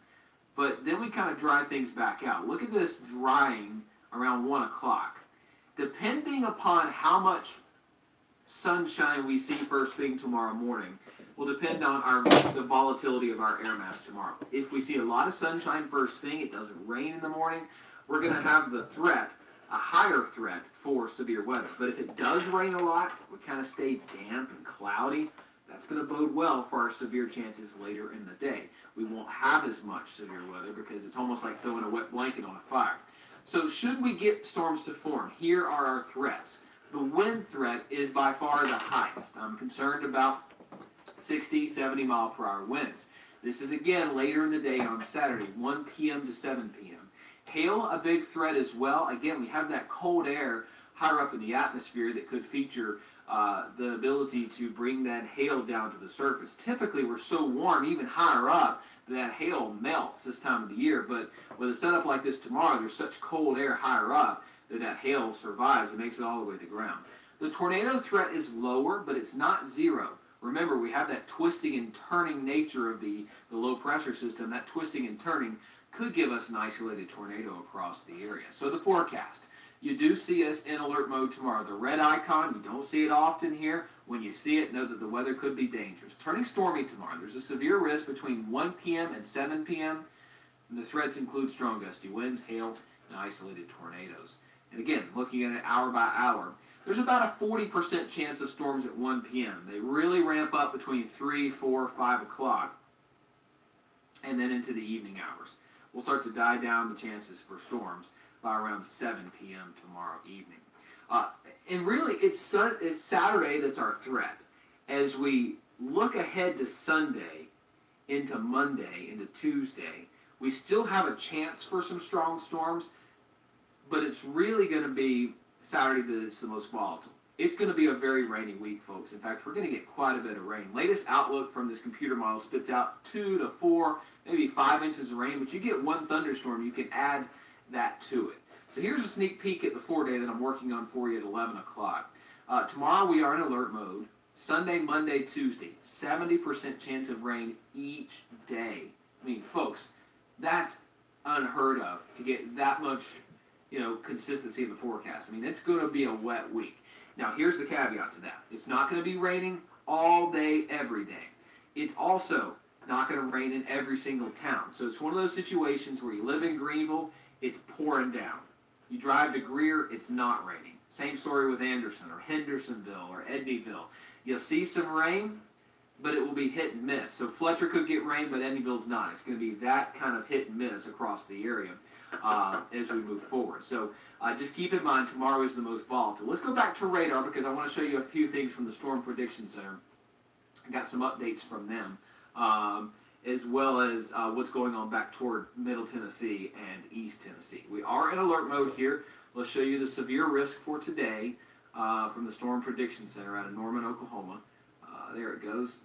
But then we kind of dry things back out. Look at this drying around 1 o'clock. Depending upon how much sunshine we see first thing tomorrow morning will depend on the volatility of our air mass tomorrow. If we see a lot of sunshine first thing, it doesn't rain in the morning, we're going to have the threat, a higher threat for severe weather. But if it does rain a lot, we kind of stay damp and cloudy, that's going to bode well for our severe chances later in the day. We won't have as much severe weather because it's almost like throwing a wet blanket on a fire. So should we get storms to form, here are our threats. The wind threat is by far the highest. I'm concerned about 60, 70 mile per hour winds. This is again later in the day on Saturday, 1 p.m. to 7 p.m. Hail, a big threat as well. Again, we have that cold air higher up in the atmosphere that could feature the ability to bring that hail down to the surface. Typically, we're so warm, even higher up, that hail melts this time of the year. But with a setup like this tomorrow, there's such cold air higher up that hail survives and makes it all the way to the ground. The tornado threat is lower, but it's not zero. Remember, we have that twisting and turning nature of the low pressure system. That twisting and turning could give us an isolated tornado across the area. So the forecast. You do see us in alert mode tomorrow. The red icon, you don't see it often here. When you see it, know that the weather could be dangerous. Turning stormy tomorrow. There's a severe risk between 1 p.m. and 7 p.m. And the threats include strong gusty winds, hail, and isolated tornadoes. And again, looking at it hour by hour, there's about a 40% chance of storms at 1 p.m. They really ramp up between 3, 4, 5 o'clock, and then into the evening hours. We'll start to die down the chances for storms by around 7 p.m. tomorrow evening. And really, it's Saturday that's our threat. As we look ahead to Sunday, into Monday, into Tuesday, we still have a chance for some strong storms, but it's really going to be Saturday that it's the most volatile. It's going to be a very rainy week, folks. In fact, we're going to get quite a bit of rain. Latest outlook from this computer model spits out 2 to 4, maybe 5 inches of rain, but you get one thunderstorm, you can add that to it. So here's a sneak peek at the 4-day that I'm working on for you at 11 o'clock. Tomorrow we are in alert mode. Sunday, Monday, Tuesday, 70% chance of rain each day. I mean, folks, that's unheard of to get that much, consistency in the forecast. I mean, it's going to be a wet week. Now, here's the caveat to that. It's not going to be raining all day, every day. It's also not going to rain in every single town. So it's one of those situations where you live in Greenville, it's pouring down. You drive to Greer, it's not raining. Same story with Anderson or Hendersonville or Eddyville. You'll see some rain, but it will be hit and miss. So Fletcher could get rain, but Eddyville's not. It's going to be that kind of hit and miss across the area as we move forward. So just keep in mind, tomorrow is the most volatile. Let's go back to radar because I want to show you a few things from the Storm Prediction Center. I got some updates from them, as well as what's going on back toward Middle Tennessee and East Tennessee. We are in alert mode here. Let's show you the severe risk for today from the Storm Prediction Center out of Norman, Oklahoma. There it goes.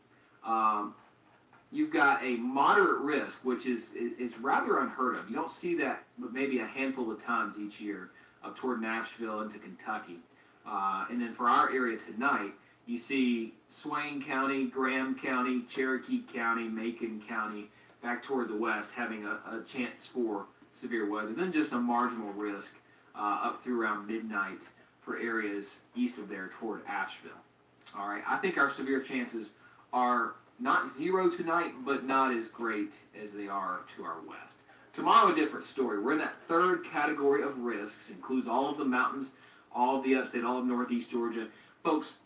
You've got a moderate risk, which is rather unheard of. You don't see that but maybe a handful of times each year up toward Nashville into Kentucky. And then for our area tonight, you see Swain County, Graham County, Cherokee County, Macon County, back toward the west, having a chance for severe weather. Then just a marginal risk up through around midnight for areas east of there toward Asheville. All right, I think our severe chances are not zero tonight, but not as great as they are to our west. Tomorrow, a different story. We're in that third category of risks. Includes all of the mountains, all of the upstate, all of northeast Georgia. Folks,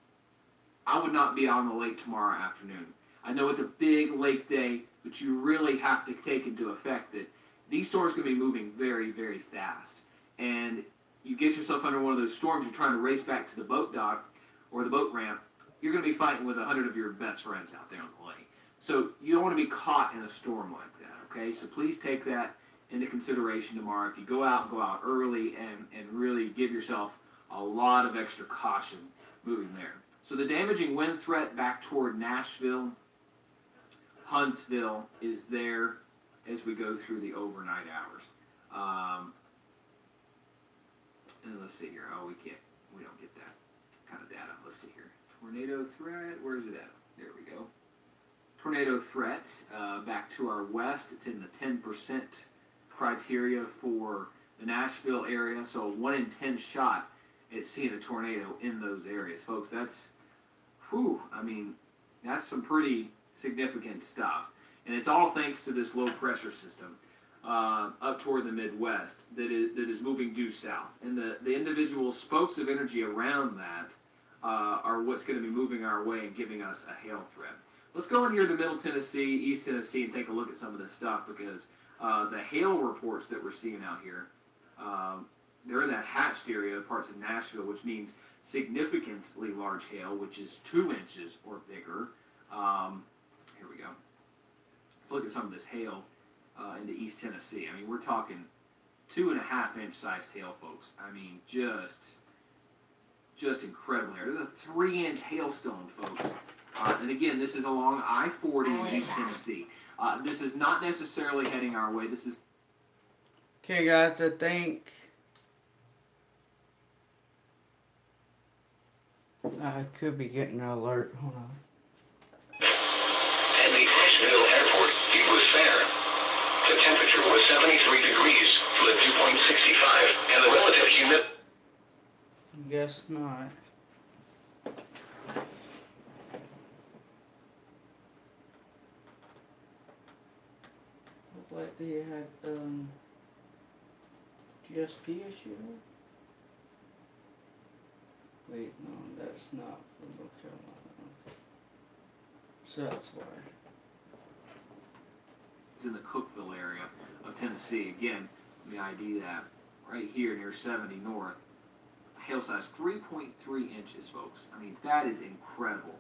I would not be on the lake tomorrow afternoon. I know it's a big lake day, but you really have to take into effect that these storms are going to be moving very, very fast. And you get yourself under one of those storms, you're trying to race back to the boat dock or the boat ramp, you're going to be fighting with 100 of your best friends out there on the lake. So you don't want to be caught in a storm like that, okay? So please take that into consideration tomorrow. If you go out early and really give yourself a lot of extra caution moving there. So the damaging wind threat back toward Nashville, Huntsville is there as we go through the overnight hours. And let's see here. Oh, we don't get that kind of data. Let's see here. Tornado threat, where is it at? There we go. tornado threat back to our west. It's in the 10% criteria for the Nashville area, so a 1 in 10 shot at seeing a tornado in those areas. Folks, that's, whew, I mean, that's some pretty significant stuff. And it's all thanks to this low pressure system up toward the Midwest that is moving due south. And the individual spokes of energy around that are what's going to be moving our way and giving us a hail threat. Let's go in here to Middle Tennessee, East Tennessee, and take a look at some of this stuff, because the hail reports that we're seeing out here, they're in that hatched area, parts of Nashville, which means significantly large hail, which is 2 inches or bigger. Here we go. Let's look at some of this hail into East Tennessee. I mean, we're talking 2.5 inch sized hail, folks. I mean, just incredible hail. There's a 3 inch hailstone, folks. And again, this is along I-40 in East Tennessee. This is not necessarily heading our way. This is... Okay, guys, I think I could be getting an alert. Hold on. At the Asheville Airport, it was fair. The temperature was 73 degrees, with dew point 65, and the relative humidity... Guess not. Looked like they had GSP issue. Wait, no, that's not from North Carolina. So that's why. It's in the Cookeville area of Tennessee. Again, let me ID that. Right here near 70 North. Hail size 3.3 inches, folks. I mean, that is incredible.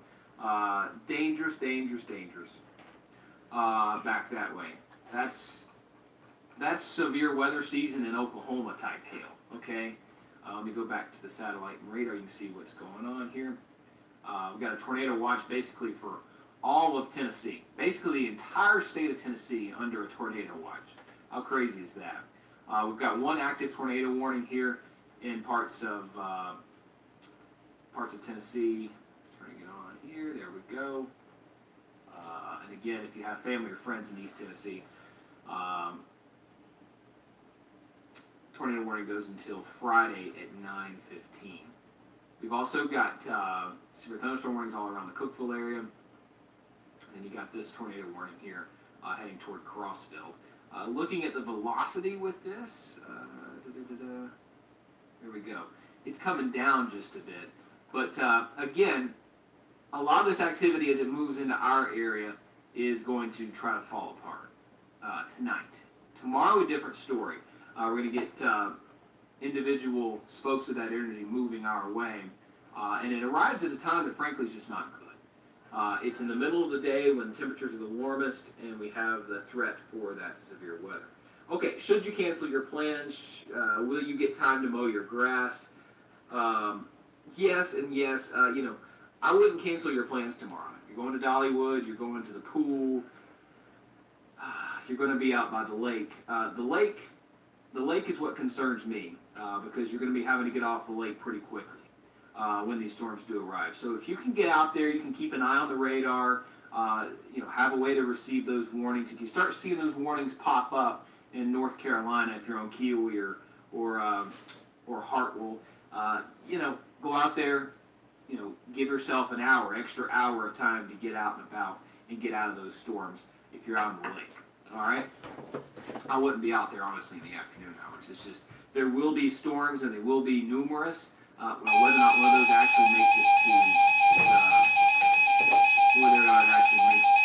Dangerous, dangerous, dangerous. Back that way. That's severe weather season in Oklahoma type hail, okay? Let me go back to the satellite and radar. You can see what's going on here. We've got a tornado watch basically for all of Tennessee. Basically the entire state of Tennessee under a tornado watch. How crazy is that? We've got 1 active tornado warning here in parts of Tennessee. Turning it on here. There we go. And again, if you have family or friends in East Tennessee, tornado warning goes until Friday at 9:15. We've also got severe thunderstorm warnings all around the Cookeville area. And you got this tornado warning here heading toward Crossville. Looking at the velocity with this, there we go. It's coming down just a bit. But again, a lot of this activity as it moves into our area is going to try to fall apart tonight. Tomorrow, a different story. We're going to get individual spokes of that energy moving our way. And it arrives at a time that frankly is just not good. It's in the middle of the day when temperatures are the warmest and we have the threat for that severe weather. Okay, should you cancel your plans? Will you get time to mow your grass? Yes and yes. You know, I wouldn't cancel your plans tomorrow. You're going to Dollywood, you're going to the pool, you're going to be out by the lake. The lake is what concerns me because you're going to be having to get off the lake pretty quickly when these storms do arrive. So if you can get out there, you can keep an eye on the radar, you know, have a way to receive those warnings. If you start seeing those warnings pop up in North Carolina, if you're on Kiowee or Hartwell, you know, go out there, you know, give yourself an extra hour of time to get out and about and get out of those storms if you're out on the lake. All right? I wouldn't be out there, honestly, in the afternoon hours. It's just, there will be storms and they will be numerous. Whether or not one of those actually makes it to, whether or not it actually makes it.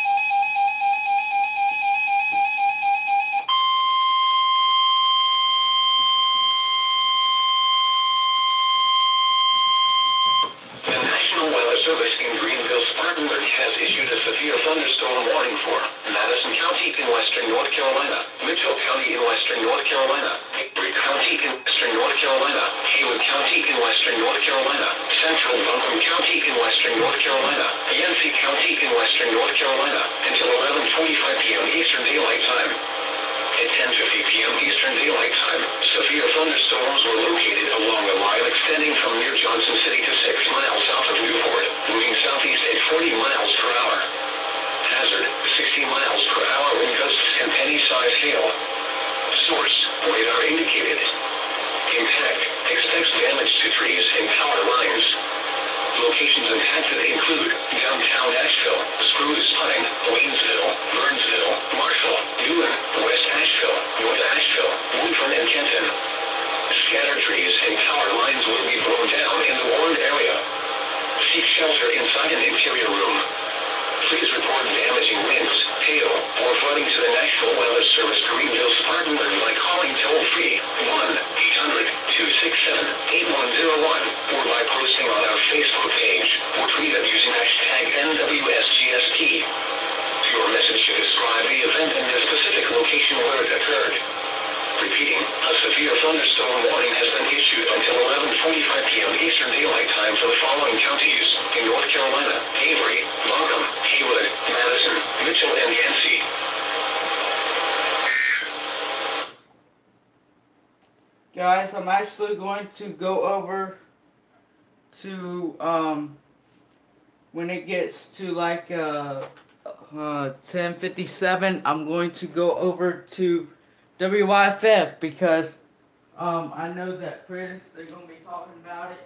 The National Weather Service in Greenville, Spartanburg has issued a severe thunderstorm warning for Madison County in western North Carolina, Mitchell County in western North Carolina, Hickory County in western North Carolina, Haywood County in western North Carolina, Central Buncombe County in western North Carolina, Yancey County in western North Carolina, until 11:45 p.m. Eastern Daylight Time. At 10:50 p.m. Eastern Daylight Time, severe thunderstorms were located along a line extending from near Johnson City to 6 miles south of Newport, moving southeast at 40 miles per hour. Hazard. fail. Source, radar indicated. Impact, expects damage to trees and power lines. Locations impacted include downtown Asheville, Spruce Pine, Waynesville, Burnsville, Marshall, Newland, West Asheville, North Asheville, Woodford, and Kenton. Scattered trees and power lines will be blown down in the warned area. Seek shelter inside an interior room. Please report damaging winds, hail, or flooding to the National Weather Service Greenville Spartanburg by calling toll-free 1-800-267-8101 or by posting on our Facebook page or tweet us using hashtag NWSGST. Your message should describe the event and the specific location where it occurred. Repeating, a severe thunderstorm warning has been issued until 11:45 p.m. Eastern Daylight Time for the following counties in North Carolina: Avery, Buncombe, Haywood, Madison, Mitchell, and Yancey. Guys, I'm actually going to go over to when it gets to like 10:57, I'm going to go over to WYFF because I know that Chris, they're going to be talking about it.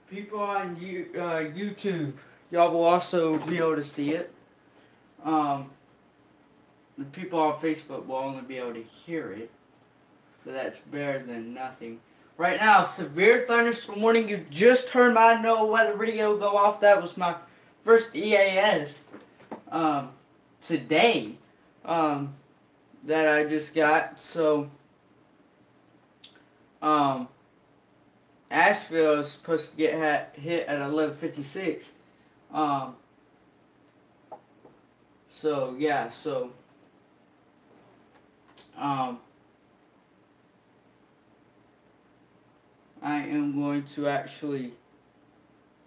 People on YouTube, y'all will also be able to see it. The people on Facebook will only be able to hear it. So that's better than nothing. Right now, severe thunderstorm warning. You just heard my NOAA radio go off. That was my first EAS today that I just got. So Asheville is supposed to get hit at 11:56. So yeah, so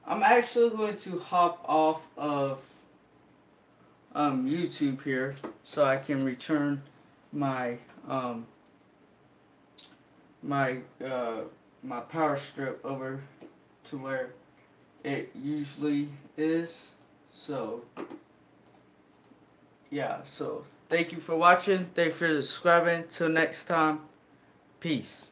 I'm actually going to hop off of YouTube here so I can return my my power strip over to where it usually is. So yeah, so thank you for watching, thank you for subscribing. Till next time, peace.